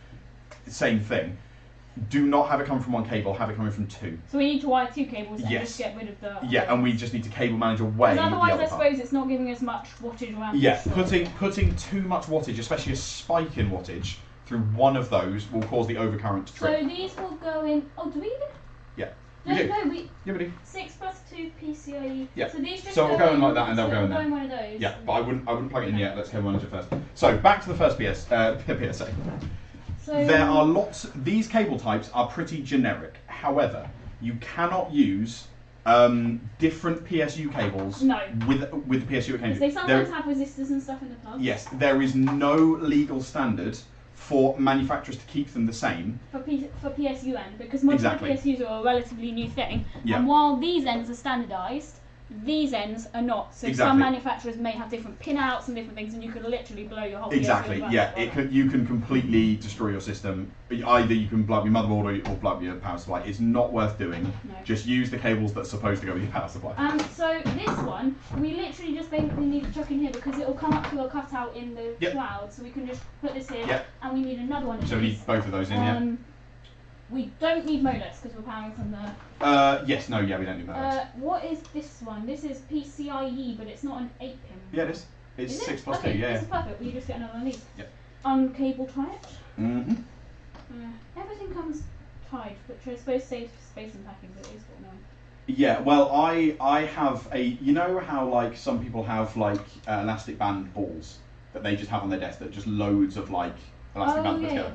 [SPEAKER 4] Same thing. Do not have it come from one cable, have it coming from two.
[SPEAKER 2] So we need to wire two cables and just get rid of the...
[SPEAKER 4] Yeah, and we just need to cable manage away the
[SPEAKER 2] otherwise
[SPEAKER 4] other
[SPEAKER 2] I suppose it's not giving us much wattage around.
[SPEAKER 4] Yeah, putting too much wattage, especially a spike in wattage, through one of those will cause the overcurrent to trip.
[SPEAKER 2] So these will go in... Oh, do we even?
[SPEAKER 4] Yeah.
[SPEAKER 2] No, we
[SPEAKER 4] do.
[SPEAKER 2] 6 plus 2 PCIe.
[SPEAKER 4] Yeah.
[SPEAKER 2] So these just
[SPEAKER 4] we'll go in like that and they'll go in
[SPEAKER 2] there.
[SPEAKER 4] there.
[SPEAKER 2] One of those.
[SPEAKER 4] Yeah, but I wouldn't plug it in yet. Let's cable manage it first. So back to the first PSA. So there are lots. These cable types are pretty generic. However, you cannot use different PSU cables with the PSU cables.
[SPEAKER 2] They sometimes have resistors and stuff in the plugs.
[SPEAKER 4] Yes, there is no legal standard for manufacturers to keep them the same.
[SPEAKER 2] For PSU end, because most of the PSUs are a relatively new thing.
[SPEAKER 4] Yeah.
[SPEAKER 2] And while these ends are standardised, these ends are not. So some manufacturers may have different pinouts and different things, and you could literally blow your whole PSU.
[SPEAKER 4] Yeah. You can completely destroy your system. Either you can blow up your motherboard or blow up your power supply. It's not worth doing.
[SPEAKER 2] No.
[SPEAKER 4] Just use the cables that's supposed to go with your power supply.
[SPEAKER 2] So this one, we literally just basically need to chuck in here because it will come up to a cutout in the shroud. So we can just put this here, and we need another one.
[SPEAKER 4] So we need both of those in here.
[SPEAKER 2] We don't need modems because we're powering from the...
[SPEAKER 4] we don't need modems.
[SPEAKER 2] What is this one? This is PCIe, but it's not an 8-pin.
[SPEAKER 4] Yeah, it is. It's 6 plus 2,
[SPEAKER 2] This is perfect. We just get another one of these.
[SPEAKER 4] Yep.
[SPEAKER 2] Uncable tied.
[SPEAKER 4] Mm-hmm.
[SPEAKER 2] Everything comes tied, which I suppose saves space and packing, but it is what annoying.
[SPEAKER 4] Yeah, well, I have a... You know how, like, some people have, like, elastic band balls that they just have on their desk that just loads of, like, elastic bands put together?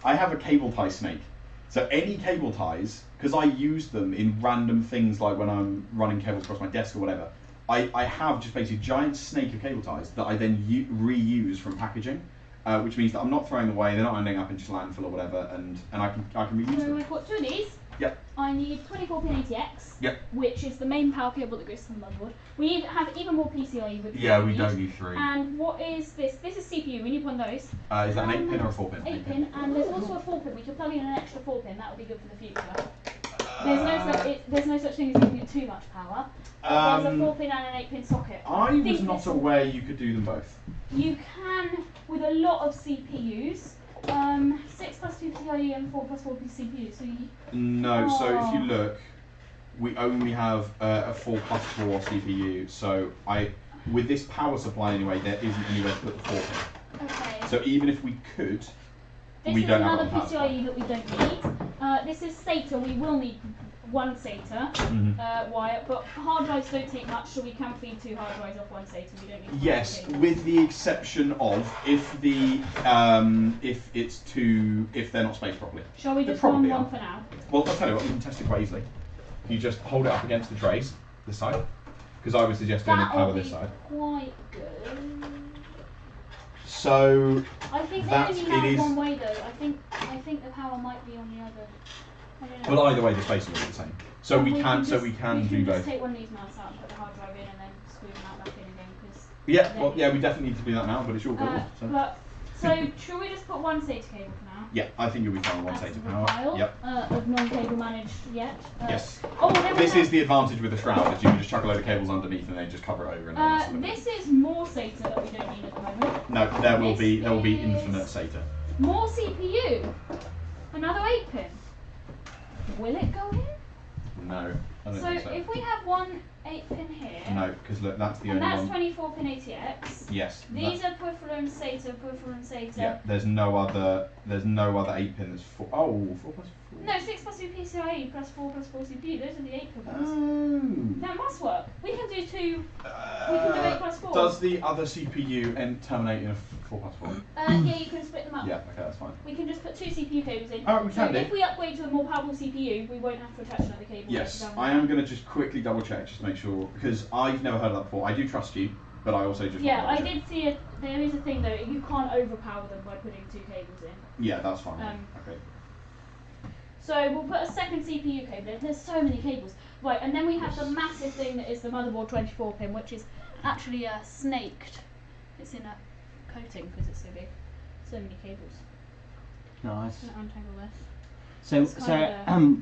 [SPEAKER 4] I have a cable tie snake. So any cable ties, because I use them in random things like when I'm running cables across my desk or whatever, I have just basically a giant snake of cable ties that I then reuse from packaging, which means that I'm not throwing them away, they're not ending up in just landfill or whatever, and I can reuse them.
[SPEAKER 2] So we've got two of these.
[SPEAKER 4] Yep.
[SPEAKER 2] I need 24-pin ATX,
[SPEAKER 4] yep,
[SPEAKER 2] which is the main power cable that goes to the motherboard. We have even more PCIe with
[SPEAKER 4] we don't need 3.
[SPEAKER 2] And what is this? This is CPU, we need one of those.
[SPEAKER 4] Is that an 8-pin or a 4-pin?
[SPEAKER 2] 8-pin, and there's also a 4-pin. We could plug in an extra 4-pin, that would be good for the future. There's no such thing as giving you too much power. There's a 4-pin and an 8-pin socket.
[SPEAKER 4] I was not aware you could do them both.
[SPEAKER 2] You can with a lot of CPUs. 6 plus 2 PCIe and 4 plus 4 CPUs. So
[SPEAKER 4] so if you look, we only have a 4 plus 4 CPU. So with this power supply anyway, there isn't anywhere to put the 4-pin.
[SPEAKER 2] Okay.
[SPEAKER 4] So even if we could,
[SPEAKER 2] we don't have another PCIe that we don't need. This is SATA. We will need one SATA wire, but hard drives don't take much, so we can feed 2 hard drives off one SATA. We don't need.
[SPEAKER 4] Yes, with the exception of if they're not spaced properly.
[SPEAKER 2] Shall we just run one for now?
[SPEAKER 4] Well, I'll tell you what, we can test it quite easily. You just hold it up against the trays, this side, because I would suggest doing the power this side.
[SPEAKER 2] Quite good.
[SPEAKER 4] So
[SPEAKER 2] I think they only have one way though. I think the power might be on the other.
[SPEAKER 4] Well, either way, the spacing will be the same. So we can do both.
[SPEAKER 2] We can just take one of these mounts out and put the hard drive in, and then screw them out back in again. Because
[SPEAKER 4] we definitely need to do that now, but it's your call.
[SPEAKER 2] So should we just put one SATA cable for now?
[SPEAKER 4] Yeah, I think you'll be fine with one SATA power.
[SPEAKER 2] Yep. Of non-cable managed yet.
[SPEAKER 4] Yes. This is the advantage with the shroud, is you can just chuck a load of cables underneath and they just cover it over. And
[SPEAKER 2] this is more SATA that we don't need at the moment.
[SPEAKER 4] No, there will be infinite SATA.
[SPEAKER 2] More CPU. Another 8-pin. Will it go in?
[SPEAKER 4] No, I don't
[SPEAKER 2] so
[SPEAKER 4] think so.
[SPEAKER 2] if we have one 8-pin here.
[SPEAKER 4] No, because look, that's the only one.
[SPEAKER 2] And that's 24-pin ATX.
[SPEAKER 4] Yes.
[SPEAKER 2] These are peripheral and SATA.
[SPEAKER 4] Yeah, there's no other 8-pin that's 4 plus 4.
[SPEAKER 2] No, 6 plus 2 PCIe plus 4 plus 4 CPU. Those are the 8-pin ones.
[SPEAKER 4] Oh.
[SPEAKER 2] That must work. We can do 2. We can do 8 plus 4.
[SPEAKER 4] Does the other CPU terminate in a 4 plus 4?
[SPEAKER 2] Yeah, you can split them up.
[SPEAKER 4] Yeah, okay, that's fine.
[SPEAKER 2] We can just put 2 CPU cables in.
[SPEAKER 4] Oh, we can do.
[SPEAKER 2] If we upgrade to a more powerful CPU, we won't have to attach another cable.
[SPEAKER 4] Yes, I am going to just quickly double check, just to make sure, because I've never heard of that before. I do trust you, but I also just
[SPEAKER 2] I did see it. There is a thing though, you can't overpower them by putting 2 cables in.
[SPEAKER 4] Yeah, that's fine. Okay.
[SPEAKER 2] So we'll put a second CPU cable in. There's so many cables. Right, and then we have the massive thing that is the motherboard 24-pin, which is actually snaked. It's in a coating because it's so big. So many cables.
[SPEAKER 1] Nice.
[SPEAKER 2] I'm going to untangle this.
[SPEAKER 1] So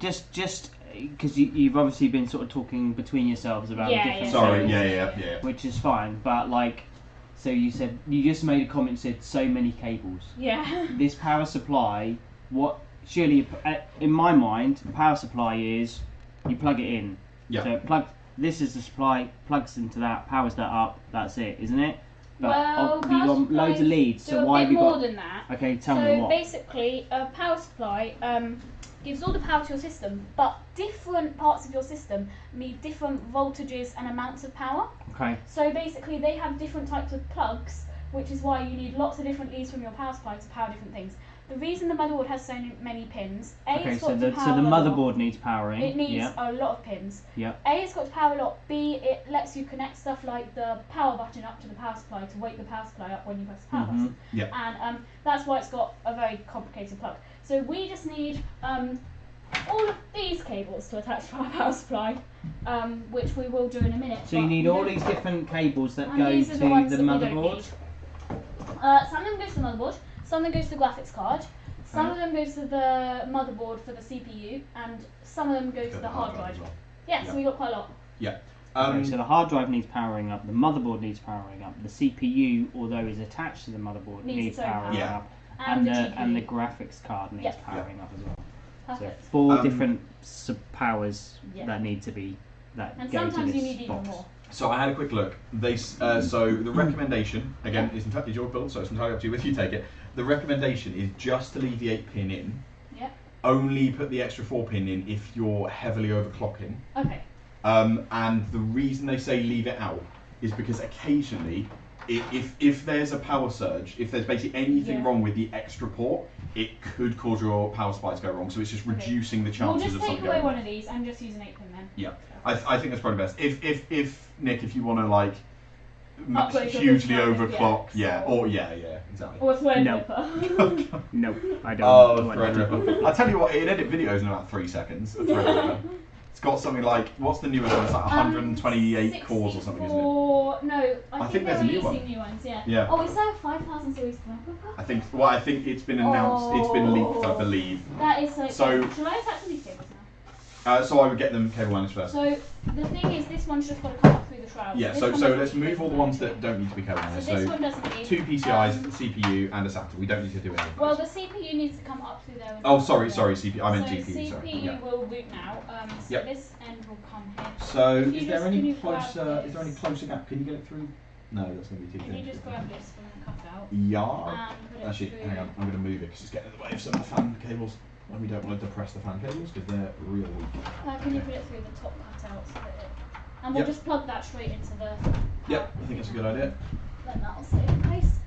[SPEAKER 1] just because you've obviously been sort of talking between yourselves about different.
[SPEAKER 3] Sorry,
[SPEAKER 1] cables,
[SPEAKER 3] yeah.
[SPEAKER 1] Which is fine, but like, so you said you just made a comment. Said so many cables.
[SPEAKER 2] Yeah.
[SPEAKER 1] This power supply, what? Surely, in my mind, a power supply is you plug it in.
[SPEAKER 3] Yeah.
[SPEAKER 1] So this is the supply, plugs into that, powers that up. That's it, isn't it? But
[SPEAKER 2] Well,
[SPEAKER 1] you've got loads of leads. So why have you
[SPEAKER 2] more
[SPEAKER 1] got?
[SPEAKER 2] than that.
[SPEAKER 1] Okay, tell me what.
[SPEAKER 2] So basically, a power supply gives all the power to your system, but different parts of your system need different voltages and amounts of power.
[SPEAKER 1] Okay.
[SPEAKER 2] So basically, they have different types of plugs, which is why you need lots of different leads from your power supply to power different things. The reason the motherboard has so many pins,
[SPEAKER 1] Okay, so the motherboard needs powering.
[SPEAKER 2] It needs a lot of pins.
[SPEAKER 1] Yeah.
[SPEAKER 2] A, it's got to power a lot. B, it lets you connect stuff like the power button up to the power supply to wake the power supply up when you press the power button.
[SPEAKER 3] Yeah.
[SPEAKER 2] And that's why it's got a very complicated plug. So we just need all of these cables to attach to our power supply, which we will do in a minute.
[SPEAKER 1] So you need all these different cables that go
[SPEAKER 2] these
[SPEAKER 1] to
[SPEAKER 2] are the ones
[SPEAKER 1] the
[SPEAKER 2] that we don't
[SPEAKER 1] motherboard.
[SPEAKER 2] need. Some of them go to the motherboard, some of them go to the graphics card, some of them go to the motherboard for the CPU, and some of them go to the hard drive.
[SPEAKER 3] as well.
[SPEAKER 2] Yeah, so we got quite a lot.
[SPEAKER 3] Yeah.
[SPEAKER 1] Okay, so the hard drive needs powering up, the motherboard needs powering up, the CPU, although is attached to the motherboard, needs powering
[SPEAKER 3] power.
[SPEAKER 1] up,
[SPEAKER 2] And
[SPEAKER 1] and the graphics card needs powering up as well.
[SPEAKER 2] Perfect.
[SPEAKER 1] So 4 different powers
[SPEAKER 2] Yeah.
[SPEAKER 1] that need to be
[SPEAKER 2] And
[SPEAKER 1] go to
[SPEAKER 2] sometimes
[SPEAKER 1] this
[SPEAKER 2] you need even
[SPEAKER 1] box.
[SPEAKER 2] more.
[SPEAKER 3] So I had a quick look. So the recommendation again is entirely your build, so it's entirely up to you whether you take it. The recommendation is just to leave the 8-pin in.
[SPEAKER 2] Yep.
[SPEAKER 3] Only put the extra 4-pin in if you're heavily overclocking.
[SPEAKER 2] Okay.
[SPEAKER 3] And the reason they say leave it out is because occasionally, if there's a power surge, if there's basically anything wrong with the extra port, it could cause your power supply to go wrong. So it's just reducing the chances
[SPEAKER 2] we'll
[SPEAKER 3] of
[SPEAKER 2] just
[SPEAKER 3] something
[SPEAKER 2] take away
[SPEAKER 3] going
[SPEAKER 2] one
[SPEAKER 3] wrong.
[SPEAKER 2] of these and just use an 8-pin then.
[SPEAKER 3] Yeah, I think that's probably best. If Nick, if you want to like
[SPEAKER 2] Upgrade your
[SPEAKER 3] hugely
[SPEAKER 2] graphics,
[SPEAKER 3] overclock,
[SPEAKER 2] or
[SPEAKER 3] exactly.
[SPEAKER 2] Or a thread
[SPEAKER 1] No.
[SPEAKER 2] ripper.
[SPEAKER 1] No, I don't.
[SPEAKER 3] Oh,
[SPEAKER 1] want
[SPEAKER 3] thread
[SPEAKER 1] that.
[SPEAKER 3] ripper. I'll tell you what, it'd edit videos in about 3 seconds. A thread ripper. It's got something like, what's the newest one? It's like 128 cores or something, isn't it?
[SPEAKER 2] No, I think
[SPEAKER 3] there's
[SPEAKER 2] they're
[SPEAKER 3] a new one.
[SPEAKER 2] releasing new ones, yeah.
[SPEAKER 3] Yeah.
[SPEAKER 2] Oh, is there a 5000 series Threadripper?
[SPEAKER 3] I think it's been announced, it's been leaked, I believe.
[SPEAKER 2] That is so
[SPEAKER 3] So-
[SPEAKER 2] Should I attach these cables now?
[SPEAKER 3] So I would get them cable managed first.
[SPEAKER 2] So the thing is, this one's just got to come up through the shroud.
[SPEAKER 3] Yeah,
[SPEAKER 2] This
[SPEAKER 3] so
[SPEAKER 2] one
[SPEAKER 3] so
[SPEAKER 2] doesn't
[SPEAKER 3] let's
[SPEAKER 2] need
[SPEAKER 3] move
[SPEAKER 2] cable
[SPEAKER 3] all the ones
[SPEAKER 2] managed.
[SPEAKER 3] that don't need to be cable
[SPEAKER 2] So
[SPEAKER 3] managed.
[SPEAKER 2] this one doesn't need.
[SPEAKER 3] 2 PCIs, CPU, and a SATA. We don't need to do anything.
[SPEAKER 2] Well, the CPU needs to come up through there.
[SPEAKER 3] Oh, sorry, CPU. I meant
[SPEAKER 2] so
[SPEAKER 3] GPU. Sorry.
[SPEAKER 2] CPU
[SPEAKER 3] Yeah.
[SPEAKER 2] will root now. So
[SPEAKER 3] Yep.
[SPEAKER 2] this end will come here.
[SPEAKER 3] So
[SPEAKER 2] If you
[SPEAKER 3] is there
[SPEAKER 2] just-
[SPEAKER 3] any
[SPEAKER 2] can you grab
[SPEAKER 3] closer? Is there any
[SPEAKER 2] this?
[SPEAKER 3] closer gap? Can you get it through? No, that's going to be too
[SPEAKER 2] Can
[SPEAKER 3] thin.
[SPEAKER 2] you just grab this from the cutout
[SPEAKER 3] Yeah.
[SPEAKER 2] and put it
[SPEAKER 3] Actually,
[SPEAKER 2] through?
[SPEAKER 3] hang on. I'm going to move it because it's getting in the way of some of the fan cables. And we don't want to depress the fan cables because they're real weak.
[SPEAKER 2] Can you put it through the top cutout so that it? And we'll
[SPEAKER 3] Yep.
[SPEAKER 2] just plug that straight into the.
[SPEAKER 3] Yep, I think it's a good idea.
[SPEAKER 2] Then that'll stay in place.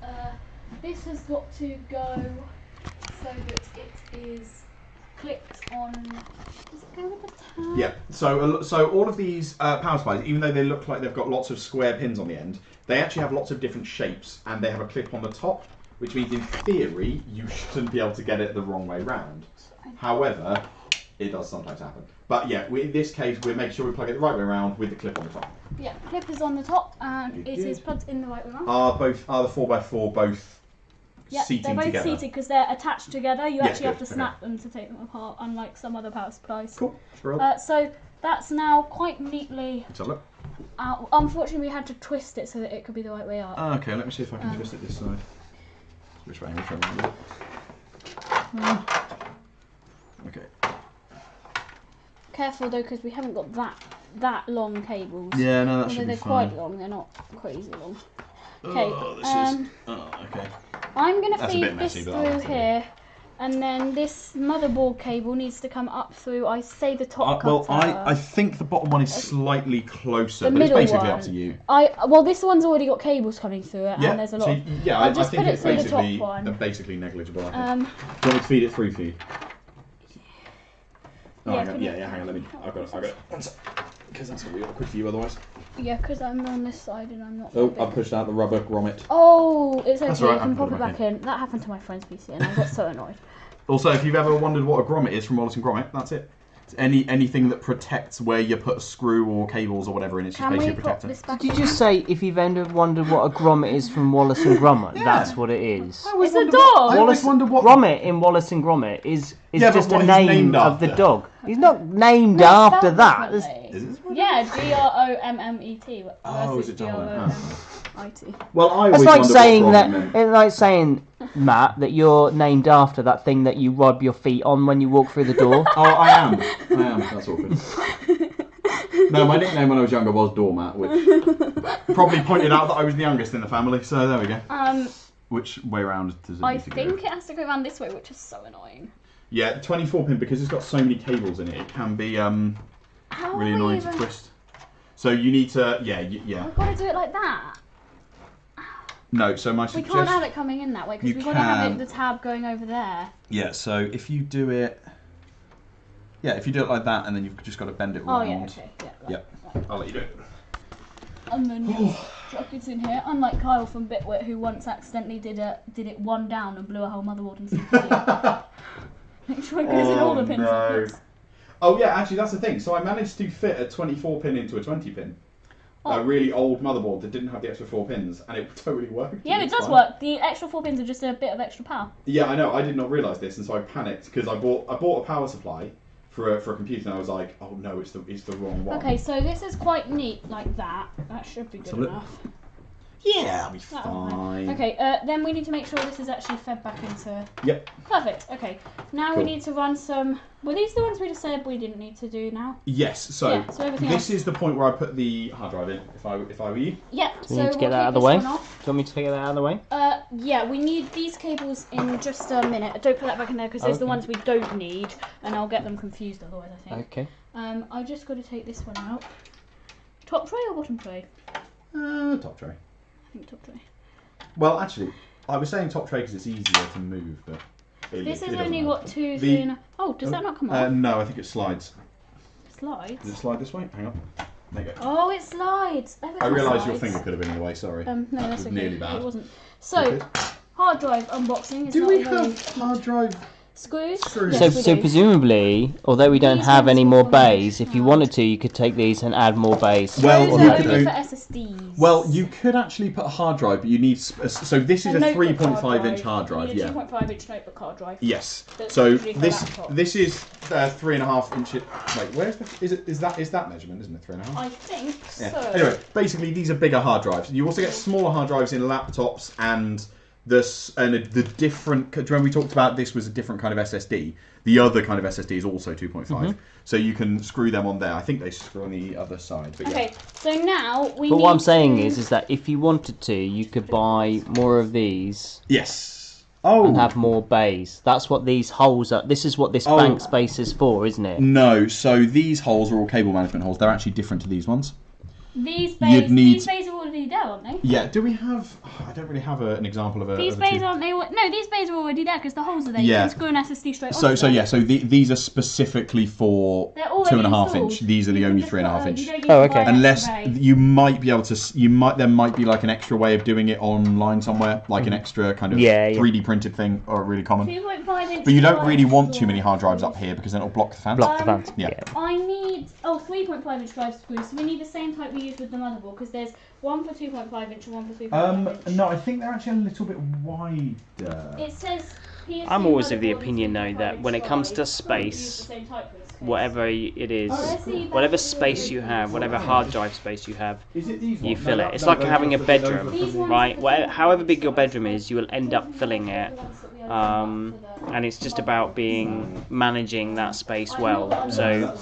[SPEAKER 2] This has got to go so that it is clipped on. Does it go with the tab?
[SPEAKER 3] Yeah. So all of these power supplies, even though they look like they've got lots of square pins on the end, they actually have lots of different shapes, and they have a clip on the top, which means in theory you shouldn't be able to get it the wrong way round. However, it does sometimes happen. But yeah, in this case, we're making sure we plug it the right way around with the clip on the top.
[SPEAKER 2] Yeah, clip is on the top and
[SPEAKER 3] Good,
[SPEAKER 2] it is
[SPEAKER 3] good.
[SPEAKER 2] plugged in the right way around.
[SPEAKER 3] Are the 4x4 both
[SPEAKER 2] Yeah,
[SPEAKER 3] seating
[SPEAKER 2] they're both
[SPEAKER 3] together?
[SPEAKER 2] seated because they're attached together. You
[SPEAKER 3] Yeah,
[SPEAKER 2] actually have
[SPEAKER 3] good,
[SPEAKER 2] to snap them to take them apart, unlike some other power supplies.
[SPEAKER 3] Cool. Brilliant.
[SPEAKER 2] So that's now quite neatly
[SPEAKER 3] Let's have a look.
[SPEAKER 2] out. Unfortunately, we had to twist it so that it could be the right way up.
[SPEAKER 3] Okay, let me see if I can twist it this side. Which way? Which way? Okay.
[SPEAKER 2] Careful though, because we haven't got that long cables.
[SPEAKER 3] Yeah, no, that
[SPEAKER 2] Although
[SPEAKER 3] should be
[SPEAKER 2] they're
[SPEAKER 3] fine.
[SPEAKER 2] quite long, they're not crazy long. Okay,
[SPEAKER 3] Oh, this is. Oh, okay.
[SPEAKER 2] I'm going to
[SPEAKER 3] That's a bit
[SPEAKER 2] feed
[SPEAKER 3] messy,
[SPEAKER 2] this
[SPEAKER 3] but I'll
[SPEAKER 2] through
[SPEAKER 3] have to do.
[SPEAKER 2] here, and then this motherboard cable needs to come up through, I say the top
[SPEAKER 3] Well,
[SPEAKER 2] cutout.
[SPEAKER 3] I think the bottom one is slightly closer,
[SPEAKER 2] The
[SPEAKER 3] but it's
[SPEAKER 2] middle
[SPEAKER 3] basically
[SPEAKER 2] one.
[SPEAKER 3] up to you.
[SPEAKER 2] Well, this one's already got cables coming through it,
[SPEAKER 3] Yeah,
[SPEAKER 2] and there's a lot.
[SPEAKER 3] so,
[SPEAKER 2] of,
[SPEAKER 3] yeah,
[SPEAKER 2] I'll
[SPEAKER 3] I
[SPEAKER 2] just
[SPEAKER 3] think
[SPEAKER 2] put it
[SPEAKER 3] it's
[SPEAKER 2] through the top
[SPEAKER 3] basically
[SPEAKER 2] one.
[SPEAKER 3] basically negligible. I think.
[SPEAKER 2] Um,
[SPEAKER 3] Do you want me to feed it through for you? Oh,
[SPEAKER 2] Yeah,
[SPEAKER 3] hang on.
[SPEAKER 2] can you-
[SPEAKER 3] Yeah, hang on. Let me. I've got it. One sec. Because that's gonna be awkward for you otherwise.
[SPEAKER 2] yeah, because I'm on this side and I'm not.
[SPEAKER 3] Oh,
[SPEAKER 2] that
[SPEAKER 3] I
[SPEAKER 2] big.
[SPEAKER 3] pushed out the rubber grommet.
[SPEAKER 2] Oh, it's okay.
[SPEAKER 3] That's all right,
[SPEAKER 2] You
[SPEAKER 3] I
[SPEAKER 2] can
[SPEAKER 3] can
[SPEAKER 2] pop
[SPEAKER 3] put
[SPEAKER 2] it
[SPEAKER 3] it
[SPEAKER 2] back
[SPEAKER 3] back
[SPEAKER 2] in. That happened to my friend's PC, and I got so annoyed.
[SPEAKER 3] Also, if you've ever wondered what a grommet is from Wallace and Gromit, that's it.
[SPEAKER 4] anything that protects where you put a screw or cables or whatever in. It's just basically a protector.
[SPEAKER 1] Did you just say if you've ever wondered what a grommet is from Wallace and Gromit? That's what it is.
[SPEAKER 2] It's a dog.
[SPEAKER 4] I always wonder what
[SPEAKER 1] Gromit in Wallace and Gromit is just a
[SPEAKER 4] he's
[SPEAKER 1] name
[SPEAKER 4] named
[SPEAKER 1] of the
[SPEAKER 4] after.
[SPEAKER 1] dog. He's not named
[SPEAKER 2] No, it's
[SPEAKER 1] after
[SPEAKER 2] spelled
[SPEAKER 1] that.
[SPEAKER 2] differently.
[SPEAKER 4] Is it?
[SPEAKER 2] Yeah, Grommet.
[SPEAKER 4] Oh, is it
[SPEAKER 2] Grommet?
[SPEAKER 4] Well, I
[SPEAKER 1] It's
[SPEAKER 4] always
[SPEAKER 1] like
[SPEAKER 4] wondered
[SPEAKER 1] saying
[SPEAKER 4] what
[SPEAKER 1] that.
[SPEAKER 4] Gromit meant.
[SPEAKER 1] It's like saying, Matt, that you're named after that thing that you rub your feet on when you walk through the door.
[SPEAKER 4] Oh, I am. That's awkward. No, my nickname when I was younger was Doormat, which probably pointed out that I was the youngest in the family. So there we go. Which way round does it
[SPEAKER 2] I
[SPEAKER 4] need to go?
[SPEAKER 2] think it has to go around this way, which is so annoying.
[SPEAKER 4] Yeah, 24 pin, because it's got so many cables in it, it can be really annoying to twist. So you need to, yeah.
[SPEAKER 2] We've got to do it like that.
[SPEAKER 4] No, so my
[SPEAKER 2] We
[SPEAKER 4] suggestion...
[SPEAKER 2] can't have it coming in that way because
[SPEAKER 4] You
[SPEAKER 2] we've got to have
[SPEAKER 4] can.
[SPEAKER 2] the tab going over there.
[SPEAKER 4] Yeah, so if you do it... Yeah, if you do it like that, and then you've just got to bend it
[SPEAKER 2] Oh
[SPEAKER 4] round.
[SPEAKER 2] yeah, okay. Yeah,
[SPEAKER 4] Yep, I'll let you do it.
[SPEAKER 2] And then chuck it in here. Unlike Kyle from Bitwit, who once accidentally did it one down and blew a whole motherboard and CPU. Make sure it goes in all the pin sockets.
[SPEAKER 4] Oh yeah, actually that's the thing. So I managed to fit a 24 pin into a 20 pin. A really old motherboard that didn't have the extra 4 pins, and it totally worked.
[SPEAKER 2] Yeah, it does work. The extra 4 pins are just a bit of extra power.
[SPEAKER 4] Yeah, I know. I did not realise this, and so I panicked because I bought a power supply for a computer, and I was like, oh no, it's the wrong one.
[SPEAKER 2] Okay, so this is quite neat like that. That should be good enough.
[SPEAKER 4] Yeah, I'll be
[SPEAKER 2] That'll
[SPEAKER 4] fine.
[SPEAKER 2] Okay, then we need to make sure this is actually fed back into...
[SPEAKER 4] Yep.
[SPEAKER 2] Perfect, okay. Now
[SPEAKER 4] Cool.
[SPEAKER 2] we need to run some... Were these the ones we just said we didn't need to do now?
[SPEAKER 4] Yes. So,
[SPEAKER 2] Yeah, so everything
[SPEAKER 4] this
[SPEAKER 2] else.
[SPEAKER 4] is the point where I put the hard drive in. If I were you.
[SPEAKER 2] Yeah,
[SPEAKER 1] Do
[SPEAKER 2] so
[SPEAKER 1] you need to get that out of the way? Do you want me to take that out of the way?
[SPEAKER 2] Yeah, we need these cables in just a minute. Don't put that back in there because those are the ones we don't need, and I'll get them confused otherwise, I think.
[SPEAKER 1] Okay.
[SPEAKER 2] I just got to take this one out. Top tray or bottom tray?
[SPEAKER 4] Top tray.
[SPEAKER 2] I think top tray.
[SPEAKER 4] Well, actually, I was saying top tray because it's easier to move, but
[SPEAKER 2] This
[SPEAKER 4] it
[SPEAKER 2] has
[SPEAKER 4] doesn't
[SPEAKER 2] only
[SPEAKER 4] matter.
[SPEAKER 2] got 2, 3 and a... Oh, does that not come off?
[SPEAKER 4] No, I think it slides.
[SPEAKER 2] Slides?
[SPEAKER 4] Does it slide this way? Hang on. There you go.
[SPEAKER 2] Oh, it slides.
[SPEAKER 4] I realised your finger could have been in the way. Sorry.
[SPEAKER 2] No,
[SPEAKER 4] that
[SPEAKER 2] that's
[SPEAKER 4] was
[SPEAKER 2] okay.
[SPEAKER 4] nearly bad.
[SPEAKER 2] It wasn't. So, hard drive unboxing is
[SPEAKER 4] Do
[SPEAKER 2] not
[SPEAKER 4] we
[SPEAKER 2] very...
[SPEAKER 4] have hard drive?
[SPEAKER 2] Screws?
[SPEAKER 4] Screws.
[SPEAKER 2] Yes,
[SPEAKER 1] So,
[SPEAKER 2] we
[SPEAKER 1] so
[SPEAKER 2] do.
[SPEAKER 1] presumably, although we don't
[SPEAKER 2] These
[SPEAKER 1] have
[SPEAKER 2] ones
[SPEAKER 1] any
[SPEAKER 2] will
[SPEAKER 1] more
[SPEAKER 2] come
[SPEAKER 1] bays,
[SPEAKER 2] in.
[SPEAKER 1] if you wanted to, you could take these and add more bays.
[SPEAKER 4] Well,
[SPEAKER 2] Those
[SPEAKER 4] you
[SPEAKER 2] are
[SPEAKER 4] could
[SPEAKER 2] only for
[SPEAKER 4] only-
[SPEAKER 2] SSDs.
[SPEAKER 4] Well, you could actually put a hard drive, but you need. So this is a
[SPEAKER 2] notebook
[SPEAKER 4] 3.5 inch hard drive.
[SPEAKER 2] You need a
[SPEAKER 4] Yeah.
[SPEAKER 2] 2.5 inch notebook hard drive.
[SPEAKER 4] Yes.
[SPEAKER 2] That's
[SPEAKER 4] So
[SPEAKER 2] usually for a
[SPEAKER 4] this
[SPEAKER 2] laptop.
[SPEAKER 4] this is 3.5 inches. Wait, where's the? Is that measurement? Isn't it 3.5?
[SPEAKER 2] I think
[SPEAKER 4] Yeah.
[SPEAKER 2] so.
[SPEAKER 4] Anyway, basically these are bigger hard drives. You also get smaller hard drives in laptops and the different. Do you remember we talked about this was a different kind of SSD? The other kind of SSD is also 2.5, so you can screw them on there. I think they screw on the other side. But
[SPEAKER 2] Okay, so now we
[SPEAKER 1] But
[SPEAKER 2] need
[SPEAKER 1] what I'm saying
[SPEAKER 2] to...
[SPEAKER 1] is that if you wanted to, you could buy more of these
[SPEAKER 4] Yes. Oh.
[SPEAKER 1] and have more bays. That's what these holes are. This is what this bank space is for, isn't it?
[SPEAKER 4] No, so these holes are all cable management holes. They're actually different to these ones.
[SPEAKER 2] These
[SPEAKER 4] You'd need-
[SPEAKER 2] these bays are already there, aren't they?
[SPEAKER 4] Yeah, do we have... I don't really have an example of a...
[SPEAKER 2] These
[SPEAKER 4] of a
[SPEAKER 2] bays
[SPEAKER 4] tube.
[SPEAKER 2] aren't they? No, these bays are already there because the holes are there.
[SPEAKER 4] Yeah.
[SPEAKER 2] You can screw an SSD straight
[SPEAKER 4] So
[SPEAKER 2] onto them.
[SPEAKER 4] yeah, so these are specifically for
[SPEAKER 2] They're already
[SPEAKER 4] 2.5
[SPEAKER 2] installed.
[SPEAKER 4] inch. These are the
[SPEAKER 2] You
[SPEAKER 4] only
[SPEAKER 2] can just
[SPEAKER 4] 3.5
[SPEAKER 2] put,
[SPEAKER 4] inch.
[SPEAKER 2] you don't need
[SPEAKER 1] Oh,
[SPEAKER 2] to buy
[SPEAKER 1] okay.
[SPEAKER 2] an
[SPEAKER 4] Unless
[SPEAKER 2] extra bay.
[SPEAKER 4] you might be able to, there might be like an extra way of doing it online somewhere, like an extra kind of
[SPEAKER 1] Yeah, yeah.
[SPEAKER 4] 3D printed thing, or really common.
[SPEAKER 2] 2.5 inch.
[SPEAKER 4] But you don't
[SPEAKER 2] drive
[SPEAKER 4] really want too
[SPEAKER 2] screws.
[SPEAKER 4] many hard drives up here because then it'll block the fans.
[SPEAKER 1] Block the fans.
[SPEAKER 4] Yeah.
[SPEAKER 2] I need 3.5 inch drive screws. So we need the same type we use with the motherboard because there's one for 2.5 inch and one for 3.5 inch.
[SPEAKER 4] No, I think they're actually a little bit wider.
[SPEAKER 2] It says. PSU
[SPEAKER 1] I'm always of the
[SPEAKER 2] motherboard
[SPEAKER 1] opinion, though,
[SPEAKER 2] 2.5
[SPEAKER 1] that
[SPEAKER 2] inch
[SPEAKER 1] when it comes to
[SPEAKER 2] drive, but we use
[SPEAKER 1] space,
[SPEAKER 2] the same type for this case.
[SPEAKER 1] whatever it is,
[SPEAKER 2] let's see,
[SPEAKER 1] whatever
[SPEAKER 2] that's
[SPEAKER 1] space
[SPEAKER 2] really
[SPEAKER 1] you
[SPEAKER 2] good.
[SPEAKER 1] have, whatever hard drive space you have,
[SPEAKER 4] Is it these
[SPEAKER 1] you
[SPEAKER 4] ones?
[SPEAKER 1] fill
[SPEAKER 4] No,
[SPEAKER 1] it. It's
[SPEAKER 4] no,
[SPEAKER 1] like
[SPEAKER 4] those
[SPEAKER 1] having a
[SPEAKER 4] are-
[SPEAKER 1] bedroom,
[SPEAKER 2] These ones
[SPEAKER 1] right?
[SPEAKER 2] are the
[SPEAKER 1] However big your bedroom is, you will end up filling it. And it's just about managing that space well. So,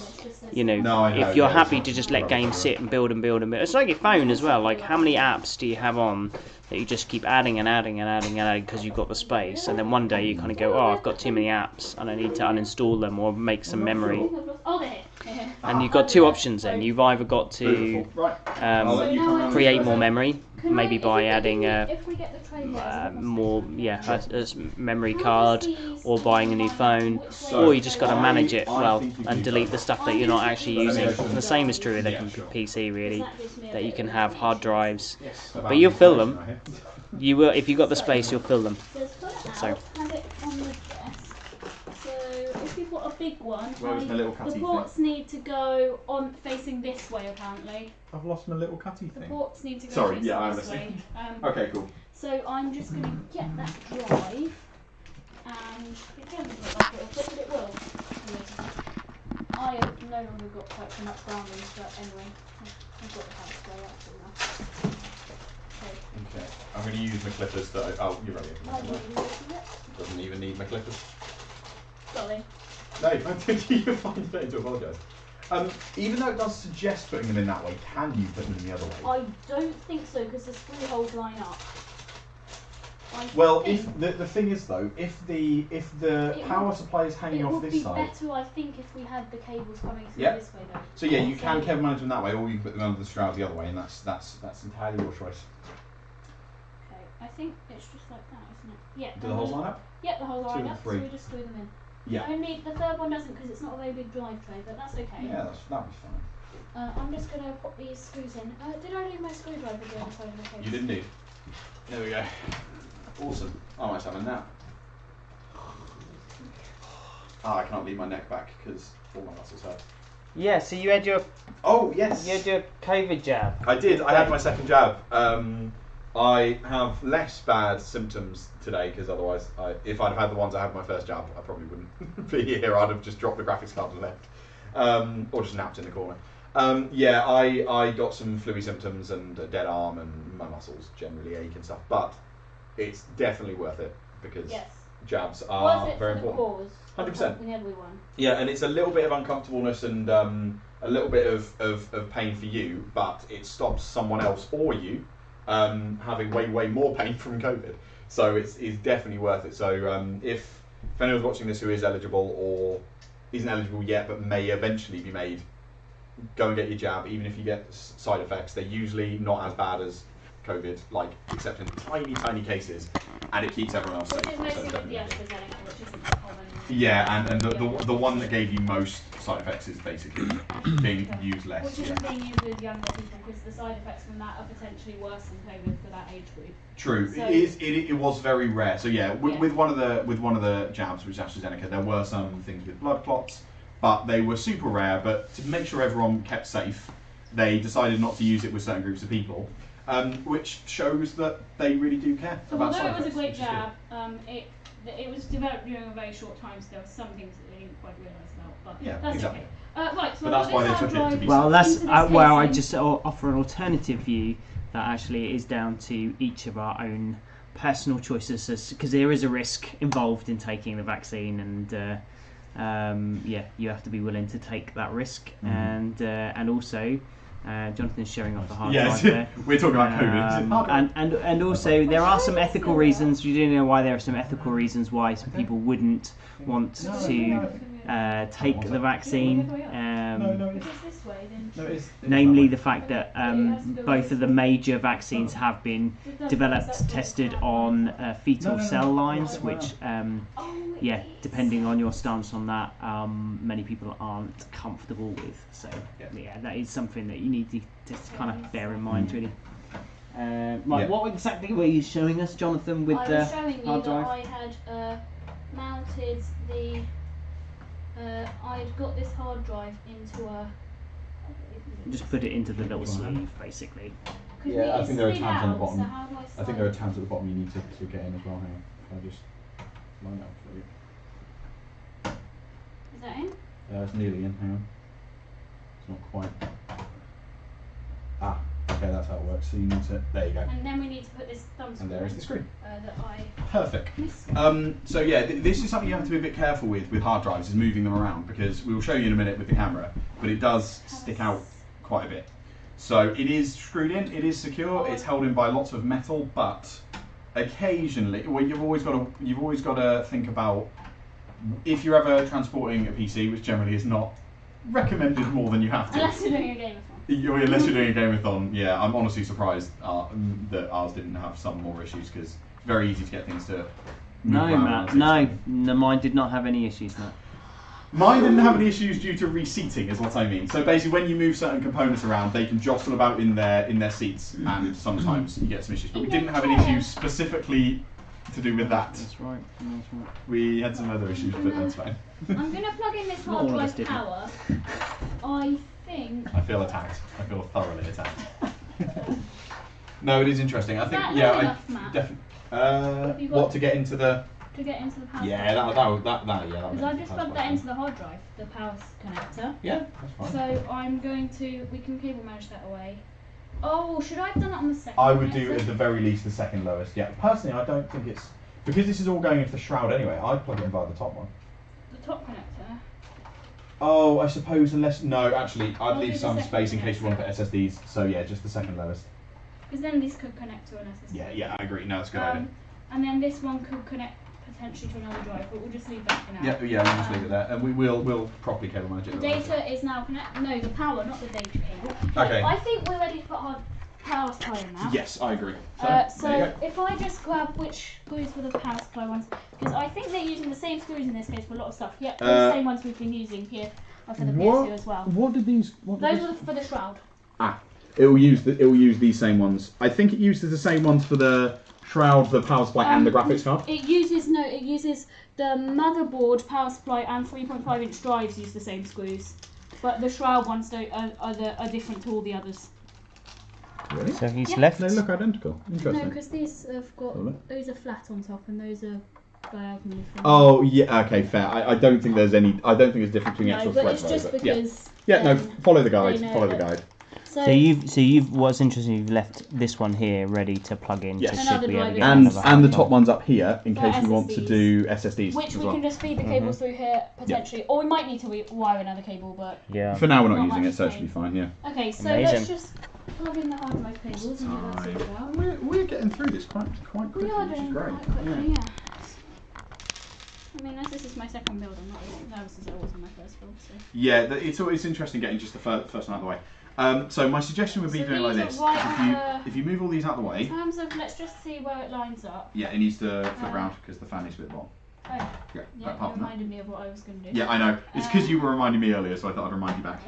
[SPEAKER 1] you know,
[SPEAKER 4] No, I know,
[SPEAKER 1] if you're
[SPEAKER 4] yeah,
[SPEAKER 1] happy
[SPEAKER 4] it's
[SPEAKER 1] to just
[SPEAKER 4] not
[SPEAKER 1] let games sit and build and build and build, it's like your phone as well. Like, how many apps do you have on that you just keep adding and adding and adding and adding because you've got the space, and then one day you kind of go, oh, I've got too many apps and I need to uninstall them or make some memory.
[SPEAKER 2] Oh, they're here.
[SPEAKER 1] And you've got two options then. You've either got to
[SPEAKER 4] Right. I'll let you come around.
[SPEAKER 1] create more memory, maybe by adding a
[SPEAKER 2] If we get the tray here,
[SPEAKER 1] a memory card, or buying a new phone, or you just got to manage it well and delete the stuff that you're not actually using. And the same is true with a PC, really, that you can have hard drives, but you'll fill them. You will, if you've got the space, you'll fill them.
[SPEAKER 2] Just put it out,
[SPEAKER 1] So.
[SPEAKER 2] have it on the desk. So if you've got a big one.
[SPEAKER 4] Where was my little cutty
[SPEAKER 2] The ports need to go on facing this way apparently.
[SPEAKER 4] I've lost my little cutty thing.
[SPEAKER 2] The ports need to go
[SPEAKER 4] Sorry,
[SPEAKER 2] facing
[SPEAKER 4] I'm
[SPEAKER 2] this way.
[SPEAKER 4] listening. Okay, cool.
[SPEAKER 2] So I'm just going to get that drive, and it doesn't look like it'll fit, but it will. I have no longer got quite so much groundings, but anyway, I've got the house go up enough.
[SPEAKER 4] Okay, I'm going to use my clippers that oh, you're ready. Doesn't even need my clippers.
[SPEAKER 2] Sorry.
[SPEAKER 4] No, I think you're fine, you don't need to apologise. Even though it does suggest putting them in that way, can you put them in the other way?
[SPEAKER 2] I don't think so, because the screw holes line up.
[SPEAKER 4] Well, if the thing is though, if the power supply is hanging off this side,
[SPEAKER 2] it would be better, I think, if we had the cables coming through this way though.
[SPEAKER 4] So yeah, you can cable manage them that way, or you can put them under the shroud the other way, and that's entirely your choice.
[SPEAKER 2] Okay, I think it's just like that, isn't it? Yeah.
[SPEAKER 4] Do the holes line up?
[SPEAKER 2] Yep, the holes line up. So
[SPEAKER 4] 3.
[SPEAKER 2] we just screw them in.
[SPEAKER 4] Yeah.
[SPEAKER 2] Only the third one doesn't, because it's not a very big drive tray, but that's okay.
[SPEAKER 4] Yeah, that'll be fine.
[SPEAKER 2] I'm just going to put these screws in. Did I leave my screwdriver down the side of the case?
[SPEAKER 4] You did indeed. There we go. Awesome. I might have a nap. I can't lean my neck back because all my muscles hurt.
[SPEAKER 1] Yeah, so you had your
[SPEAKER 4] yes.
[SPEAKER 1] You had your COVID jab.
[SPEAKER 4] I did. I had my second jab. I have less bad symptoms today because otherwise, if I'd have had the ones I had my first jab, I probably wouldn't be here. I'd have just dropped the graphics card and left, or just napped in the corner. Yeah, I got some flu-y symptoms and a dead arm, and my muscles generally ache and stuff. But it's definitely worth it because jabs are very important. 100%. Yeah, and it's a little bit of uncomfortableness and a little bit of pain for you, but it stops someone else or you having way more pain from COVID. So it's definitely worth it. So if anyone's watching this who is eligible or isn't eligible yet but may eventually be made, go and get your jab. Even if you get side effects, they're usually not as bad as COVID, like except in tiny cases, and it keeps everyone else safe.
[SPEAKER 2] Which is mostly with the AstraZeneca, which isn't common.
[SPEAKER 4] Yeah, and the one that gave you most side effects is basically being used less.
[SPEAKER 2] Which isn't being used with younger people, because the side effects from that are potentially worse than COVID for that age group.
[SPEAKER 4] True, so it was very rare. So yeah, with one of the jabs, which is AstraZeneca, there were some things with blood clots, but they were super rare. But to make sure everyone kept safe, they decided not to use it with certain groups of people. Which shows that they really do care about side effects.
[SPEAKER 2] Although it was a great jab, it was developed during a very short time, so there were some things that they didn't quite realise about, but that's
[SPEAKER 4] exactly.
[SPEAKER 2] Okay. Right, so
[SPEAKER 4] but that's why they took it to be
[SPEAKER 1] well, that's I just offer an alternative view that actually it is down to each of our own personal choices, because there is a risk involved in taking the vaccine, and you have to be willing to take that risk, and also. Jonathan's showing off the hard drive there.
[SPEAKER 4] We're talking about COVID.
[SPEAKER 1] And also there are some ethical reasons. You do know why there are some ethical reasons why some people wouldn't want to take the vaccine. Namely the fact that both of the major vaccines have been developed, tested on fetal cell lines, which depending on your stance on that, many people aren't comfortable with. So that is something that you need to just kind of bear in mind, really. What exactly were you showing us, Jonathan, with the hard drive?
[SPEAKER 2] I had mounted the. I'd got this hard drive into a.
[SPEAKER 1] Just put it into the little sleeve, basically.
[SPEAKER 4] Yeah, I think there are tabs on the bottom. I think there are tabs at the bottom you need to get in as well. Hang on, I'll just line that up for you.
[SPEAKER 2] Is that in?
[SPEAKER 4] It's nearly in. Hang on. It's not quite. Okay, that's how it works. So you need to. There you go.
[SPEAKER 2] And then we need to put this thumb screw.
[SPEAKER 4] And there is the screen.
[SPEAKER 2] That I.
[SPEAKER 4] Perfect. So yeah, this is something you have to be a bit careful with hard drives, is moving them around, because we will show you in a minute with the camera, but it does stick out quite a bit. So it is screwed in. It is secure. It's held in by lots of metal, but occasionally, well, you've always got to think about if you're ever transporting a PC, which generally is not recommended more than you have to.
[SPEAKER 2] Unless you're doing a game-a-thon.
[SPEAKER 4] Unless you're doing a game-a-thon, yeah. I'm honestly surprised that ours didn't have some more issues, because it's very easy to get things to move around.
[SPEAKER 1] No, mine did not have any issues, Matt.
[SPEAKER 4] Mine didn't have any issues due to reseating, is what I mean. So basically, when you move certain components around, they can jostle about in their seats, and sometimes you get some issues. But we didn't have any issues specifically
[SPEAKER 3] to do with that.
[SPEAKER 1] That's right. That's right.
[SPEAKER 3] We had some other issues, but that's fine.
[SPEAKER 2] I'm going to plug in this hard drive power. I think...
[SPEAKER 3] I feel attacked. I feel thoroughly attacked. No, it is interesting. I think,
[SPEAKER 2] that
[SPEAKER 3] yeah, I definitely. What to get into the?
[SPEAKER 2] To get into the power.
[SPEAKER 3] Yeah, that.
[SPEAKER 2] Because I just plugged that into the hard drive, the power connector.
[SPEAKER 3] Yeah, that's fine.
[SPEAKER 2] So I'm going to. We can cable manage that away. Oh, should I have done it on the second?
[SPEAKER 3] I would do at the very least the second lowest. Yeah, personally, I don't think it's because this is all going into the shroud anyway. I'd plug it in via the top one.
[SPEAKER 2] The top connector.
[SPEAKER 3] Oh, I suppose unless no, actually, I'd leave
[SPEAKER 2] do
[SPEAKER 3] some
[SPEAKER 2] the
[SPEAKER 3] space in
[SPEAKER 2] second
[SPEAKER 3] case you want to put SSDs. So yeah, just the second lowest.
[SPEAKER 2] Because then this could connect to an SSD.
[SPEAKER 3] Yeah, I agree. No, that's a good idea.
[SPEAKER 2] And then this one could connect potentially to another drive, but we'll just leave that for now.
[SPEAKER 3] Yeah, we'll just leave it there, and we'll properly cable manage it.
[SPEAKER 2] The data is now connected. No, the power, not the data cable.
[SPEAKER 3] Okay.
[SPEAKER 2] I think we're ready to put our power supply in now.
[SPEAKER 3] Yes, I agree.
[SPEAKER 2] So if I just grab which screws for the power supply ones, because I think they're using the same screws in this case for a lot of stuff. Yep, the same ones we've been using here are for the PSU as well.
[SPEAKER 3] What did these?
[SPEAKER 2] Those are for the shroud.
[SPEAKER 3] It will use these same ones. I think it uses the same ones for the shroud, the power supply, and the graphics card.
[SPEAKER 2] It uses the motherboard, power supply, and 3.5-inch drives use the same screws, but the shroud ones are different to all the others.
[SPEAKER 3] Really?
[SPEAKER 1] So he's left.
[SPEAKER 3] They look identical.
[SPEAKER 2] No,
[SPEAKER 3] Interesting.
[SPEAKER 2] because these have got those are flat on top and those are diagonally.
[SPEAKER 3] Oh yeah, okay, fair. I don't think there's any. I don't think there's a difference between actual
[SPEAKER 2] but
[SPEAKER 3] threads.
[SPEAKER 2] it's just because.
[SPEAKER 3] Yeah, no. Follow the guide. Follow the
[SPEAKER 2] that-
[SPEAKER 3] guide.
[SPEAKER 1] So you've what's interesting, you've left this one here ready to plug in
[SPEAKER 3] Yes.
[SPEAKER 1] to see
[SPEAKER 2] Another
[SPEAKER 1] if we ever
[SPEAKER 2] drive
[SPEAKER 1] get
[SPEAKER 3] And
[SPEAKER 1] another
[SPEAKER 3] and the
[SPEAKER 1] hard
[SPEAKER 3] top
[SPEAKER 1] drive.
[SPEAKER 3] one's up here in
[SPEAKER 2] For
[SPEAKER 3] case we want to
[SPEAKER 2] SSDs.
[SPEAKER 3] do SSDs
[SPEAKER 2] Which
[SPEAKER 3] as
[SPEAKER 2] we
[SPEAKER 3] well.
[SPEAKER 2] can just feed the cables through here potentially, or we might need to wire another cable, but.
[SPEAKER 1] Yeah.
[SPEAKER 3] For now, we're not
[SPEAKER 2] Not
[SPEAKER 3] using
[SPEAKER 2] much
[SPEAKER 3] it, so it should
[SPEAKER 2] pain.
[SPEAKER 3] be fine. Yeah.
[SPEAKER 2] Okay, so
[SPEAKER 1] Amazing.
[SPEAKER 2] let's just plug in the hard drive cables and get that sorted out.
[SPEAKER 3] We're getting through this quite
[SPEAKER 2] We
[SPEAKER 3] quickly,
[SPEAKER 2] are
[SPEAKER 3] which is
[SPEAKER 2] doing
[SPEAKER 3] great.
[SPEAKER 2] quite quickly, yeah. I mean, as this is my second build, I'm not as nervous as I was on my first build. So.
[SPEAKER 3] Yeah, it's interesting getting just the first one out of the way. So my suggestion would be
[SPEAKER 2] So
[SPEAKER 3] doing it like
[SPEAKER 2] these
[SPEAKER 3] this.
[SPEAKER 2] are right
[SPEAKER 3] If you move all these out of the way,
[SPEAKER 2] In terms of, let's just see where it lines up.
[SPEAKER 3] yeah, it needs to flip round because the fan needs to be at the bottom.
[SPEAKER 2] Oh,
[SPEAKER 3] Yeah,
[SPEAKER 2] yeah,
[SPEAKER 3] apart from that.
[SPEAKER 2] reminded me of what I was going to do.
[SPEAKER 3] Yeah, I know. It's because you were reminding me earlier, so I thought I'd remind you back.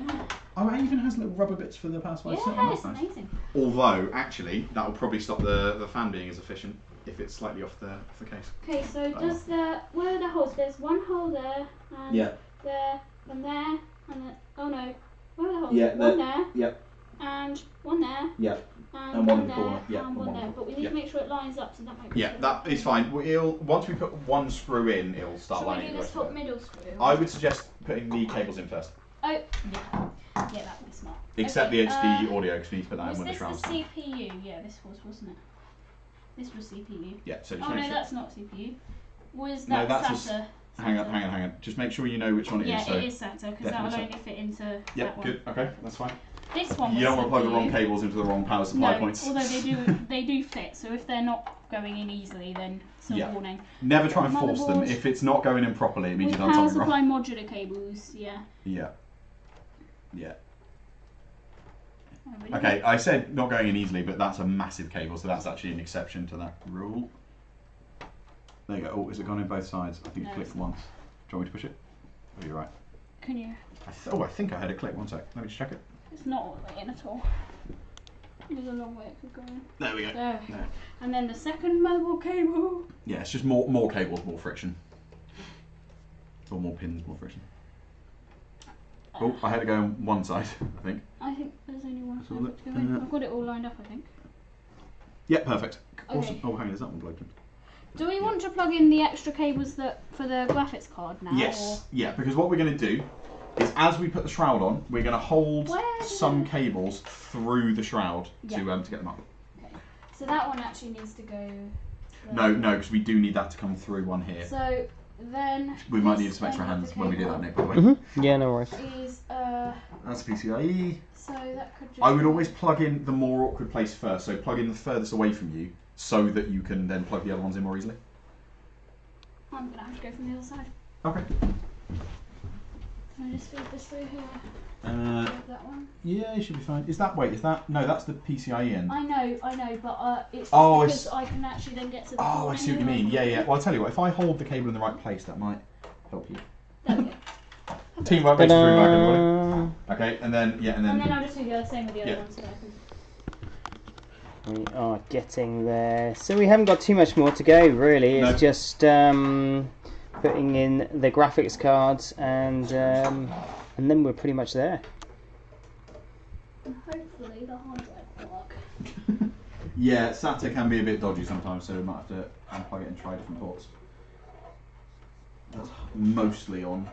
[SPEAKER 3] Oh, it even has little rubber bits for the power supply.
[SPEAKER 2] Yeah, it's amazing.
[SPEAKER 3] Although, actually, that will probably stop the fan being as efficient if it's slightly off the case.
[SPEAKER 2] Okay, so where are the holes? There's one hole there, and there, and there, and then, oh no, where are the holes?
[SPEAKER 3] Yeah,
[SPEAKER 2] one there,
[SPEAKER 3] Yep.
[SPEAKER 2] and one there,
[SPEAKER 3] Yep.
[SPEAKER 2] and
[SPEAKER 3] one
[SPEAKER 2] one
[SPEAKER 3] in the
[SPEAKER 2] there,
[SPEAKER 3] corner. Yeah,
[SPEAKER 2] and
[SPEAKER 3] and
[SPEAKER 2] one
[SPEAKER 3] one
[SPEAKER 2] there. But we need
[SPEAKER 3] yeah.
[SPEAKER 2] to make sure it lines up, so that might be.
[SPEAKER 3] Yeah, that is fine. Once we put one screw in, it'll start
[SPEAKER 2] Should we
[SPEAKER 3] lining
[SPEAKER 2] do
[SPEAKER 3] the
[SPEAKER 2] this
[SPEAKER 3] rest
[SPEAKER 2] top
[SPEAKER 3] of it.
[SPEAKER 2] middle screw?
[SPEAKER 3] I would suggest putting the cables in first.
[SPEAKER 2] Oh, yeah, that would be smart.
[SPEAKER 3] Except
[SPEAKER 2] Okay,
[SPEAKER 3] the HD audio, because we need to put that
[SPEAKER 2] Was
[SPEAKER 3] in with the
[SPEAKER 2] this
[SPEAKER 3] shrouds.
[SPEAKER 2] the CPU? Yeah, this was, wasn't it? This was CPU.
[SPEAKER 3] Yeah, so just
[SPEAKER 2] Oh
[SPEAKER 3] make
[SPEAKER 2] no,
[SPEAKER 3] sure.
[SPEAKER 2] that's not CPU. Was
[SPEAKER 3] No,
[SPEAKER 2] that
[SPEAKER 3] that's
[SPEAKER 2] SATA?
[SPEAKER 3] Hang on. Just make sure you know which one it
[SPEAKER 2] Yeah,
[SPEAKER 3] is. So.
[SPEAKER 2] it is SATA because that will
[SPEAKER 3] Definitely
[SPEAKER 2] only fit into that
[SPEAKER 3] Yep,
[SPEAKER 2] one.
[SPEAKER 3] good. Okay, that's fine.
[SPEAKER 2] This one was
[SPEAKER 3] You don't want to plug the wrong
[SPEAKER 2] CPU.
[SPEAKER 3] cables into the wrong power supply
[SPEAKER 2] No,
[SPEAKER 3] points.
[SPEAKER 2] although they do fit. So if they're not going in easily, then silver warning.
[SPEAKER 3] Never try and force them.
[SPEAKER 2] Motherboard.
[SPEAKER 3] If it's not going in properly, it means
[SPEAKER 2] With
[SPEAKER 3] you've done
[SPEAKER 2] power
[SPEAKER 3] something
[SPEAKER 2] supply
[SPEAKER 3] wrong.
[SPEAKER 2] modular cables, yeah.
[SPEAKER 3] Yeah. Yeah.
[SPEAKER 2] Oh, really?
[SPEAKER 3] Okay, I said not going in easily, but that's a massive cable, so that's actually an exception to that rule. There you go. Oh, has it gone in both sides? I think
[SPEAKER 2] No,
[SPEAKER 3] it's clicked
[SPEAKER 2] it's
[SPEAKER 3] once. Do you want me to push it? Oh, you're right.
[SPEAKER 2] Can you?
[SPEAKER 3] I think I had it click. One sec. Let me just check it.
[SPEAKER 2] It's not all the way in at all. There's a long way it could go in.
[SPEAKER 3] There we go.
[SPEAKER 2] There.
[SPEAKER 3] No.
[SPEAKER 2] And then the second motherboard cable.
[SPEAKER 3] Yeah, it's just more cables, more friction. Or more pins, more friction. Oh, I had to go on one side, I think.
[SPEAKER 2] I think there's only one
[SPEAKER 3] So
[SPEAKER 2] side
[SPEAKER 3] look,
[SPEAKER 2] to go in. I've got it all lined up, I think.
[SPEAKER 3] Yeah, perfect. Awesome.
[SPEAKER 2] Okay.
[SPEAKER 3] Oh, hang on, there's that one plugged in.
[SPEAKER 2] Do we want to plug in the extra cables for the graphics card now?
[SPEAKER 3] Yes.
[SPEAKER 2] Or?
[SPEAKER 3] Yeah, because what we're going to do is as we put the shroud on, we're going to hold some cables through the shroud to get them up.
[SPEAKER 2] Okay. So that one actually needs to go.
[SPEAKER 3] No, because we do need that to come through one here.
[SPEAKER 2] So then.
[SPEAKER 3] We might need some extra hands when we do that, Nick, by the way.
[SPEAKER 1] Mm-hmm. Yeah, no worries.
[SPEAKER 2] Is
[SPEAKER 3] That's PCIe.
[SPEAKER 2] So that could just.
[SPEAKER 3] I would always plug in the more awkward place first, so plug in the furthest away from you, so that you can then plug the other ones in more easily.
[SPEAKER 2] I'm gonna have to go from the other side.
[SPEAKER 3] Okay.
[SPEAKER 2] Can I just feed this through here? That one.
[SPEAKER 3] Yeah, you should be fine. Is that no? That's the PCIe end.
[SPEAKER 2] I know, but it's just
[SPEAKER 3] Oh,
[SPEAKER 2] because I can actually then get to the.
[SPEAKER 3] Oh, I see what you mean. Yeah. Well, I'll tell you what. If I hold the cable in the right place, that might help you.
[SPEAKER 2] There we go.
[SPEAKER 3] Teamwork makes the dream work, everybody. Okay, and then
[SPEAKER 2] And then I'll just do the same with the other one so that I can.
[SPEAKER 1] We are getting there. So we haven't got too much more to go, really. It's just putting in the graphics cards, and then we're pretty much there.
[SPEAKER 2] And hopefully the hard drive will work.
[SPEAKER 4] Yeah, SATA can be a bit dodgy sometimes, so we might have to unplug it and try different ports. That's mostly on.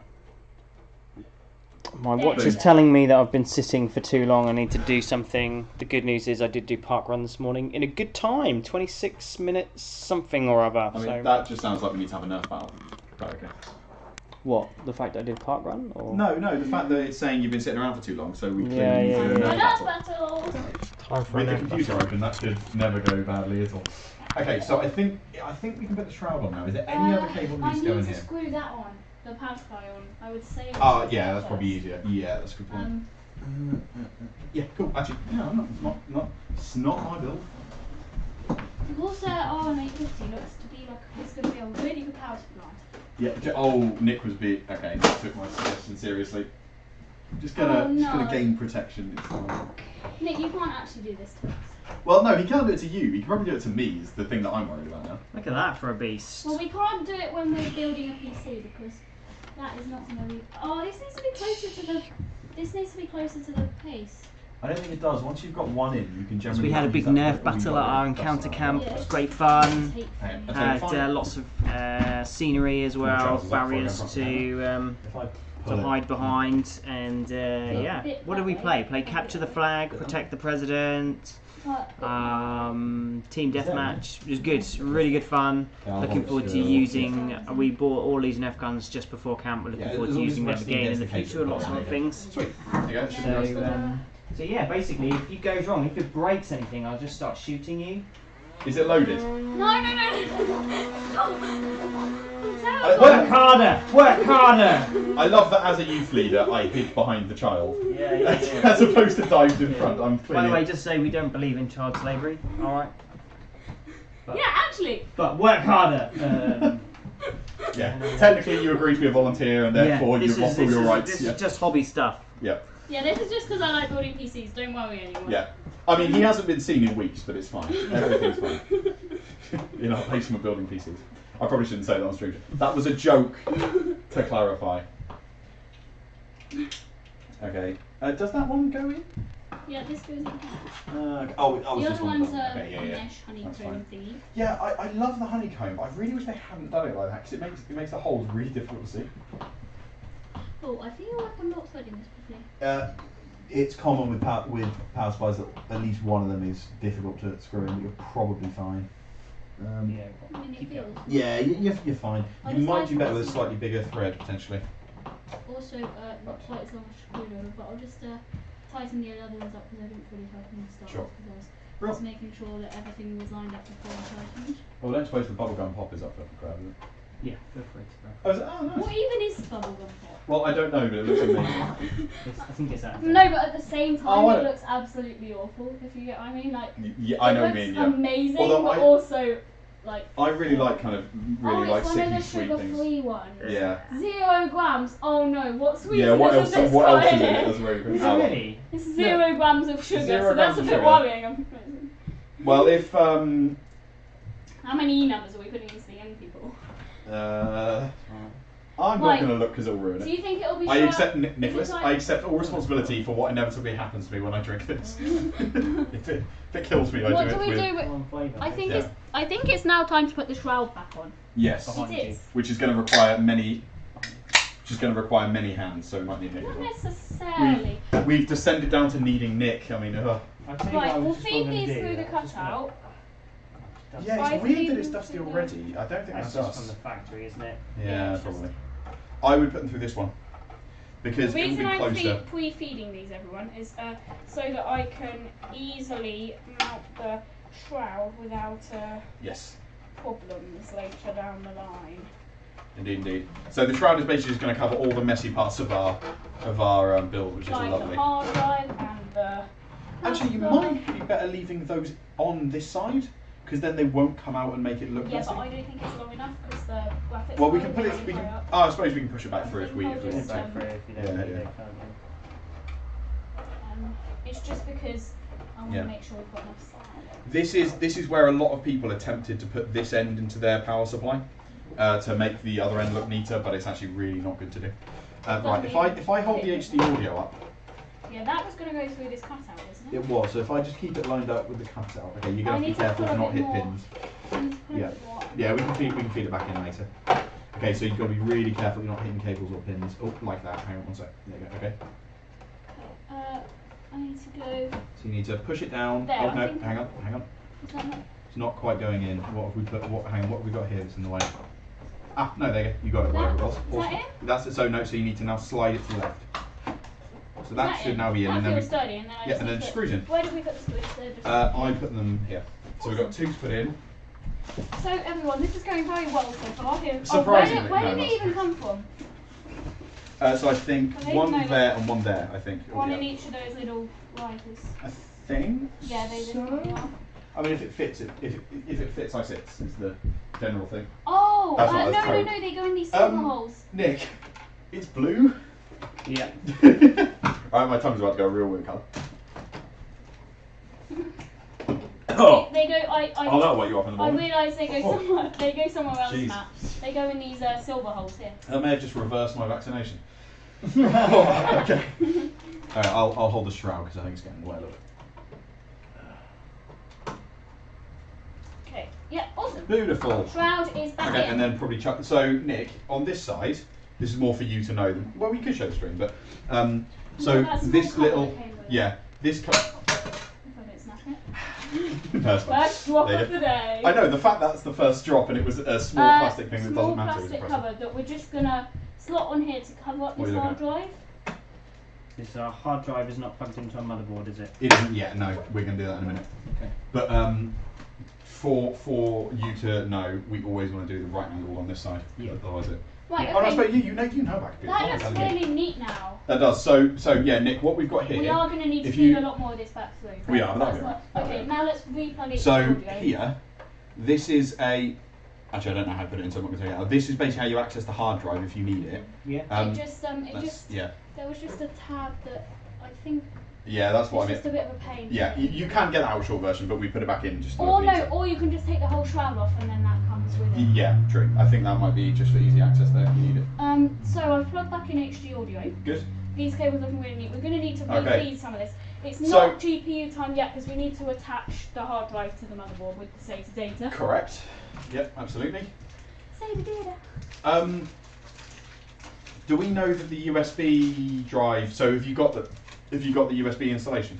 [SPEAKER 1] My watch is telling me that I've been sitting for too long. I need to do something. The good news is I did do park run this morning in a good time, 26 minutes something or other.
[SPEAKER 4] I mean, that just sounds like we need to have a nerf battle. Right, okay.
[SPEAKER 1] What? The fact that I did park run? Or?
[SPEAKER 4] No, the fact that it's saying you've been sitting around for too long, so we
[SPEAKER 1] Yeah.
[SPEAKER 4] do a nerf battle.
[SPEAKER 1] Time for
[SPEAKER 3] With the
[SPEAKER 1] a
[SPEAKER 3] computer open, that should never go badly at all. Okay, so I think we can put the shroud on now. Is there any other cable that needs to go in
[SPEAKER 2] I need
[SPEAKER 3] here?
[SPEAKER 2] to screw that on, the power supply on. I would say.
[SPEAKER 3] Oh, yeah, that's probably easier. Yeah, that's a good point. Yeah, cool. Actually, no, it's not my build.
[SPEAKER 2] Because their R850 looks to be like it's going to be a really good power supply.
[SPEAKER 3] Yeah. Oh, Nick was big. Okay, Nick took my suggestion seriously. Just gonna gain protection. It's fine.
[SPEAKER 2] Nick, you can't actually do this to us.
[SPEAKER 3] Well, no, he can't do it to you. He can probably do it to me. Is the thing that I'm worried about now.
[SPEAKER 1] Look at that for a beast.
[SPEAKER 2] Well, we can't do it when we're building a PC because that is not going to be. Oh, this needs to be closer to the. This needs to be closer to the pace.
[SPEAKER 3] I don't think it does. Once you've got one in, you can generally.
[SPEAKER 1] So we had a big nerf battle at our encounter camp. It was great fun. Had lots of scenery as well, barriers to hide behind, and yeah. What did we play? Play capture the flag, protect the president. Team deathmatch. It was good, really good fun. Looking forward to using. We bought all these Nerf guns just before camp. We're looking forward to using them again in the future. Lots of other things.
[SPEAKER 3] Sweet.
[SPEAKER 1] So yeah, basically, if it goes wrong, if it breaks anything, I'll just start shooting you.
[SPEAKER 3] Is it loaded?
[SPEAKER 2] No.
[SPEAKER 1] Work harder! Work harder!
[SPEAKER 3] I love that as a youth leader, I hid behind the child.
[SPEAKER 1] Yeah.
[SPEAKER 3] As opposed to dived in front. I'm
[SPEAKER 1] By
[SPEAKER 3] clearly...
[SPEAKER 1] the way, just say we don't believe in child slavery. All right.
[SPEAKER 2] Yeah, actually.
[SPEAKER 1] But work harder.
[SPEAKER 3] Yeah. Technically, you agree to be a volunteer, and therefore you offer your rights.
[SPEAKER 1] This is just hobby stuff.
[SPEAKER 3] Yeah.
[SPEAKER 2] Yeah, this is just because I like building PCs. Don't worry anymore.
[SPEAKER 3] Yeah. I mean, he hasn't been seen in weeks, but it's fine. Everything's fine. In our placement of building PCs. I probably shouldn't say that on stream. That was a joke, to clarify. Okay. Does that one go in?
[SPEAKER 2] Yeah, this goes in here.
[SPEAKER 3] The
[SPEAKER 2] other one's a
[SPEAKER 3] okay,
[SPEAKER 2] mesh honeycomb thingy.
[SPEAKER 3] Yeah, I love the honeycomb. I really wish they hadn't done it like that because it makes the holes really difficult to see.
[SPEAKER 2] Oh, I feel like I'm not threading this properly.
[SPEAKER 5] It's common with power supplies that at least one of them is difficult to screw in, but you're probably fine.
[SPEAKER 2] I mean, it feels.
[SPEAKER 5] Yeah, you're fine.
[SPEAKER 2] I'll
[SPEAKER 5] You
[SPEAKER 2] just
[SPEAKER 5] might
[SPEAKER 2] like
[SPEAKER 5] do better with a
[SPEAKER 2] this.
[SPEAKER 5] slightly bigger thread, potentially.
[SPEAKER 2] Also, not quite so much screwed over, but I'll just tighten the other ones up because I didn't fully tighten them to start
[SPEAKER 3] Sure.
[SPEAKER 2] with because I was just making sure that everything was lined up before I tightened.
[SPEAKER 3] Well, I don't suppose the bubblegum pop is up for grab, is it?
[SPEAKER 1] Yeah, go for it.
[SPEAKER 3] Oh, nice.
[SPEAKER 2] What even is bubblegum pop?
[SPEAKER 3] Well, I don't know, but it looks amazing.
[SPEAKER 1] I think it's that.
[SPEAKER 2] No, but at the same time,
[SPEAKER 3] Oh,
[SPEAKER 2] it looks absolutely awful. If you get what I mean, like
[SPEAKER 3] Yeah, I know
[SPEAKER 2] it
[SPEAKER 3] what you
[SPEAKER 2] looks
[SPEAKER 3] mean. Yeah.
[SPEAKER 2] amazing,
[SPEAKER 3] Although
[SPEAKER 2] but
[SPEAKER 3] I-
[SPEAKER 2] also like.
[SPEAKER 3] I really like kind of really like
[SPEAKER 2] it's one of
[SPEAKER 3] sickly
[SPEAKER 2] the
[SPEAKER 3] sweet things.
[SPEAKER 2] sugar-free ones.
[SPEAKER 3] Yeah.
[SPEAKER 2] 0 grams. Oh no, what sweet?
[SPEAKER 3] Yeah. What else?
[SPEAKER 2] This
[SPEAKER 3] What else
[SPEAKER 2] got
[SPEAKER 3] is in
[SPEAKER 2] in
[SPEAKER 3] it? That's very good.
[SPEAKER 1] Is it really?
[SPEAKER 2] It's 0 grams of sugar,
[SPEAKER 3] 0
[SPEAKER 2] so that's
[SPEAKER 3] grams
[SPEAKER 2] a
[SPEAKER 3] of
[SPEAKER 2] bit
[SPEAKER 3] sugar.
[SPEAKER 2] worrying.
[SPEAKER 3] Well, if
[SPEAKER 2] How many E numbers are we putting into the young people?
[SPEAKER 3] I'm
[SPEAKER 2] Like,
[SPEAKER 3] not going to look because it'll ruin
[SPEAKER 2] Do
[SPEAKER 3] it.
[SPEAKER 2] you think it'll be?
[SPEAKER 3] I
[SPEAKER 2] sharp?
[SPEAKER 3] accept,
[SPEAKER 2] Is it
[SPEAKER 3] Nicholas.
[SPEAKER 2] like-
[SPEAKER 3] I accept all responsibility for what inevitably happens to me when I drink this. if it kills me, I
[SPEAKER 2] What
[SPEAKER 3] do
[SPEAKER 2] do
[SPEAKER 3] it
[SPEAKER 2] we
[SPEAKER 3] with.
[SPEAKER 2] do?
[SPEAKER 1] One flavour.
[SPEAKER 2] I think
[SPEAKER 3] Yeah.
[SPEAKER 2] it's now time to put the shroud back on.
[SPEAKER 3] Yes,
[SPEAKER 1] Behind
[SPEAKER 2] It
[SPEAKER 1] you.
[SPEAKER 2] is.
[SPEAKER 3] which is going to require many. hands, so we might need Nick
[SPEAKER 2] Not
[SPEAKER 3] as well.
[SPEAKER 2] necessarily.
[SPEAKER 3] We've descended down to needing Nick. I mean,
[SPEAKER 1] I'll tell you what
[SPEAKER 2] Right,
[SPEAKER 1] I was
[SPEAKER 2] we'll
[SPEAKER 1] just
[SPEAKER 2] feed
[SPEAKER 1] gonna
[SPEAKER 2] these
[SPEAKER 1] do.
[SPEAKER 2] through the
[SPEAKER 1] I'm just gonna-
[SPEAKER 2] cutout.
[SPEAKER 3] yeah,
[SPEAKER 2] Right,
[SPEAKER 3] it's weird
[SPEAKER 2] feed
[SPEAKER 3] that it's
[SPEAKER 2] them
[SPEAKER 3] dusty
[SPEAKER 2] to the-
[SPEAKER 3] already. I don't think
[SPEAKER 1] That's
[SPEAKER 3] that's
[SPEAKER 1] just from the
[SPEAKER 3] us.
[SPEAKER 1] factory, isn't it?
[SPEAKER 3] Yeah,
[SPEAKER 2] Yeah, it's
[SPEAKER 3] probably. I would put them through this one because
[SPEAKER 2] The
[SPEAKER 3] it would
[SPEAKER 2] reason
[SPEAKER 3] be
[SPEAKER 2] I'm
[SPEAKER 3] closer.
[SPEAKER 2] pre-feeding these, everyone, is so that I can easily mount the shroud without
[SPEAKER 3] Yes,
[SPEAKER 2] problems later down the line.
[SPEAKER 3] indeed. So the shroud is basically just going to cover all the messy parts of our build, which is
[SPEAKER 2] Like
[SPEAKER 3] lovely.
[SPEAKER 2] the hard drive and the.
[SPEAKER 3] Actually, you might be better leaving those on this side because then they won't come out and make it look
[SPEAKER 2] Yeah,
[SPEAKER 3] messy.
[SPEAKER 2] but I don't think it's long enough because the graphics.
[SPEAKER 3] Well, we
[SPEAKER 2] card
[SPEAKER 3] can put it.
[SPEAKER 2] is
[SPEAKER 3] We can.
[SPEAKER 2] high up.
[SPEAKER 3] Oh, I suppose we can push it back through if we.
[SPEAKER 2] I'll
[SPEAKER 3] If we
[SPEAKER 2] just,
[SPEAKER 3] want to.
[SPEAKER 1] Back for it if you don't
[SPEAKER 3] Yeah,
[SPEAKER 1] need
[SPEAKER 3] yeah.
[SPEAKER 1] it, can't you?
[SPEAKER 2] It's just because I want to make sure we've got enough slack.
[SPEAKER 4] This is where a lot of people attempted to put this end into their power supply to make the other end look neater, but it's actually really not good to do. Right, if I hold the HD audio up.
[SPEAKER 2] Yeah, that was going to go through this cutout, isn't it?
[SPEAKER 5] It was. So if I just keep it lined up with the cutout, okay, you're gonna have to be careful to not hit pins. Yeah, we can feed it back in later. Okay, so you've got to be really careful you're not hitting cables or pins. Oh, like that. Hang on one sec. There you go. Okay.
[SPEAKER 2] I need to go.
[SPEAKER 5] So you need to push it down.
[SPEAKER 2] There,
[SPEAKER 5] oh no, hang on.
[SPEAKER 2] Is that not?
[SPEAKER 5] It's not quite going in. What have we put? Hang on. What have we got here that's in the way? Ah, no, there you go. You got it. Whatever it was.
[SPEAKER 2] Is that it?
[SPEAKER 5] That's it. So no. So you need to now slide it to the left. So that should now be in.
[SPEAKER 2] That
[SPEAKER 5] and then
[SPEAKER 2] feels sturdy, and then I just
[SPEAKER 5] and then
[SPEAKER 2] need to
[SPEAKER 5] screws in.
[SPEAKER 2] Where did we put the screws?
[SPEAKER 5] I put them here. So we've got 2 to put in.
[SPEAKER 2] So everyone, this is going very well so far. Here.
[SPEAKER 4] Surprisingly,
[SPEAKER 2] where did it even come from?
[SPEAKER 4] So I think one there and one there. I think.
[SPEAKER 2] One in each of those little risers.
[SPEAKER 4] I think.
[SPEAKER 2] Yeah, they
[SPEAKER 4] so.
[SPEAKER 2] are.
[SPEAKER 4] I mean, if it fits, if it fits, I sit. Is the general thing.
[SPEAKER 2] Oh,
[SPEAKER 4] That's
[SPEAKER 2] no,
[SPEAKER 4] not- that's
[SPEAKER 2] no, they go in these silver holes.
[SPEAKER 4] Nick, it's blue.
[SPEAKER 1] Yeah.
[SPEAKER 4] Right, my tongue's about to go a real weird colour.
[SPEAKER 2] They go.
[SPEAKER 4] Oh, that'll wake you up in the
[SPEAKER 2] I
[SPEAKER 4] morning.
[SPEAKER 2] realise they go somewhere. They go somewhere else,
[SPEAKER 4] Jeez.
[SPEAKER 2] Matt. They go in these silver holes here.
[SPEAKER 4] That may have just reversed my vaccination. Okay. Alright, I'll hold the shroud because I think it's getting in the way a little bit.
[SPEAKER 2] Okay. Yeah. Awesome.
[SPEAKER 4] Beautiful.
[SPEAKER 2] Shroud is back
[SPEAKER 4] Okay,
[SPEAKER 2] in.
[SPEAKER 4] and then probably chuck. So, Nick, on this side, this is more for you to know. Well, we could show the screen, but so
[SPEAKER 2] that's
[SPEAKER 4] this
[SPEAKER 2] small
[SPEAKER 4] little,
[SPEAKER 2] colour that came with it.
[SPEAKER 4] yeah, this.
[SPEAKER 2] If I don't snap it.
[SPEAKER 4] That's fine.
[SPEAKER 2] First drop
[SPEAKER 4] There you
[SPEAKER 2] of
[SPEAKER 4] go.
[SPEAKER 2] the day.
[SPEAKER 4] I know the fact that's the first drop, and it was a small plastic thing that doesn't matter.
[SPEAKER 2] Small
[SPEAKER 4] Is
[SPEAKER 2] plastic
[SPEAKER 4] impressive.
[SPEAKER 2] cover that we're just gonna slot on here to cover up
[SPEAKER 4] What
[SPEAKER 2] this
[SPEAKER 4] are you
[SPEAKER 2] hard
[SPEAKER 4] looking
[SPEAKER 2] drive.
[SPEAKER 1] This hard drive is not plugged into a motherboard, is it?
[SPEAKER 4] It isn't yet. No, we're going to do that in a minute.
[SPEAKER 1] Okay.
[SPEAKER 4] But for you to know, we always want to do the right angle on this side.
[SPEAKER 1] Yeah.
[SPEAKER 4] Otherwise it.
[SPEAKER 2] Right,
[SPEAKER 4] Oh, no, I
[SPEAKER 2] okay.
[SPEAKER 4] suppose you know back.
[SPEAKER 2] That looks really neat now.
[SPEAKER 4] That does. So yeah, Nick, what we've got here.
[SPEAKER 2] We are going to need to
[SPEAKER 4] if
[SPEAKER 2] feed
[SPEAKER 4] you-
[SPEAKER 2] a lot more of this back through.
[SPEAKER 4] We are, but that'll be
[SPEAKER 2] That's
[SPEAKER 4] alright.
[SPEAKER 2] okay, now let's replug it.
[SPEAKER 4] So
[SPEAKER 2] to the audio.
[SPEAKER 4] here, this is a. Actually, I don't know how to put it in, so I'm not going to take it out. This is basically how you access the hard drive if you need it.
[SPEAKER 1] Yeah.
[SPEAKER 4] Yeah.
[SPEAKER 2] There was just a tab that I think
[SPEAKER 4] Yeah, that's what I
[SPEAKER 2] it's
[SPEAKER 4] mean.
[SPEAKER 2] just a bit of a pain.
[SPEAKER 4] Yeah, you can get the out short version, but we put it back in just.
[SPEAKER 2] Or
[SPEAKER 4] to
[SPEAKER 2] no, or you can just take the whole shroud off and then that comes with it.
[SPEAKER 4] Yeah, true. I think that might be just for easy access there if you need it.
[SPEAKER 2] So I've plugged back in HD audio.
[SPEAKER 4] Good.
[SPEAKER 2] These cables looking really neat. We're going to need to
[SPEAKER 4] Okay.
[SPEAKER 2] refeed some of this. It's
[SPEAKER 4] So-
[SPEAKER 2] not GPU time yet because we need to attach the hard drive to the motherboard with the SATA data.
[SPEAKER 4] Correct. Yep, absolutely.
[SPEAKER 2] SATA data.
[SPEAKER 4] Do we know that the USB drive? So have you got the USB installation?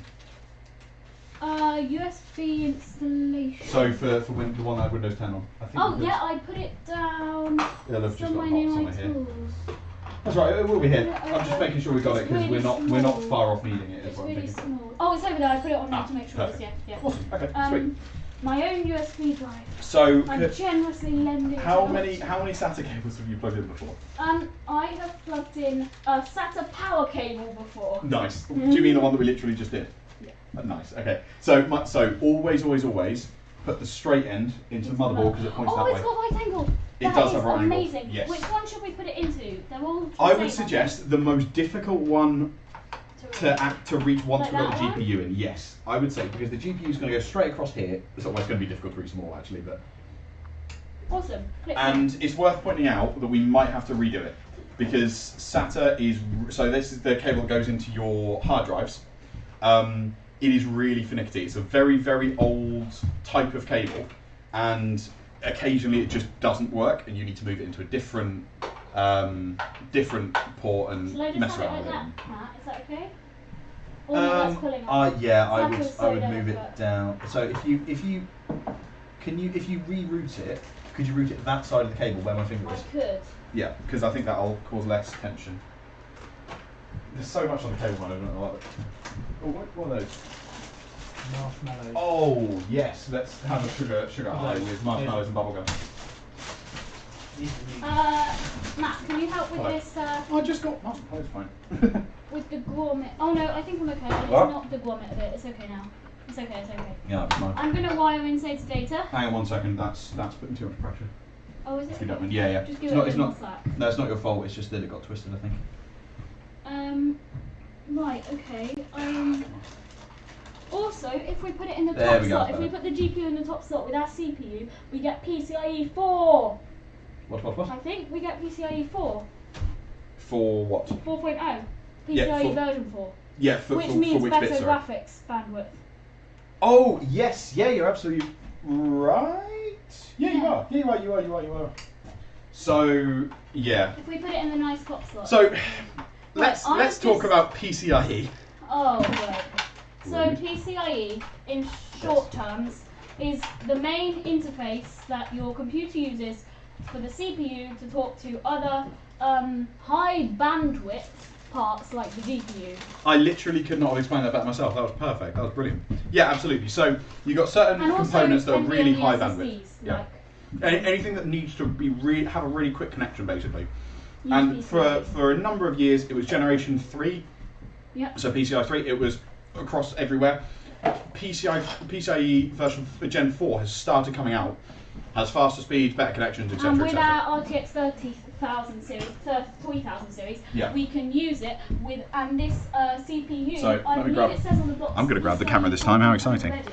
[SPEAKER 2] USB installation.
[SPEAKER 4] So for the one that had Windows 10 on. I think
[SPEAKER 2] Oh
[SPEAKER 4] it does.
[SPEAKER 2] yeah, I put it down
[SPEAKER 4] They'll have just got
[SPEAKER 2] somewhere
[SPEAKER 4] box
[SPEAKER 2] near
[SPEAKER 4] on
[SPEAKER 2] my
[SPEAKER 4] it here.
[SPEAKER 2] tools.
[SPEAKER 4] That's right. It will be here.
[SPEAKER 2] Yeah,
[SPEAKER 4] I'm just making sure we got it because
[SPEAKER 2] really
[SPEAKER 4] we're not
[SPEAKER 2] small.
[SPEAKER 4] far off needing it. Is
[SPEAKER 2] It's
[SPEAKER 4] what I'm
[SPEAKER 2] really
[SPEAKER 4] thinking.
[SPEAKER 2] small. Oh, it's over there. I put it on there
[SPEAKER 4] Ah,
[SPEAKER 2] to make sure. It's,
[SPEAKER 4] perfect.
[SPEAKER 2] yeah.
[SPEAKER 4] Awesome. Okay. Sweet.
[SPEAKER 2] My own USB drive.
[SPEAKER 4] So
[SPEAKER 2] I'm generously lending.
[SPEAKER 4] how
[SPEAKER 2] it
[SPEAKER 4] many
[SPEAKER 2] out.
[SPEAKER 4] SATA cables have you plugged in before?
[SPEAKER 2] I have plugged in a SATA power cable before.
[SPEAKER 4] Nice. Do you mean the one that we literally just did?
[SPEAKER 2] Yeah.
[SPEAKER 4] Nice. Okay. So always put the straight end into the motherboard because it points
[SPEAKER 2] Oh,
[SPEAKER 4] that
[SPEAKER 2] it's
[SPEAKER 4] way.
[SPEAKER 2] got right angle.
[SPEAKER 4] It
[SPEAKER 2] That
[SPEAKER 4] does
[SPEAKER 2] is
[SPEAKER 4] have right angle,
[SPEAKER 2] amazing.
[SPEAKER 4] yes.
[SPEAKER 2] Which one should we put it into? They're all. the
[SPEAKER 4] I
[SPEAKER 2] same,
[SPEAKER 4] would
[SPEAKER 2] aren't
[SPEAKER 4] suggest the most difficult one
[SPEAKER 2] they?
[SPEAKER 4] to reach once
[SPEAKER 2] Like
[SPEAKER 4] we've got the
[SPEAKER 2] that one?
[SPEAKER 4] GPU in. Yes, I would say because the GPU is going to go straight across here. It's always going to be difficult to reach them all actually, but.
[SPEAKER 2] Awesome. Click
[SPEAKER 4] And it's worth pointing out that we might have to redo it because SATA is so this is the cable that goes into your hard drives. It is really finicky. It's a very, very old type of cable, and occasionally it just doesn't work, and you need to move it into a different port and
[SPEAKER 2] Shall I just
[SPEAKER 4] mess
[SPEAKER 2] have it
[SPEAKER 4] around
[SPEAKER 2] like
[SPEAKER 4] with it.
[SPEAKER 2] that, Matt? Is that okay? Or no, that's pulling up.
[SPEAKER 5] Yeah, I
[SPEAKER 2] That
[SPEAKER 5] would
[SPEAKER 2] feels
[SPEAKER 5] I
[SPEAKER 2] so
[SPEAKER 5] would move
[SPEAKER 2] delicate.
[SPEAKER 5] it down. So if you reroute it, could you route it that side of the cable where my finger
[SPEAKER 2] I
[SPEAKER 5] is?
[SPEAKER 2] could.
[SPEAKER 4] Yeah, because I think that'll cause less tension. There's so much on the cable, I don't know. Oh, what are those?
[SPEAKER 1] Marshmallows.
[SPEAKER 4] Oh yes, let's have a sugar high with marshmallows and bubblegum.
[SPEAKER 2] Matt, can you help with
[SPEAKER 4] Hello.
[SPEAKER 2] this?
[SPEAKER 4] I just got marshmallows, fine.
[SPEAKER 2] With the grommet. Oh no, I think I'm okay. It's
[SPEAKER 4] What?
[SPEAKER 2] not the grommet bit. It's okay now. It's okay. It's okay.
[SPEAKER 5] Yeah, that's fine.
[SPEAKER 2] I'm gonna wire in SATA data.
[SPEAKER 4] Hang on one second, that's putting too much pressure.
[SPEAKER 2] Oh, is it?
[SPEAKER 4] If you don't mind. Yeah.
[SPEAKER 2] Just give
[SPEAKER 4] It's
[SPEAKER 2] it
[SPEAKER 4] not,
[SPEAKER 2] a
[SPEAKER 4] it's
[SPEAKER 2] bit more
[SPEAKER 4] not,
[SPEAKER 2] slack.
[SPEAKER 5] No, it's not your fault. It's just that it got twisted, I think.
[SPEAKER 2] Right. Okay. Also, if we put it in the top slot, if we put the GPU in the top slot with our CPU, we get PCIe 4.
[SPEAKER 5] What?
[SPEAKER 2] I think we get PCIe 4.
[SPEAKER 5] For what?
[SPEAKER 2] 4.0. PCIe version 4.
[SPEAKER 3] Yeah,
[SPEAKER 2] which means
[SPEAKER 3] which
[SPEAKER 2] better
[SPEAKER 3] bit, sorry?
[SPEAKER 2] graphics bandwidth.
[SPEAKER 5] Oh, yes. Yeah, you're absolutely right. Yeah, you are.
[SPEAKER 3] So, yeah.
[SPEAKER 2] If we put it in the nice top slot.
[SPEAKER 3] So, let's talk about PCIe.
[SPEAKER 2] Oh, right. So PCIe, in short terms, is the main interface that your computer uses for the CPU to talk to other high bandwidth parts like the GPU.
[SPEAKER 3] I literally could not have explained that better myself. That was perfect. That was brilliant. Yeah, absolutely. So you've got certain components that are really high bandwidth.
[SPEAKER 2] Like
[SPEAKER 3] anything that needs to be have a really quick connection, basically. And for a number of years, it was generation 3.
[SPEAKER 2] Yep.
[SPEAKER 3] So PCI 3, it was across everywhere. PCIe version Gen 4 has started coming out, has faster speeds, better connections, etc.
[SPEAKER 2] And with our RTX 30,000 series, 3000 series, we can use it with, and this CPU,
[SPEAKER 3] So,
[SPEAKER 2] I believe it says on the box.
[SPEAKER 3] I'm going to grab the camera this time, how exciting.
[SPEAKER 2] Ready.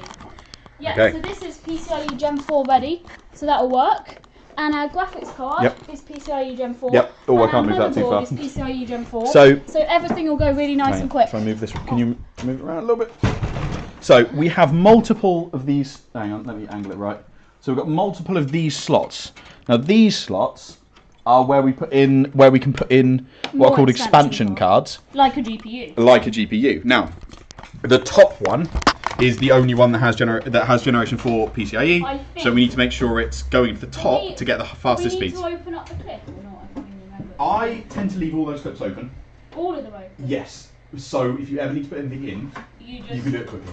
[SPEAKER 2] Yeah,
[SPEAKER 3] Okay.
[SPEAKER 2] so this is PCIe Gen 4 ready, so that'll work. And our graphics card is PCIe Gen 4.
[SPEAKER 5] Yep. Oh, I can't
[SPEAKER 2] and
[SPEAKER 5] move that too
[SPEAKER 2] our
[SPEAKER 5] far.
[SPEAKER 2] motherboard is PCIe Gen 4.
[SPEAKER 5] So
[SPEAKER 2] everything will go really nice and quick.
[SPEAKER 5] Try and move this. Can you move it around a little bit? So we have multiple of these. Hang on, let me angle it right. So we've got multiple of these slots. Now these slots are where we can put in what are called expansion cards,
[SPEAKER 2] like a GPU.
[SPEAKER 3] Like a GPU. Now, the top one is the only one that has generation 4 PCIe. So we need to make sure it's going to the top to get the fastest speeds.
[SPEAKER 2] Do we need to open up the clip or not? I can't even remember.
[SPEAKER 3] I tend to leave all those clips open.
[SPEAKER 2] All of them open?
[SPEAKER 3] Yes. So if you ever need to put anything in, you can do it quickly.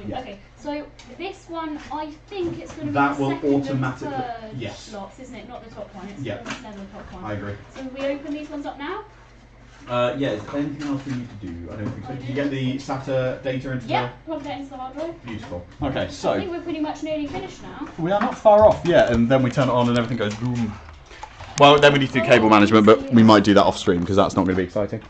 [SPEAKER 2] Yeah. Okay, so this one, I think it's going to be
[SPEAKER 3] That
[SPEAKER 2] the
[SPEAKER 3] will
[SPEAKER 2] second
[SPEAKER 3] automatically.
[SPEAKER 2] and third
[SPEAKER 3] Yes.
[SPEAKER 2] slots, isn't it? Not the top one. It's
[SPEAKER 3] Yeah.
[SPEAKER 2] the top one.
[SPEAKER 3] I agree.
[SPEAKER 2] So we open these ones up now?
[SPEAKER 5] Yeah, is there anything else we need to do? I don't think so.
[SPEAKER 3] Did you get the SATA data into
[SPEAKER 2] Yeah, plug that into the hard drive.
[SPEAKER 3] Beautiful.
[SPEAKER 5] Okay,
[SPEAKER 2] I
[SPEAKER 5] so
[SPEAKER 2] think we're pretty much nearly finished now.
[SPEAKER 5] we are not far off yet, and then we turn it on and everything goes boom. Well, then we need to do cable management, but we might do that off stream because that's not going to be exciting.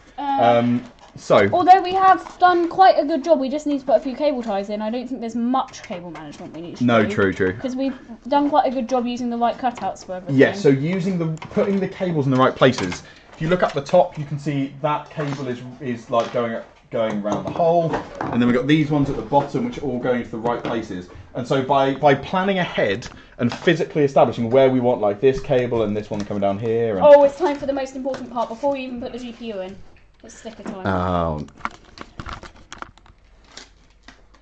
[SPEAKER 5] So,
[SPEAKER 2] although we have done quite a good job, we just need to put a few cable ties in. I don't think there's much cable management we need to do.
[SPEAKER 5] no, true.
[SPEAKER 2] Because we've done quite a good job using the right cutouts for everything.
[SPEAKER 5] Yeah, so putting the cables in the right places. If you look up the top, you can see that cable is like going around the hole, and then we've got these ones at the bottom which are all going to the right places. And so by planning ahead and physically establishing where we want like this cable and this one coming down here. And
[SPEAKER 2] oh, it's time for the most important part before we even put the GPU in. It's sticker time.
[SPEAKER 5] Oh.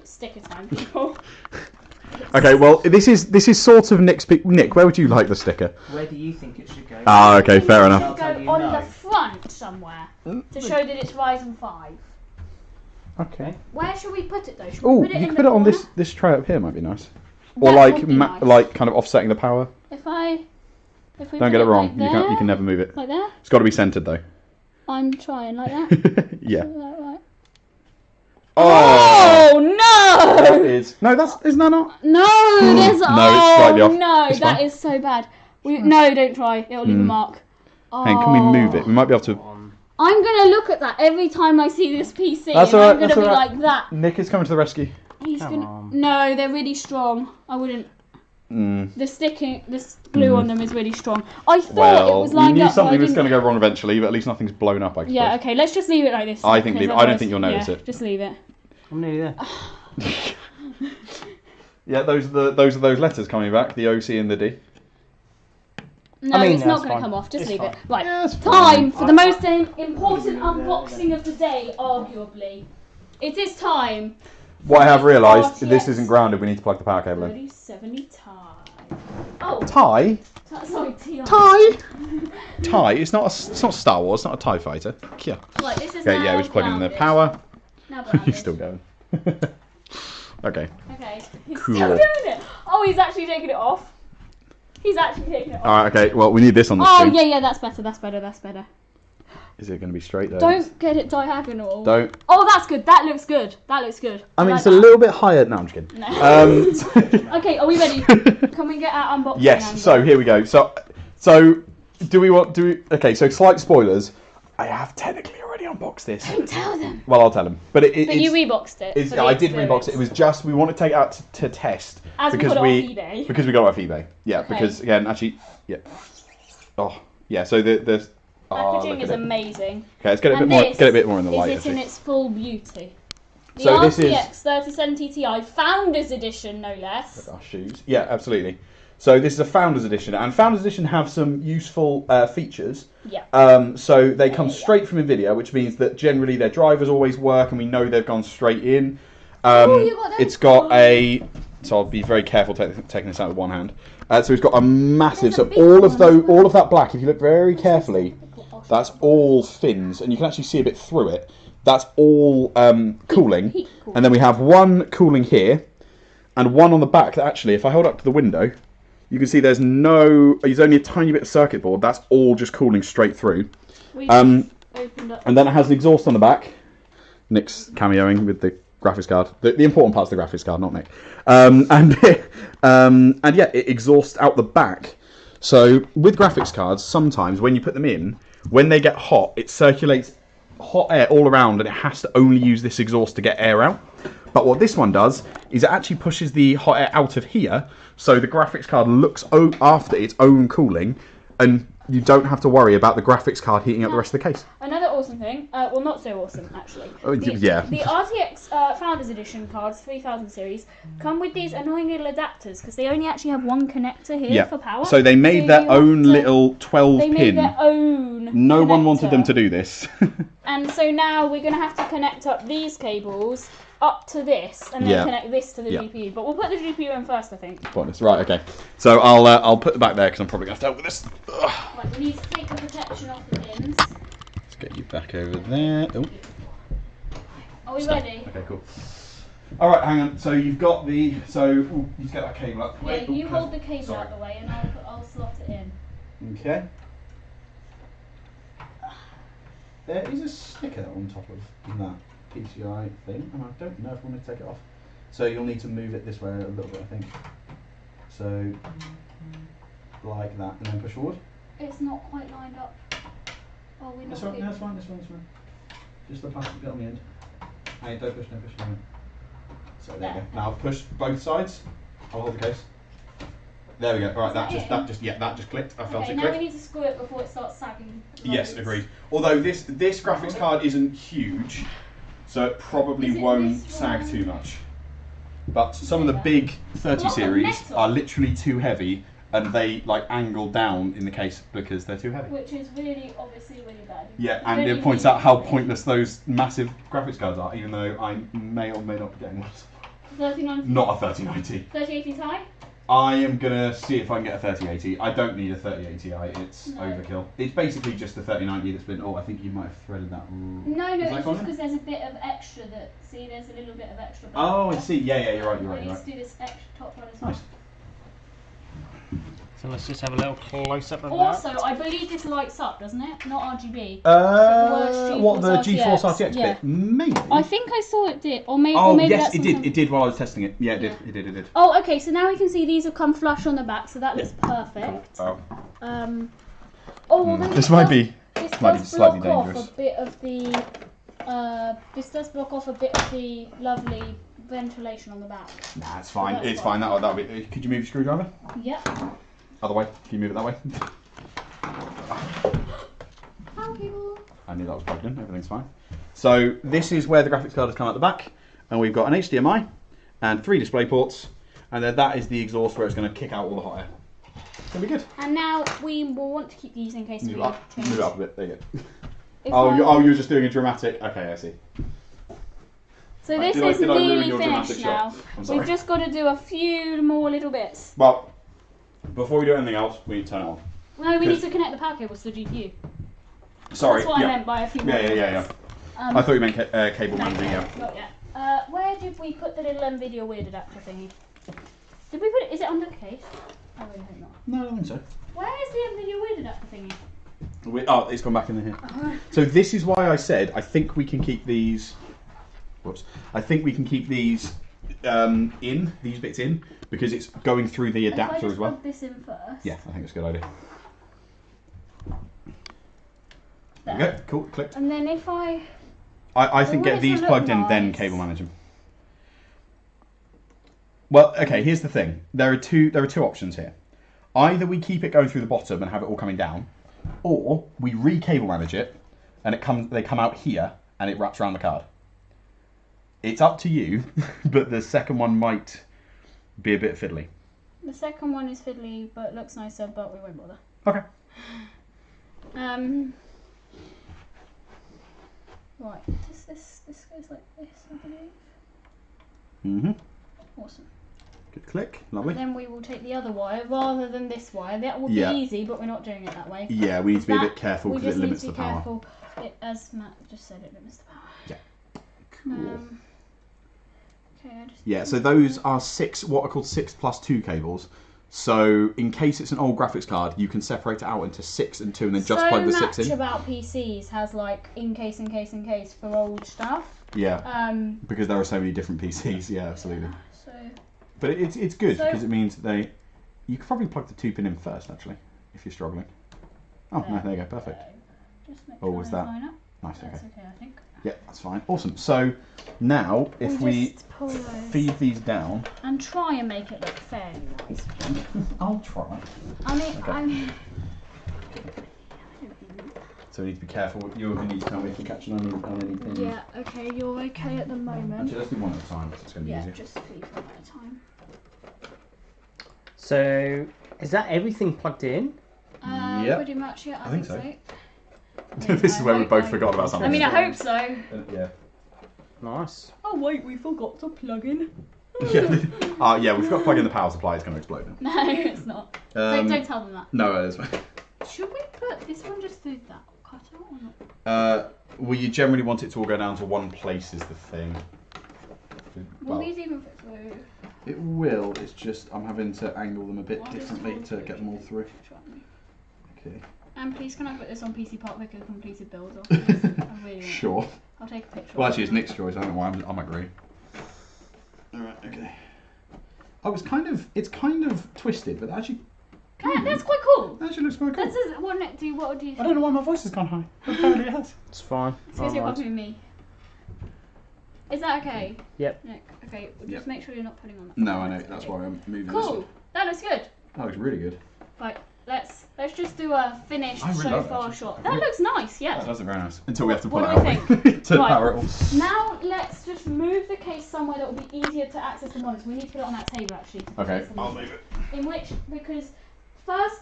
[SPEAKER 2] Sticker time, people.
[SPEAKER 5] Okay, well this is sort of Nick's. Nick, where would you like the sticker?
[SPEAKER 1] Where do you think it should go?
[SPEAKER 5] Ah, okay, fair enough.
[SPEAKER 2] It should go on the front somewhere to show that it's Ryzen 5.
[SPEAKER 5] Okay.
[SPEAKER 2] Where should we put it though? Should
[SPEAKER 5] Oh,
[SPEAKER 2] we put it
[SPEAKER 5] you
[SPEAKER 2] in
[SPEAKER 5] could
[SPEAKER 2] the
[SPEAKER 5] put it on
[SPEAKER 2] corner?
[SPEAKER 5] this tray up here, might be nice. Or
[SPEAKER 2] That
[SPEAKER 5] like
[SPEAKER 2] would be nice.
[SPEAKER 5] like kind of offsetting the power.
[SPEAKER 2] If we
[SPEAKER 5] Don't get it wrong.
[SPEAKER 2] like
[SPEAKER 5] You can never move it.
[SPEAKER 2] Like there?
[SPEAKER 5] It's got to be centered though.
[SPEAKER 2] I'm trying like that.
[SPEAKER 5] Yeah.
[SPEAKER 2] Is that right?
[SPEAKER 5] Oh,
[SPEAKER 2] no!
[SPEAKER 5] that is no. Isn't that not?
[SPEAKER 2] No, there's
[SPEAKER 5] No, it's slightly off.
[SPEAKER 2] No,
[SPEAKER 5] It's
[SPEAKER 2] that
[SPEAKER 5] fine.
[SPEAKER 2] is so bad. No, don't try. It'll leave a mark.
[SPEAKER 5] Hang, can we move it? We might be able to.
[SPEAKER 2] I'm gonna look at that every time I see this PC.
[SPEAKER 5] That's
[SPEAKER 2] and
[SPEAKER 5] alright,
[SPEAKER 2] I'm gonna
[SPEAKER 5] that's
[SPEAKER 2] be
[SPEAKER 5] alright.
[SPEAKER 2] like that.
[SPEAKER 5] Nick is coming to the rescue.
[SPEAKER 2] He's
[SPEAKER 1] Come
[SPEAKER 2] gonna.
[SPEAKER 1] on.
[SPEAKER 2] No, they're really strong. I wouldn't. The glue on them is really strong. I thought it
[SPEAKER 5] Well,
[SPEAKER 2] was
[SPEAKER 5] we
[SPEAKER 2] lined
[SPEAKER 5] knew
[SPEAKER 2] up.
[SPEAKER 5] something was
[SPEAKER 2] but I
[SPEAKER 5] going to
[SPEAKER 2] didn't.
[SPEAKER 5] go wrong eventually, but at least nothing's blown up. I suppose.
[SPEAKER 2] Yeah. Okay. Let's just leave it like this.
[SPEAKER 5] I think leave it. I don't
[SPEAKER 2] otherwise-
[SPEAKER 5] think you'll notice
[SPEAKER 2] yeah,
[SPEAKER 5] it.
[SPEAKER 2] Just leave it.
[SPEAKER 1] I'm nearly there.
[SPEAKER 5] Yeah, those are those letters coming back. The O, C, and the D.
[SPEAKER 2] No,
[SPEAKER 1] I mean,
[SPEAKER 2] it's not
[SPEAKER 1] that's
[SPEAKER 2] going to
[SPEAKER 1] fine.
[SPEAKER 2] come off. Just
[SPEAKER 1] It's
[SPEAKER 2] leave
[SPEAKER 1] fine.
[SPEAKER 2] it. Right.
[SPEAKER 5] Yeah, it's
[SPEAKER 2] Time
[SPEAKER 5] fine.
[SPEAKER 2] for the most important unboxing of the day, arguably. It is time.
[SPEAKER 5] What I have realised,
[SPEAKER 2] RTX
[SPEAKER 5] this isn't grounded. We need to plug the power cable in.
[SPEAKER 2] 3070 Ti. Oh,
[SPEAKER 5] Tie?
[SPEAKER 2] sorry, Ti.
[SPEAKER 5] Tie? Tie? It's not Star Wars. It's not a TIE fighter. Yeah.
[SPEAKER 2] Right, this is
[SPEAKER 5] Okay.
[SPEAKER 2] now
[SPEAKER 5] Yeah, we just plug in the
[SPEAKER 2] grounded.
[SPEAKER 5] power.
[SPEAKER 2] Now
[SPEAKER 5] He's
[SPEAKER 2] grounded.
[SPEAKER 5] still going. Okay.
[SPEAKER 2] Okay. He's
[SPEAKER 5] Cool.
[SPEAKER 2] still doing it. Oh, he's actually taking it off. He's actually taking it off.
[SPEAKER 5] All right. Okay. Well, we need this on the
[SPEAKER 2] Oh,
[SPEAKER 5] screen.
[SPEAKER 2] yeah, that's better. That's better.
[SPEAKER 5] Is it going to be straight though?
[SPEAKER 2] Don't get it diagonal.
[SPEAKER 5] Don't.
[SPEAKER 2] Oh, that's good. That looks good.
[SPEAKER 5] I mean,
[SPEAKER 2] like
[SPEAKER 5] it's a
[SPEAKER 2] that.
[SPEAKER 5] little bit higher. No, I'm just kidding.
[SPEAKER 2] No. Okay, are we ready? Can we get our unboxing?
[SPEAKER 5] Yes.
[SPEAKER 2] angle?
[SPEAKER 5] So here we go. So okay. So slight spoilers. I have technically already unbox this.
[SPEAKER 2] Don't tell them.
[SPEAKER 5] Well, I'll tell them. But
[SPEAKER 2] you reboxed it.
[SPEAKER 5] I did rebox it. It was just we want to take it out to test because we got it off eBay. Yeah, okay. Because again, actually, yeah. Oh, yeah. So the
[SPEAKER 2] packaging is amazing.
[SPEAKER 5] Okay, let's get a bit more in the light.
[SPEAKER 2] Is it in its full beauty? The
[SPEAKER 5] so
[SPEAKER 2] RTX 3070 Ti Founders Edition, no less.
[SPEAKER 5] Our shoes. Yeah, absolutely. So this is a Founders Edition, and Founders Edition have some useful features.
[SPEAKER 2] Yeah.
[SPEAKER 5] So they come straight from NVIDIA, which means that generally their drivers always work, and we know they've gone straight in. It's got a. So I'll be very careful taking this out with one hand. So it's got a massive. So all of that black, if you look very carefully, that's all fins, and you can actually see a bit through it. That's all cooling, and then we have one cooling here, and one on the back. That actually, if I hold up to the window, you can see there's only a tiny bit of circuit board. That's all just cooling straight through. And then it has an exhaust on the back. Nick's cameoing with the graphics card. The important part's the graphics card, not Nick. And yeah, it exhausts out the back. So with graphics cards, sometimes when you put them in, when they get hot, it circulates hot air all around, and it has to only use this exhaust to get air out. But what this one does is it actually pushes the hot air out of here, so the graphics card looks after its own cooling, and you don't have to worry about the graphics card heating up the rest of the case.
[SPEAKER 2] Another awesome thing, well, not so awesome actually. The RTX Founders Edition cards, 3000 series, come with these annoying little adapters because they only actually have one connector here for power.
[SPEAKER 5] So they made their own little 12 pin.
[SPEAKER 2] They made their own.
[SPEAKER 5] No one wanted them to do this.
[SPEAKER 2] And so now we're going to have to connect up these cables up to this, and then connect this to the GPU. But we'll put the GPU in first, I think.
[SPEAKER 5] Right, okay. So I'll put the back there because I'm probably going to have to help with this.
[SPEAKER 2] Right, we need to take the protection off the pins.
[SPEAKER 5] Let's get you back over there. Oh.
[SPEAKER 2] Are we ready?
[SPEAKER 5] Okay, cool. All right, hang on. So you've got the you just get that cable up.
[SPEAKER 2] Yeah, you hold the cable out the way, and I'll slot it in.
[SPEAKER 5] Okay. There is a sticker on top of that PCI thing, and I don't know if I want to take it off. So you'll need to move it this way a little bit, I think. So, like that, and then push forward.
[SPEAKER 2] It's not quite lined up. Oh, we're not.
[SPEAKER 5] That's right, no, that's fine. Just the plastic bit on the end. Hey, don't push. So there you go. Now push both sides. I'll hold the case. There we go. All right, that just clicked. I felt it click.
[SPEAKER 2] Now we need to screw it before it starts sagging.
[SPEAKER 5] Yes, agreed. Although this graphics card isn't huge, so it probably won't sag too much. But some of the big 30 series are literally too heavy, and they like angle down in the case because they're too heavy.
[SPEAKER 2] Which is obviously really bad.
[SPEAKER 5] Yeah, and it points out how pointless those massive graphics cards are, even though I may or may not be getting one.
[SPEAKER 2] 3090?
[SPEAKER 5] Not a 3090.
[SPEAKER 2] 3080 Ti?
[SPEAKER 5] I am going to see if I can get a 3080. I don't need a 3080i, it's overkill. It's basically just the 3090 that's been, I think you might have threaded that.
[SPEAKER 2] No, it's just because there's a bit of extra there's a little bit of extra.
[SPEAKER 5] Oh, I see. Yeah, you're right.
[SPEAKER 2] Let's do this extra top one as well.
[SPEAKER 5] Nice.
[SPEAKER 1] So let's just have a little close up of that.
[SPEAKER 2] Also, I believe this lights up, doesn't it? Not RGB.
[SPEAKER 5] What, the GeForce RTX bit? Maybe.
[SPEAKER 2] I think I saw it did, or maybe.
[SPEAKER 5] Yes, it did. It did while I was testing it. Yeah, it did.
[SPEAKER 2] Oh, okay. So now we can see these have come flush on the back, so that looks perfect.
[SPEAKER 5] Cool.
[SPEAKER 2] This
[SPEAKER 5] might be slightly dangerous.
[SPEAKER 2] This does block off a bit of the lovely ventilation on the back.
[SPEAKER 5] Nah, it's fine. It's fine. That'll be. Could you move your screwdriver?
[SPEAKER 2] Yep.
[SPEAKER 5] Other way. Can you move it that way?
[SPEAKER 2] Thank you.
[SPEAKER 5] I knew that was plugged in. Everything's fine. So this is where the graphics card has come out the back, and we've got an HDMI and 3 display ports, and then that is the exhaust where it's going to kick out all the hot air. It's going to be good.
[SPEAKER 2] And now we will want to keep these in case we change.
[SPEAKER 5] Move it up a bit. There you go. You're just doing a dramatic. Okay, I see.
[SPEAKER 2] So this is nearly finished now. We've just got to do a few more little bits.
[SPEAKER 5] Well, before we do anything else, we need to turn it on.
[SPEAKER 2] No, we need to connect the power cables to the GPU.
[SPEAKER 5] Sorry.
[SPEAKER 2] That's what I meant by a few more.
[SPEAKER 5] Yeah. I thought you meant cable managing.
[SPEAKER 2] Not yet. Where did we put the little NVIDIA weird adapter thingy? Did we put it? Is it under the case? I really hope not.
[SPEAKER 5] No, I don't think so.
[SPEAKER 2] Where is the NVIDIA weird adapter thingy?
[SPEAKER 5] It's gone back in here. So this is why I said I think we can keep these. Whoops. I think we can keep these these bits in, because it's going through the adapter as well.
[SPEAKER 2] Plug this in first.
[SPEAKER 5] Yeah, I think it's a good idea.
[SPEAKER 2] there.
[SPEAKER 4] Okay, cool, clicked.
[SPEAKER 2] And then if I
[SPEAKER 4] think get these plugged in, then cable manage them. Well, okay, here's the thing. There are two options here. Either we keep it going through the bottom and have it all coming down, or we re-cable manage it, and they come out here, and it wraps around the card. It's up to you, but the second one might be a bit fiddly.
[SPEAKER 2] The second one is fiddly, but looks nicer, but we won't bother.
[SPEAKER 4] Okay.
[SPEAKER 2] Right, this goes like this, I believe. Awesome.
[SPEAKER 4] Good click, lovely.
[SPEAKER 2] And then we will take the other wire rather than this wire. That will be easy, but we're not doing it that way.
[SPEAKER 4] Yeah, we need to be a bit careful because it limits the power.
[SPEAKER 2] Careful. As Matt just said, it limits the power.
[SPEAKER 4] Yeah. Cool.
[SPEAKER 2] Okay,
[SPEAKER 4] so those are what are called 6+2 cables. So in case it's an old graphics card, you can separate it out into 6 and 2 and then just plug the 6 in.
[SPEAKER 2] So much about PCs has like in case for old stuff.
[SPEAKER 4] Yeah. Because there are so many different PCs. Yeah, absolutely.
[SPEAKER 2] So.
[SPEAKER 4] But it's good because it means that you could probably plug the 2-pin in first actually, if you're struggling. Oh no, there you go, perfect.
[SPEAKER 2] Just make
[SPEAKER 4] sure was that? Nice,
[SPEAKER 2] That's okay, I think.
[SPEAKER 4] Yeah, that's fine. Awesome. So now if we feed these down
[SPEAKER 2] and try and make it look fairly nice.
[SPEAKER 4] I'll try.
[SPEAKER 2] I mean,
[SPEAKER 4] so we need to be careful. You're going to need to tell me if you're catching on any pins.
[SPEAKER 2] Yeah, okay, you're okay at the moment.
[SPEAKER 4] Actually, let's do one at a time. It's going to be easier.
[SPEAKER 2] Yeah, just feed one at a time.
[SPEAKER 1] So, is that everything plugged in?
[SPEAKER 4] Yep.
[SPEAKER 2] Pretty much, yeah. I think so.
[SPEAKER 4] This is where we both forgot about something.
[SPEAKER 2] I mean, I hope so.
[SPEAKER 4] Yeah.
[SPEAKER 1] Nice.
[SPEAKER 2] Oh wait, we forgot to plug in.
[SPEAKER 4] Yeah, we forgot to plug in the power supply. It's going to explode now.
[SPEAKER 2] No, it's not. Don't tell them that.
[SPEAKER 4] No, it is.
[SPEAKER 2] Should we put this one just through that cutout or
[SPEAKER 4] not? Well, you generally want it to all go down to one place is the thing.
[SPEAKER 2] Will these even fit through?
[SPEAKER 4] It will. It's just I'm having to angle them a bit differently to get them all through. Okay.
[SPEAKER 2] And please, can I put this on PC Part Vicker completed builds?
[SPEAKER 4] Sure.
[SPEAKER 2] I'll take a picture.
[SPEAKER 4] Well, actually, it's Nick's choice. I don't know why. I'm agree. All right. Okay. Oh, it's kind of twisted, but actually.
[SPEAKER 2] That's quite cool.
[SPEAKER 4] That actually looks quite cool.
[SPEAKER 2] What do you think?
[SPEAKER 4] I don't know why my voice has gone high. Apparently it has.
[SPEAKER 1] It's fine.
[SPEAKER 2] It's because you're copying me. Is that okay?
[SPEAKER 1] Yep.
[SPEAKER 2] Nick, okay, just make sure you're not putting on that.
[SPEAKER 4] No, I know. That's why I'm moving this
[SPEAKER 2] Cool.
[SPEAKER 4] one.
[SPEAKER 2] That looks good.
[SPEAKER 4] That looks really good.
[SPEAKER 2] Right, let's just do a finished so far shot. That
[SPEAKER 4] really
[SPEAKER 2] looks nice, yeah.
[SPEAKER 4] That does look very nice. Until we have to pull
[SPEAKER 2] What
[SPEAKER 4] it
[SPEAKER 2] do we
[SPEAKER 4] out
[SPEAKER 2] think?
[SPEAKER 4] to power it all.
[SPEAKER 2] Now let's just move the case somewhere that will be easier to access the monitors. We need to put it on that table actually.
[SPEAKER 4] Okay, I'll move it.
[SPEAKER 2] Because first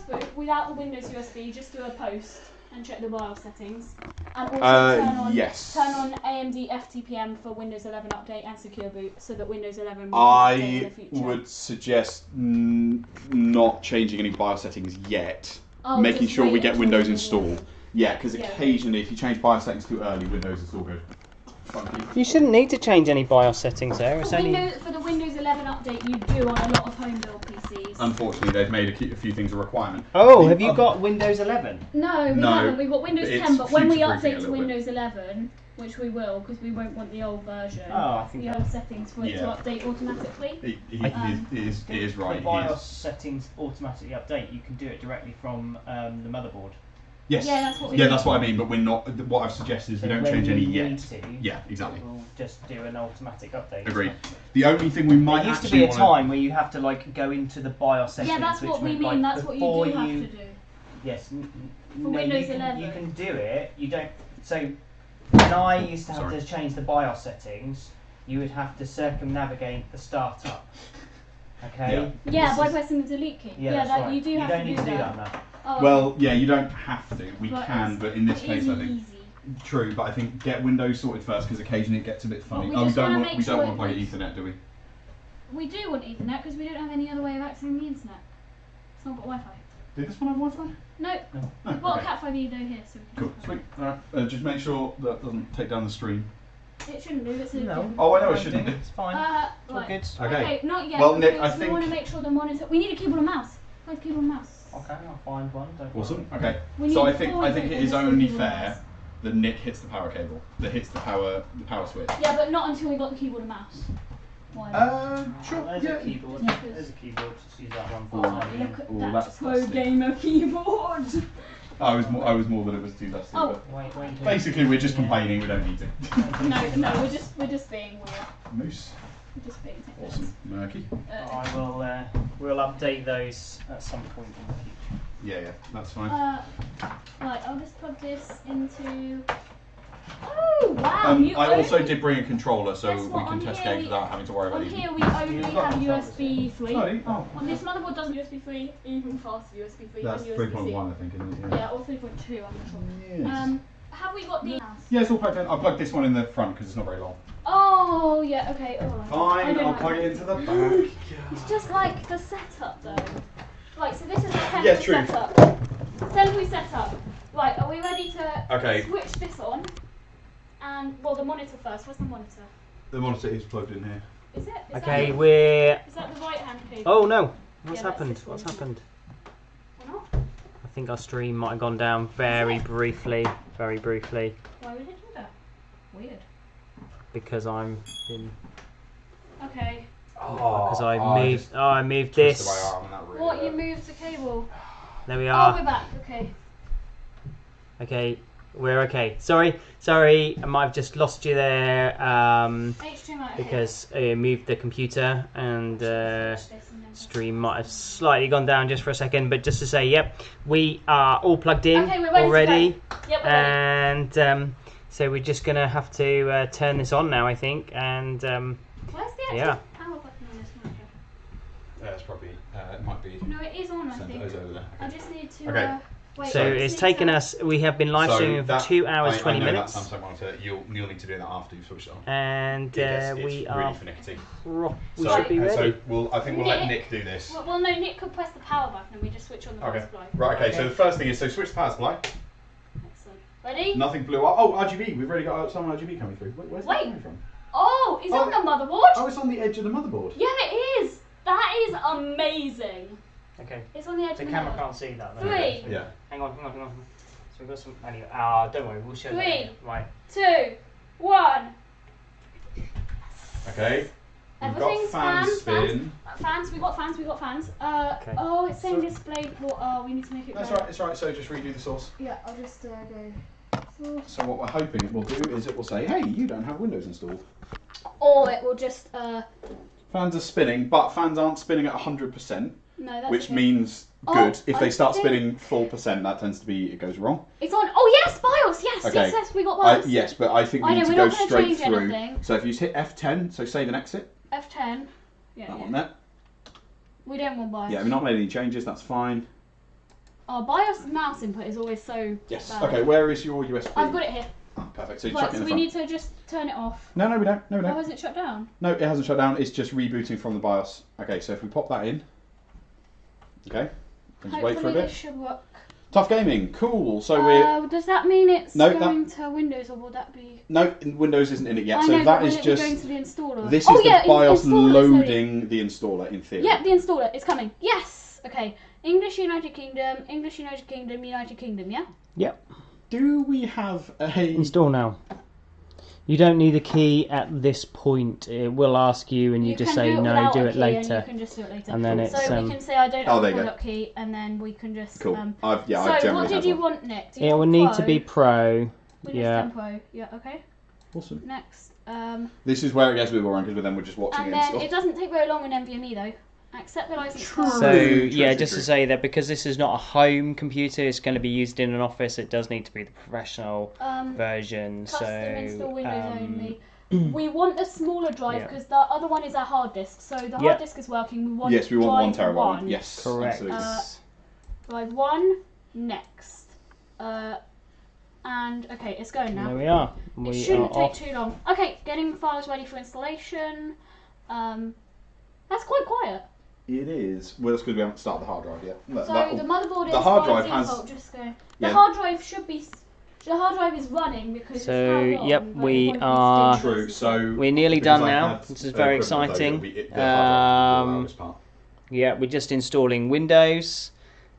[SPEAKER 2] boot without the Windows USB, just do a post and check the BIOS settings. And also turn on AMD FTPM for Windows 11 update and secure boot so that Windows 11 will update in the future.
[SPEAKER 4] I would suggest not changing any BIOS settings yet. Making sure we get Windows installed. Yeah, because occasionally if you change BIOS settings too early, Windows is all good.
[SPEAKER 1] You shouldn't need to change any BIOS settings there.
[SPEAKER 2] For the Windows 11 update, you do on a lot of home build PCs.
[SPEAKER 4] Unfortunately, they've made a few things a requirement.
[SPEAKER 1] Oh, have you got Windows 11?
[SPEAKER 2] No, we haven't. We've got Windows 10, but when we update to Windows 11, which we will, because we won't want the old version, the old settings for it to update automatically.
[SPEAKER 4] It is right.
[SPEAKER 1] The BIOS settings automatically update. You can do it directly from the motherboard.
[SPEAKER 4] Yes.
[SPEAKER 2] Yeah, that's what we
[SPEAKER 4] that's what I mean, but we're not. What I've suggested is we don't change any yet. Yeah, exactly.
[SPEAKER 1] We'll just do an automatic update.
[SPEAKER 4] Agreed. The only thing we might
[SPEAKER 1] there used to be a time where you have to go into the BIOS settings.
[SPEAKER 2] Yeah, that's what we mean. That's what you do have to do.
[SPEAKER 1] Yes.
[SPEAKER 2] For Windows 11.
[SPEAKER 1] You can do it. You don't. So when I used to have to change the BIOS settings, you would have to circumnavigate the startup. Okay.
[SPEAKER 2] Yeah, by pressing the delete key.
[SPEAKER 1] Yeah,
[SPEAKER 2] that
[SPEAKER 1] right.
[SPEAKER 2] you do have to do that.
[SPEAKER 1] You don't need to do that now.
[SPEAKER 4] Well, yeah, you don't have to. We can, but in this case, I think. True, but I think get Windows sorted first because occasionally it gets a bit funny. We don't want to plug Ethernet, do we?
[SPEAKER 2] We do want Ethernet because we don't have any other way of accessing the internet. It's not got Wi-Fi.
[SPEAKER 4] Did this one have Wi-Fi?
[SPEAKER 2] No. We've got a Cat 5e though here, so we can.
[SPEAKER 4] Cool, sweet. Alright, just make sure that doesn't take down the stream.
[SPEAKER 2] It shouldn't do. It's a
[SPEAKER 4] Oh, I know it shouldn't do.
[SPEAKER 1] It's fine. It's all good.
[SPEAKER 4] Okay.
[SPEAKER 2] Not yet.
[SPEAKER 4] Well, Nick, I think
[SPEAKER 2] we want to make sure the monitor. We need a keyboard and mouse. Where's keyboard and mouse?
[SPEAKER 1] Okay, I'll find one.
[SPEAKER 4] Awesome. Okay. So I think it is only fair that Nick hits the power cable, that hits the power switch.
[SPEAKER 2] Yeah, but not until we got the keyboard and mouse. Why?
[SPEAKER 4] Sure.
[SPEAKER 1] There's a keyboard. There's a keyboard. Just use that one for time.
[SPEAKER 2] Look at that pro gamer keyboard.
[SPEAKER 3] I was more that it was too dusty.
[SPEAKER 2] Oh.
[SPEAKER 3] But basically, we're just complaining. We don't need to.
[SPEAKER 2] No, we're just being weird.
[SPEAKER 3] Moose.
[SPEAKER 2] We're just being ridiculous.
[SPEAKER 3] Awesome. Murky.
[SPEAKER 1] I will. We'll update those at some point in the future.
[SPEAKER 3] Yeah, that's fine.
[SPEAKER 2] Right, I'll just plug this into. Oh wow!
[SPEAKER 3] I also did bring a controller so
[SPEAKER 2] Guess
[SPEAKER 3] we
[SPEAKER 2] what,
[SPEAKER 3] can
[SPEAKER 2] on
[SPEAKER 3] test
[SPEAKER 2] here
[SPEAKER 3] games without having to worry about
[SPEAKER 2] On
[SPEAKER 3] it.
[SPEAKER 2] here we only have USB 3.
[SPEAKER 3] Oh.
[SPEAKER 2] On this motherboard doesn't USB 3, even faster USB 3
[SPEAKER 5] That's
[SPEAKER 2] and USB-C.
[SPEAKER 5] 3.1, I think, isn't it?
[SPEAKER 2] Yeah, or 3.2, I'm not sure.
[SPEAKER 3] Yes.
[SPEAKER 2] Have we got the...
[SPEAKER 3] Yeah, it's all plugged in. I plugged this one in the front because it's not very long.
[SPEAKER 2] Oh, yeah, okay, alright.
[SPEAKER 3] Fine, I'll plug it into the back.
[SPEAKER 2] It's just like the setup though. Right, so this is the temporary
[SPEAKER 3] Yeah, true.
[SPEAKER 2] setup. Temporary setup. Right, are we ready to switch this on? And, well, the monitor first. Where's the monitor?
[SPEAKER 3] The monitor is plugged in here.
[SPEAKER 2] Is it? Is
[SPEAKER 1] Okay,
[SPEAKER 2] is that the right hand cable?
[SPEAKER 1] Oh no! What's
[SPEAKER 2] Yeah,
[SPEAKER 1] happened?
[SPEAKER 2] that's
[SPEAKER 1] What's
[SPEAKER 2] this one.
[SPEAKER 1] happened?
[SPEAKER 2] Or not?
[SPEAKER 1] I think our stream might have gone down very briefly. Very briefly.
[SPEAKER 2] Why would it do that? Weird.
[SPEAKER 1] Because I'm in.
[SPEAKER 2] Okay.
[SPEAKER 1] Because I moved this.
[SPEAKER 2] What, you moved the cable?
[SPEAKER 1] There we
[SPEAKER 2] Oh,
[SPEAKER 1] are.
[SPEAKER 2] we're back. Okay.
[SPEAKER 1] Okay, we're okay. Sorry, I might have just lost you there.
[SPEAKER 2] HDMI.
[SPEAKER 1] Because I moved the computer and
[SPEAKER 2] Switch this and then-
[SPEAKER 1] stream might have slightly gone down just for a second. But just to say, yep, we are all plugged in
[SPEAKER 2] Okay, we're ready
[SPEAKER 1] already.
[SPEAKER 2] to go. Yep, we're ready.
[SPEAKER 1] And so we're just gonna have to turn this on now, I think. And
[SPEAKER 2] Where's the actual
[SPEAKER 1] yeah.
[SPEAKER 2] power button on this monitor?
[SPEAKER 3] It's probably, it might be.
[SPEAKER 2] No, it is on, I think.
[SPEAKER 3] over there.
[SPEAKER 2] I just need to.
[SPEAKER 3] Okay.
[SPEAKER 2] Wait,
[SPEAKER 1] so
[SPEAKER 2] I just
[SPEAKER 1] it's
[SPEAKER 2] need
[SPEAKER 1] taken
[SPEAKER 2] to-
[SPEAKER 1] us. We have been live streaming for 2 hours 20
[SPEAKER 3] I know
[SPEAKER 1] minutes.
[SPEAKER 3] that Samsung monitor. You'll need to do that after you've switched it on.
[SPEAKER 1] And
[SPEAKER 3] It's
[SPEAKER 1] we
[SPEAKER 3] really
[SPEAKER 1] are.
[SPEAKER 3] finicky.
[SPEAKER 1] We should be ready.
[SPEAKER 3] So I think we'll let Nick do this.
[SPEAKER 2] Well, no, Nick could press the power button and we just switch on the power
[SPEAKER 3] Okay.
[SPEAKER 2] supply.
[SPEAKER 3] Right. Okay. So the first thing is switch the power supply.
[SPEAKER 2] Excellent. Ready?
[SPEAKER 3] Nothing blew up. Oh, RGB. We've already got some RGB coming through. Where's that coming from?
[SPEAKER 2] Oh, is it
[SPEAKER 3] Oh.
[SPEAKER 2] on the motherboard?
[SPEAKER 3] Oh, it's on the edge of the motherboard.
[SPEAKER 2] Yeah, it is. That is amazing.
[SPEAKER 1] Okay.
[SPEAKER 2] It's on the edge
[SPEAKER 1] The
[SPEAKER 2] of the
[SPEAKER 1] camera
[SPEAKER 2] motherboard.
[SPEAKER 1] can't see that. Though.
[SPEAKER 2] 3,
[SPEAKER 3] Yeah.
[SPEAKER 1] Hang on. So we've got some. Anyway, don't worry. We'll show
[SPEAKER 2] 3,
[SPEAKER 1] that. Right.
[SPEAKER 2] 2, 1.
[SPEAKER 3] Okay. We've got
[SPEAKER 2] Everything's
[SPEAKER 3] fan
[SPEAKER 2] fans.
[SPEAKER 3] spin.
[SPEAKER 2] Fans. We got fans. We got fans.
[SPEAKER 1] Okay.
[SPEAKER 2] Oh, it's saying
[SPEAKER 3] So-
[SPEAKER 2] display. We need to make it.
[SPEAKER 3] That's
[SPEAKER 2] red.
[SPEAKER 3] right. It's right. So just redo the source.
[SPEAKER 2] Yeah, I'll just go. Source.
[SPEAKER 3] So what we're hoping it will do is it will say, "Hey, you don't have Windows installed."
[SPEAKER 2] Or it will just.
[SPEAKER 3] Fans are spinning, but fans aren't spinning at 100%,
[SPEAKER 2] No, that's
[SPEAKER 3] which
[SPEAKER 2] okay.
[SPEAKER 3] means
[SPEAKER 2] Oh,
[SPEAKER 3] good. If
[SPEAKER 2] I
[SPEAKER 3] they start
[SPEAKER 2] think-
[SPEAKER 3] spinning full percent, that tends to be it goes wrong.
[SPEAKER 2] It's on. Oh yes, BIOS. Yes,
[SPEAKER 3] Okay.
[SPEAKER 2] yes. We got BIOS.
[SPEAKER 3] Yes, but I think we
[SPEAKER 2] I know,
[SPEAKER 3] need to
[SPEAKER 2] we're
[SPEAKER 3] go
[SPEAKER 2] not gonna
[SPEAKER 3] straight
[SPEAKER 2] change
[SPEAKER 3] through.
[SPEAKER 2] anything.
[SPEAKER 3] So if you hit F10, so save and exit,
[SPEAKER 2] F10. Yeah.
[SPEAKER 3] that
[SPEAKER 2] yeah.
[SPEAKER 3] one there.
[SPEAKER 2] We don't want BIOS.
[SPEAKER 3] Yeah, we've not made any changes. That's fine.
[SPEAKER 2] Our BIOS mouse input is always so.
[SPEAKER 3] Yes.
[SPEAKER 2] bad.
[SPEAKER 3] Okay. Where is your USB?
[SPEAKER 2] I've got it here.
[SPEAKER 3] Oh, perfect. So you
[SPEAKER 2] Right,
[SPEAKER 3] chuck it
[SPEAKER 2] so
[SPEAKER 3] in the
[SPEAKER 2] we
[SPEAKER 3] front.
[SPEAKER 2] need to just turn it off.
[SPEAKER 3] No, we don't. No, we
[SPEAKER 2] Oh,
[SPEAKER 3] don't.
[SPEAKER 2] has it shut down?
[SPEAKER 3] No, it hasn't shut down. It's just rebooting from the BIOS. Okay, so if we pop that in. Okay. And just wait for a
[SPEAKER 2] Hopefully this
[SPEAKER 3] bit.
[SPEAKER 2] should work.
[SPEAKER 3] Tough gaming. Cool. So we're.
[SPEAKER 2] Does that mean it's
[SPEAKER 3] No,
[SPEAKER 2] going to Windows or will that be?
[SPEAKER 3] No, Windows isn't in it yet.
[SPEAKER 2] I
[SPEAKER 3] So
[SPEAKER 2] know,
[SPEAKER 3] that
[SPEAKER 2] but
[SPEAKER 3] is
[SPEAKER 2] will it
[SPEAKER 3] just.
[SPEAKER 2] be going to the installer?
[SPEAKER 3] This
[SPEAKER 2] Oh,
[SPEAKER 3] is
[SPEAKER 2] yeah,
[SPEAKER 3] the BIOS
[SPEAKER 2] installer is loading.
[SPEAKER 3] loading the installer in theory.
[SPEAKER 2] Yeah, the installer. It's coming. Yes. Okay. English United Kingdom. English United Kingdom. United Kingdom. Yeah.
[SPEAKER 1] Yep.
[SPEAKER 3] Do we have a?
[SPEAKER 1] Install now. You don't need a key at this point. It will ask you, and you just
[SPEAKER 2] can
[SPEAKER 1] say
[SPEAKER 2] do it
[SPEAKER 1] no.
[SPEAKER 2] without
[SPEAKER 1] Do
[SPEAKER 2] a
[SPEAKER 1] it
[SPEAKER 2] key
[SPEAKER 1] later.
[SPEAKER 2] And you can just do it later.
[SPEAKER 1] And then it's,
[SPEAKER 2] so we can say I don't
[SPEAKER 3] Oh,
[SPEAKER 2] have
[SPEAKER 3] there
[SPEAKER 2] a
[SPEAKER 3] you go.
[SPEAKER 2] product key, and then we can just.
[SPEAKER 3] Cool. I've
[SPEAKER 2] so
[SPEAKER 3] generally
[SPEAKER 2] what did
[SPEAKER 3] had
[SPEAKER 2] you
[SPEAKER 3] one.
[SPEAKER 2] want, Nick? Do you
[SPEAKER 1] It will
[SPEAKER 2] want
[SPEAKER 1] need
[SPEAKER 2] Pro?
[SPEAKER 1] to be Pro.
[SPEAKER 2] Windows
[SPEAKER 1] Yeah.
[SPEAKER 2] 10 Pro. Yeah. Okay.
[SPEAKER 3] Awesome.
[SPEAKER 2] Next.
[SPEAKER 3] This is where it gets a bit boring because then we're just watching
[SPEAKER 2] And
[SPEAKER 3] it
[SPEAKER 2] then
[SPEAKER 3] install.
[SPEAKER 2] it doesn't take very long in NVMe though. Accept the license.
[SPEAKER 3] True.
[SPEAKER 2] card.
[SPEAKER 1] So
[SPEAKER 3] True,
[SPEAKER 1] yeah,
[SPEAKER 3] true,
[SPEAKER 1] just
[SPEAKER 3] true.
[SPEAKER 1] to say that because this is not a home computer, it's going to be used in an office. It does need to be the professional version.
[SPEAKER 2] Custom
[SPEAKER 1] So
[SPEAKER 2] install Windows only. We want the smaller drive
[SPEAKER 1] Yeah.
[SPEAKER 2] because the other one is our hard disk. So the hard disk is working. We want
[SPEAKER 3] Yes, we want 1
[SPEAKER 2] drive
[SPEAKER 3] terabyte.
[SPEAKER 2] one.
[SPEAKER 3] Yes,
[SPEAKER 1] correct.
[SPEAKER 3] absolutely.
[SPEAKER 2] Drive 1 next. And okay, it's going now.
[SPEAKER 1] There we are.
[SPEAKER 2] It
[SPEAKER 1] We
[SPEAKER 2] shouldn't
[SPEAKER 1] are
[SPEAKER 2] take
[SPEAKER 1] off.
[SPEAKER 2] too long. Okay, getting files ready for installation. That's quite quiet.
[SPEAKER 3] It is. Well, that's because we haven't started the hard drive yet.
[SPEAKER 2] So the motherboard is
[SPEAKER 3] the hard
[SPEAKER 2] by
[SPEAKER 3] drive has-
[SPEAKER 2] default just going.
[SPEAKER 3] Yeah.
[SPEAKER 2] The hard drive should be. The hard drive is running because
[SPEAKER 1] So,
[SPEAKER 2] it's powered
[SPEAKER 1] yep,
[SPEAKER 2] on, but
[SPEAKER 1] we
[SPEAKER 2] it won't be
[SPEAKER 1] are-
[SPEAKER 2] still
[SPEAKER 3] True. So
[SPEAKER 1] We're nearly
[SPEAKER 3] because
[SPEAKER 1] done
[SPEAKER 3] I
[SPEAKER 1] now.
[SPEAKER 3] had,
[SPEAKER 1] This is very
[SPEAKER 3] equivalent of those,
[SPEAKER 1] exciting.
[SPEAKER 3] it'll be- the hard drive will allow this part.
[SPEAKER 1] Yeah, we're just installing Windows,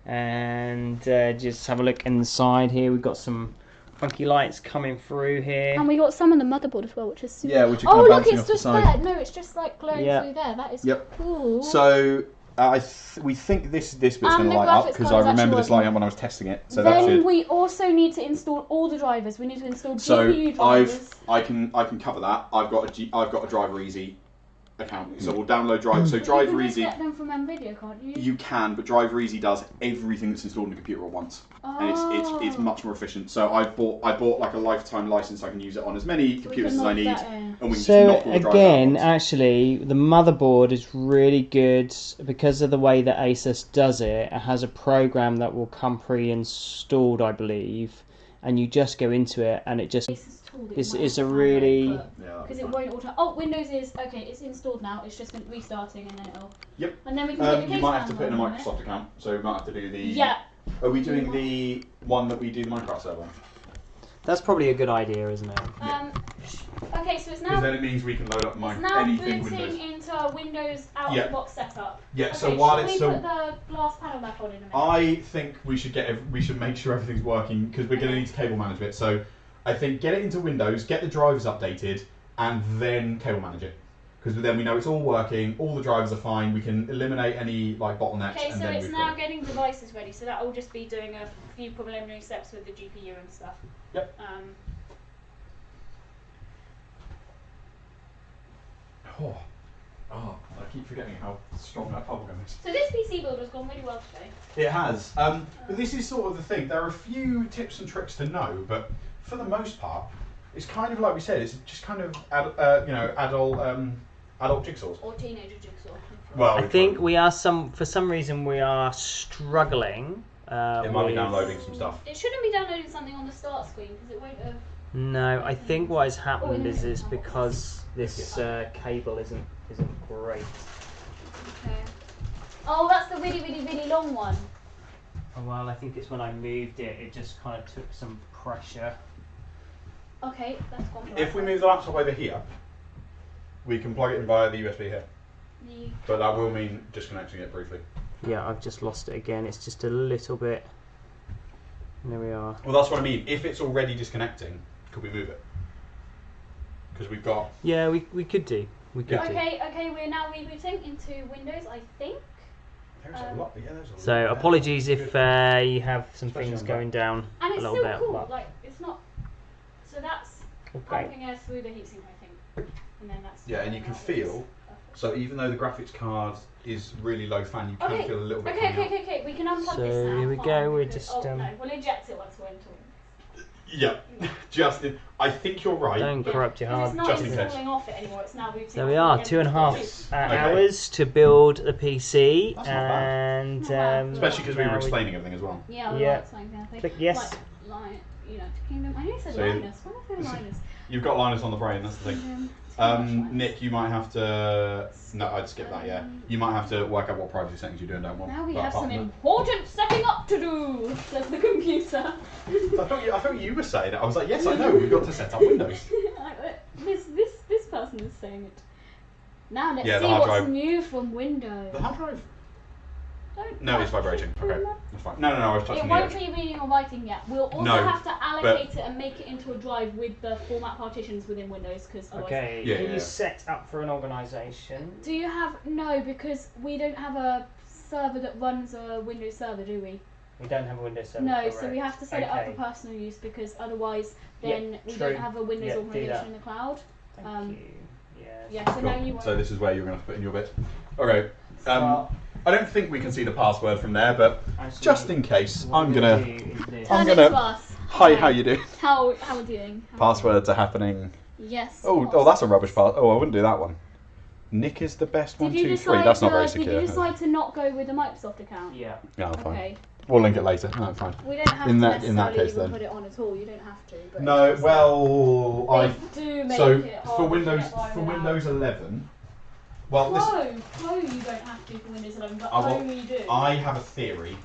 [SPEAKER 1] and just have a look inside here. We've got some funky lights coming through here.
[SPEAKER 2] And we got some on the motherboard as well, which is super.
[SPEAKER 3] Yeah, which are
[SPEAKER 2] Oh
[SPEAKER 3] kind of
[SPEAKER 2] look,
[SPEAKER 3] bouncing
[SPEAKER 2] it's
[SPEAKER 3] off the
[SPEAKER 2] just
[SPEAKER 3] side.
[SPEAKER 2] there. No, it's just like glowing
[SPEAKER 1] Yeah.
[SPEAKER 2] through there. That is
[SPEAKER 3] Yep.
[SPEAKER 2] cool.
[SPEAKER 3] So
[SPEAKER 4] We think this bit's going to light up because I remember this lighting up when I was testing it. So
[SPEAKER 2] then
[SPEAKER 4] that should...
[SPEAKER 2] we also need to install all the drivers. We need to install
[SPEAKER 4] so
[SPEAKER 2] GPU drivers.
[SPEAKER 4] I can cover that. I've got a Driver Easy account, so we'll download Driver. So Driver Easy.
[SPEAKER 2] You can just get them from NVIDIA, can't you?
[SPEAKER 4] You can, but Driver Easy does everything that's installed in the computer at once, and it's much more efficient. So I bought like a lifetime license. I can use it on as many computers as I need, and we can just knock all the drivers
[SPEAKER 1] again,
[SPEAKER 4] out.
[SPEAKER 1] actually, the motherboard is really good because of the way that Asus does it. It has a program that will come pre-installed, I believe, and you just go into it, and it just. It's a really...
[SPEAKER 2] Because it won't auto... Oh, Windows is... Okay, it's installed now. It's just restarting and then it'll...
[SPEAKER 4] Yep.
[SPEAKER 2] And then we can get the case.
[SPEAKER 4] You might have to put in a Microsoft account, so we might have to do the...
[SPEAKER 2] Yeah.
[SPEAKER 4] Are we doing the one that we do the Minecraft server?
[SPEAKER 1] That's probably a good idea, isn't it?
[SPEAKER 2] Okay, so it's now...
[SPEAKER 3] Because then it means we can load up anything Windows.
[SPEAKER 2] Into Windows out-of-the-box setup.
[SPEAKER 4] Yeah,
[SPEAKER 2] Okay,
[SPEAKER 4] so while it's...
[SPEAKER 2] Should we put the glass panel back on in a minute?
[SPEAKER 4] I think we should make sure everything's working, because we're going to need to cable manage it. So I think get it into Windows, get the drivers updated, and then cable manage it. Because then we know it's all working, all the drivers are fine, we can eliminate any bottlenecks.
[SPEAKER 2] Okay,
[SPEAKER 4] and
[SPEAKER 2] so
[SPEAKER 4] then
[SPEAKER 2] it's now getting devices ready, so that will just be doing a few preliminary steps with the GPU and stuff.
[SPEAKER 4] Yep. I keep forgetting how strong that bubblegum is.
[SPEAKER 2] So this PC build has gone really well today.
[SPEAKER 4] It has. But this is sort of the thing. There are a few tips and tricks to know, but for the most part, it's kind of like we said. It's just kind of adult jigsaws
[SPEAKER 2] or teenager jigsaw.
[SPEAKER 4] Well,
[SPEAKER 1] I think we are for some reason we are struggling.
[SPEAKER 4] It might be downloading some stuff.
[SPEAKER 2] It shouldn't be downloading something on the start screen because it won't have.
[SPEAKER 1] No, I think what has happened is because this cable isn't great.
[SPEAKER 2] Okay. Oh, that's the really long one.
[SPEAKER 1] Oh, well, I think it's when I moved it. It just kind of took some pressure.
[SPEAKER 2] Okay, that's gone.
[SPEAKER 4] If we move the laptop over here, we can plug it in via the USB here. But that will mean disconnecting it briefly.
[SPEAKER 1] Yeah, I've just lost it again. It's just a little bit. There we are.
[SPEAKER 4] Well, that's what I mean. If it's already disconnecting, could we move it? Because we've got...
[SPEAKER 1] Yeah, we could do. We could do.
[SPEAKER 2] Okay, we're now rebooting into Windows, I think.
[SPEAKER 4] There's a lot. Yeah, there's a lot.
[SPEAKER 1] So apologies if you have some things going down
[SPEAKER 2] and
[SPEAKER 1] a
[SPEAKER 2] it's
[SPEAKER 1] little
[SPEAKER 2] still
[SPEAKER 1] bit.
[SPEAKER 2] cool.
[SPEAKER 1] But...
[SPEAKER 2] Like it's not. So that's pumping air through the heatsink, I think, and then that's.
[SPEAKER 4] Yeah, and you can feel. So even though the graphics card is really low fan, you can feel a little bit.
[SPEAKER 2] Okay. We can unplug this now.
[SPEAKER 1] Here we go. We're just.
[SPEAKER 2] No, we'll eject it once we're into it.
[SPEAKER 4] Yeah, Justin, I think you're right.
[SPEAKER 1] Don't corrupt your hard.
[SPEAKER 2] It's not installing off it anymore. It's now
[SPEAKER 1] there we are, 2.5 hours to build the PC,
[SPEAKER 4] That's not bad.
[SPEAKER 1] and
[SPEAKER 4] especially because we were explaining everything as well.
[SPEAKER 2] Yeah.
[SPEAKER 1] Click yes.
[SPEAKER 2] United Kingdom. I knew it said Linus. When I said Linus.
[SPEAKER 4] You've got Linus on the brain. That's the thing. Nick, you might have to. No, I'd skip that. Yeah, you might have to work out what privacy settings you do and don't want.
[SPEAKER 2] Now we have some important setting up to do. Says the computer.
[SPEAKER 4] I thought you were saying it. I was like, yes, I know. We've got to set up Windows.
[SPEAKER 2] This person is saying it. Now let's see
[SPEAKER 4] hard
[SPEAKER 2] what's
[SPEAKER 4] drive.
[SPEAKER 2] new from Windows.
[SPEAKER 4] The hard drive.
[SPEAKER 2] Don't
[SPEAKER 4] No, it's vibrating. Okay, that's fine. No, I was touching
[SPEAKER 2] it won't be reading or writing yet. We'll also have to allocate it and make it into a drive with the format partitions within Windows, because otherwise.
[SPEAKER 1] Okay. Can you set up for an organisation?
[SPEAKER 2] Do you have because we don't have a server that runs a Windows server, do we?
[SPEAKER 1] We don't have a Windows server.
[SPEAKER 2] No,
[SPEAKER 1] correct.
[SPEAKER 2] so we have to set it up for personal use, because otherwise then we don't have a Windows organisation in the cloud.
[SPEAKER 1] Thank you. Yes.
[SPEAKER 2] Yeah. So now you.
[SPEAKER 4] So this is where you're going to put in your bit. Okay. I don't think we can see the password from there, but actually, just in case, I'm gonna. Hi, how you doing?
[SPEAKER 2] How are we doing?
[SPEAKER 4] Passwords are happening.
[SPEAKER 2] Yes.
[SPEAKER 4] Oh, that's a rubbish part. Oh, I wouldn't do that one. Nick is the best. 1, 2, 3. That's not very secure.
[SPEAKER 2] Did you decide to not go with a Microsoft account?
[SPEAKER 1] Yeah.
[SPEAKER 4] Yeah, fine.
[SPEAKER 2] Okay.
[SPEAKER 4] We'll link it later. No, fine.
[SPEAKER 2] We don't have to necessarily even put it on at all. You don't have to. But
[SPEAKER 4] no, well,
[SPEAKER 2] do make
[SPEAKER 4] so
[SPEAKER 2] it hard
[SPEAKER 4] for Windows 11. Well,
[SPEAKER 2] Pro you don't have to for Windows 11, but Home you do.
[SPEAKER 4] I have a theory.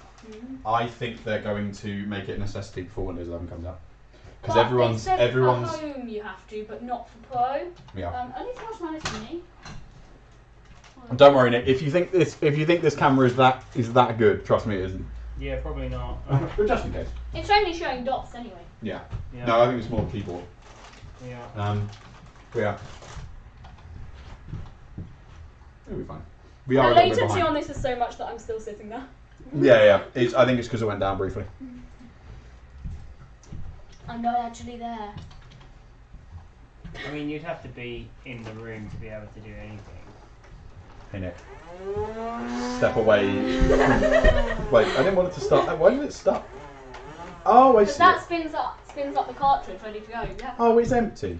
[SPEAKER 4] I think they're going to make it a necessity before Windows 11 comes out. Because everyone's.
[SPEAKER 2] For Home you have to, but not for Pro.
[SPEAKER 4] Yeah.
[SPEAKER 2] Only so much money for me.
[SPEAKER 4] Don't worry, Nick. If you think this camera is that good, trust me, it isn't.
[SPEAKER 1] Yeah, probably not.
[SPEAKER 4] But just in case.
[SPEAKER 2] It's only showing dots anyway.
[SPEAKER 4] Yeah. No, I think it's more keyboard.
[SPEAKER 1] Yeah.
[SPEAKER 4] Yeah. It'll be fine. We are
[SPEAKER 2] The
[SPEAKER 4] a little bit
[SPEAKER 2] latency
[SPEAKER 4] behind.
[SPEAKER 2] on this is so much that I'm still sitting there.
[SPEAKER 4] Yeah. I think it's because it went down briefly.
[SPEAKER 2] I'm not actually there.
[SPEAKER 1] I mean, you'd have to be in the room to be able to do anything.
[SPEAKER 4] Hey Nick. Step away. Wait, I didn't want it to start. Why did it stop? Oh, I see.
[SPEAKER 2] That spins up the cartridge ready to go. Yeah.
[SPEAKER 4] Oh, it's empty.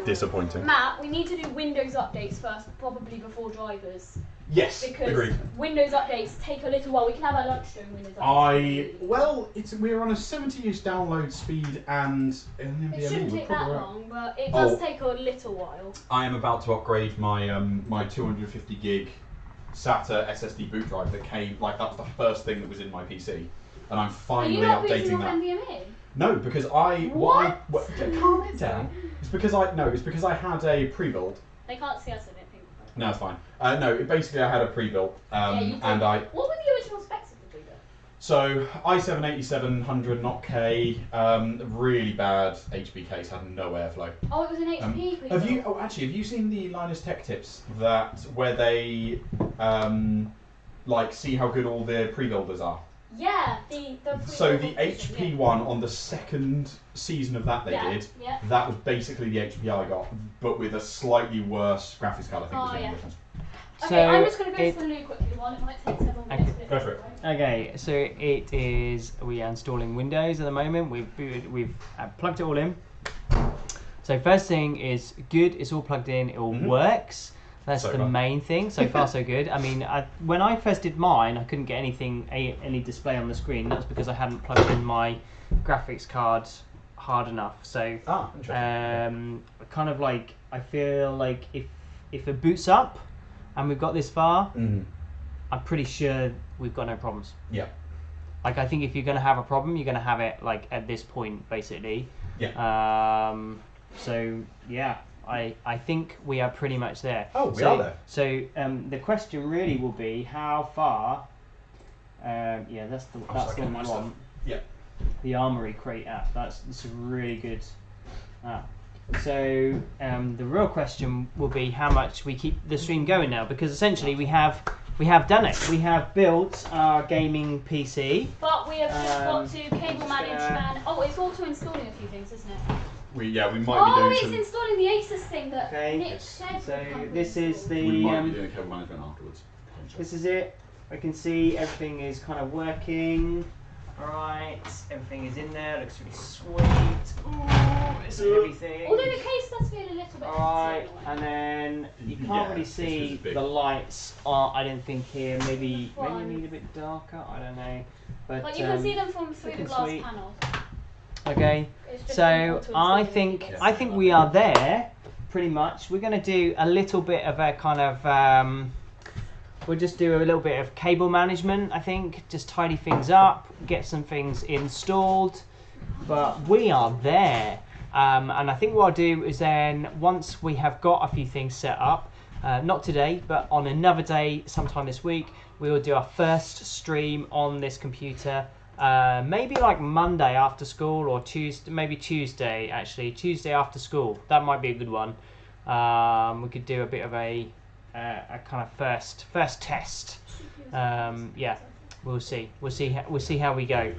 [SPEAKER 4] Disappointing.
[SPEAKER 2] Matt, we need to do Windows updates first, probably before drivers.
[SPEAKER 4] Yes,
[SPEAKER 2] Because
[SPEAKER 4] agreed.
[SPEAKER 2] Windows updates take a little while. We can have our lunch during Windows updates.
[SPEAKER 4] We're on a 70-ish download speed and
[SPEAKER 2] It shouldn't take that long, but it does take a little while.
[SPEAKER 4] I am about to upgrade my my 250 gig SATA SSD boot drive that came, that was the first thing that was in my PC, and I'm finally updating that.
[SPEAKER 2] Are you not booting off NVMe?
[SPEAKER 4] No, because calm it down. It's because I had a pre-build.
[SPEAKER 2] They can't see us, I don't think.
[SPEAKER 4] No, it's fine. Basically I had a pre-built, and I.
[SPEAKER 2] What were the original specs of the pre-built?
[SPEAKER 4] So i7 8700 not K, really bad HP case, had no airflow.
[SPEAKER 2] Oh, it was an HP pre-built.
[SPEAKER 4] Have you seen the Linus Tech Tips where they see how good all the pre-builders are?
[SPEAKER 2] Yeah,
[SPEAKER 4] So the HP one on the second season of that did.
[SPEAKER 2] Yeah.
[SPEAKER 4] That was basically the HP I got, but with a slightly worse graphics card. I think was the only difference.
[SPEAKER 2] Okay, I'm just going to go to the loo quickly while it might take several minutes.
[SPEAKER 4] Go for it.
[SPEAKER 1] Okay, so it is. We are installing Windows at the moment. We've plugged it all in. So first thing is good. It's all plugged in. It all works. That's the main thing. So far, so good. I mean, when I first did mine, I couldn't get any display on the screen. That's because I hadn't plugged in my graphics card hard enough. So,
[SPEAKER 4] interesting.
[SPEAKER 1] kind of like I feel like if it boots up and we've got this far, I'm pretty sure we've got no problems.
[SPEAKER 4] Yeah.
[SPEAKER 1] Like I think if you're going to have a problem, you're going to have it like at this point, basically.
[SPEAKER 4] Yeah.
[SPEAKER 1] So yeah. I think we are pretty much there.
[SPEAKER 4] Oh, we are there.
[SPEAKER 1] So the question really will be how far. That's the one I want.
[SPEAKER 4] Yeah.
[SPEAKER 1] The Armory Crate app. That's a really good app. So the real question will be how much we keep the stream going now, because essentially we have done it. We have built our gaming PC.
[SPEAKER 2] But we have just got to cable manage and it's also installing a few things, isn't it?
[SPEAKER 4] We might be doing
[SPEAKER 2] it's installing the Asus thing that Nick said.
[SPEAKER 1] So this is the.
[SPEAKER 4] We might be doing cable management afterwards.
[SPEAKER 1] This is it. I can see everything is kind of working. Alright, everything is in there. Looks really sweet. Ooh, it's a heavy thing.
[SPEAKER 2] Although the case does feel a little bit.
[SPEAKER 1] Alright, and then you can't really see the lights. I don't think here. Maybe need a bit darker. I don't know. But
[SPEAKER 2] you can see them from through the glass panel.
[SPEAKER 1] Okay, so I think we are there pretty much. We're going to do a little bit of a kind of we'll just do a little bit of cable management, I think, just tidy things up, get some things installed, but we are there. And I think what I'll do is then once we have got a few things set up, not today but on another day sometime this week, we will do our first stream on this computer. Maybe like Monday after school or Tuesday Tuesday after school. That might be a good one. We could do a bit of a kind of first test. We'll see how we go.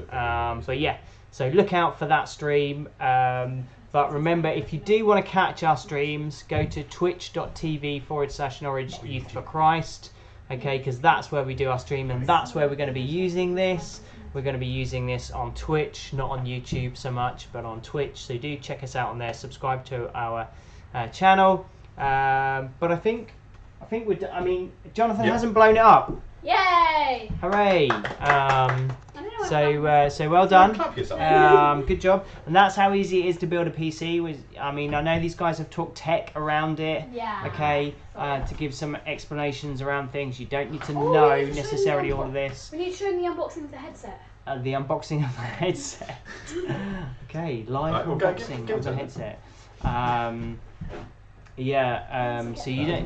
[SPEAKER 1] But yeah, so look out for that stream. But remember, if you do want to catch our streams, go to twitch.tv/Norwich Youth for Christ. Okay, because that's where we do our stream, and that's where we're going to be using this. We're going to be using this on Twitch, not on YouTube so much, but on Twitch. So do check us out on there. Subscribe to our channel. But I think Jonathon hasn't blown it up.
[SPEAKER 2] Yay!
[SPEAKER 1] Hooray! So well done. Good job. And that's how easy it is to build a PC. I know these guys have talked tech around it.
[SPEAKER 2] Yeah.
[SPEAKER 1] Okay. To give some explanations around things. You don't need to know necessarily all of this.
[SPEAKER 2] We need to show them the unboxing of the headset.
[SPEAKER 1] The unboxing of the headset. Okay, live unboxing of the headset. So you don't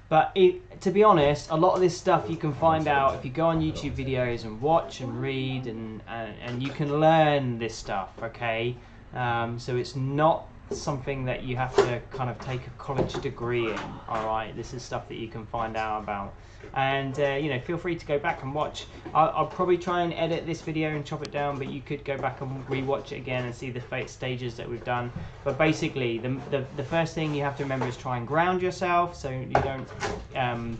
[SPEAKER 1] but to be honest, a lot of this stuff you can find out if you go on YouTube videos and watch and read and you can learn this stuff. Okay, so it's not something that you have to kind of take a college degree in. All right, this is stuff that you can find out about, and you know, feel free to go back and watch. I'll probably try and edit this video and chop it down, but you could go back and re-watch it again and see the stages that we've done. But basically, the first thing you have to remember is try and ground yourself so you don't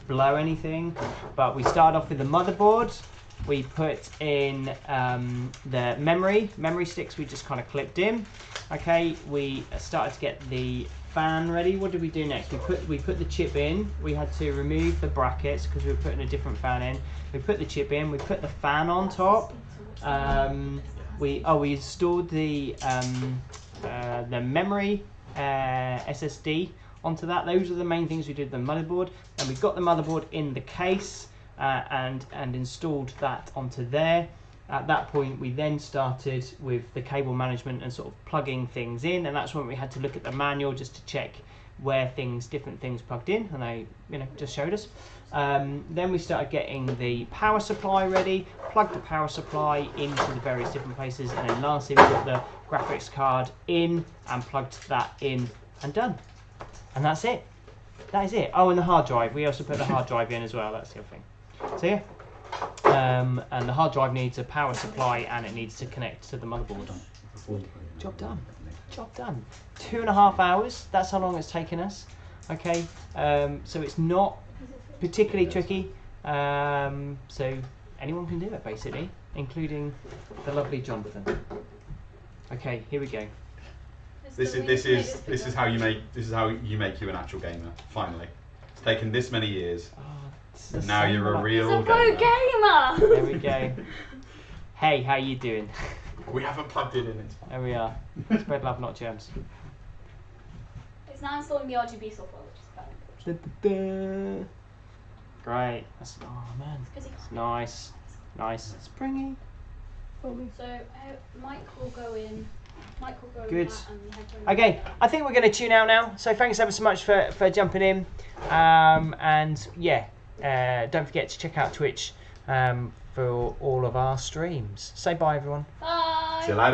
[SPEAKER 1] blow anything. But we start off with the motherboard. We put in the memory sticks. We just kind of clipped in. Okay, we started to get the fan ready. What did we do next? We put the chip in. We had to remove the brackets because we were putting a different fan in. We put the chip in. We put the fan on top. We installed the memory SSD onto that. Those are the main things we did. The motherboard, and we got the motherboard in the case. And installed that onto there. At that point, we then started with the cable management and sort of plugging things in, and that's when we had to look at the manual just to check where different things plugged in, and they, you know, just showed us. Then we started getting the power supply ready, plugged the power supply into the various different places, and then lastly we got the graphics card in and plugged that in and done. And that's it. That is it. Oh, and the hard drive. We also put the hard drive in as well. That's the other thing. So yeah, and the hard drive needs a power supply and it needs to connect to the motherboard. Job done. Job done. 2.5 hours. That's how long it's taken us. Okay, so it's not particularly tricky. So anyone can do it basically, including the lovely Jonathan. Okay, here we go.
[SPEAKER 3] This is how you make you an actual gamer. Finally, it's taken this many years. Now you're a real
[SPEAKER 2] gamer.
[SPEAKER 1] There we go. Hey, how you doing?
[SPEAKER 3] We haven't plugged it in. It's fine.
[SPEAKER 1] There we are. Spread love, not germs.
[SPEAKER 2] It's now installing the RGB software, which is better.
[SPEAKER 1] Great. That's, oh man. It's nice. Nice. Springy.
[SPEAKER 2] So Mike will go in.
[SPEAKER 1] Good. Okay, I think we're going to tune out now. So thanks ever so much for jumping in. And yeah, don't forget to check out Twitch for all of our streams. Say bye, everyone.
[SPEAKER 2] Bye.
[SPEAKER 3] See you later.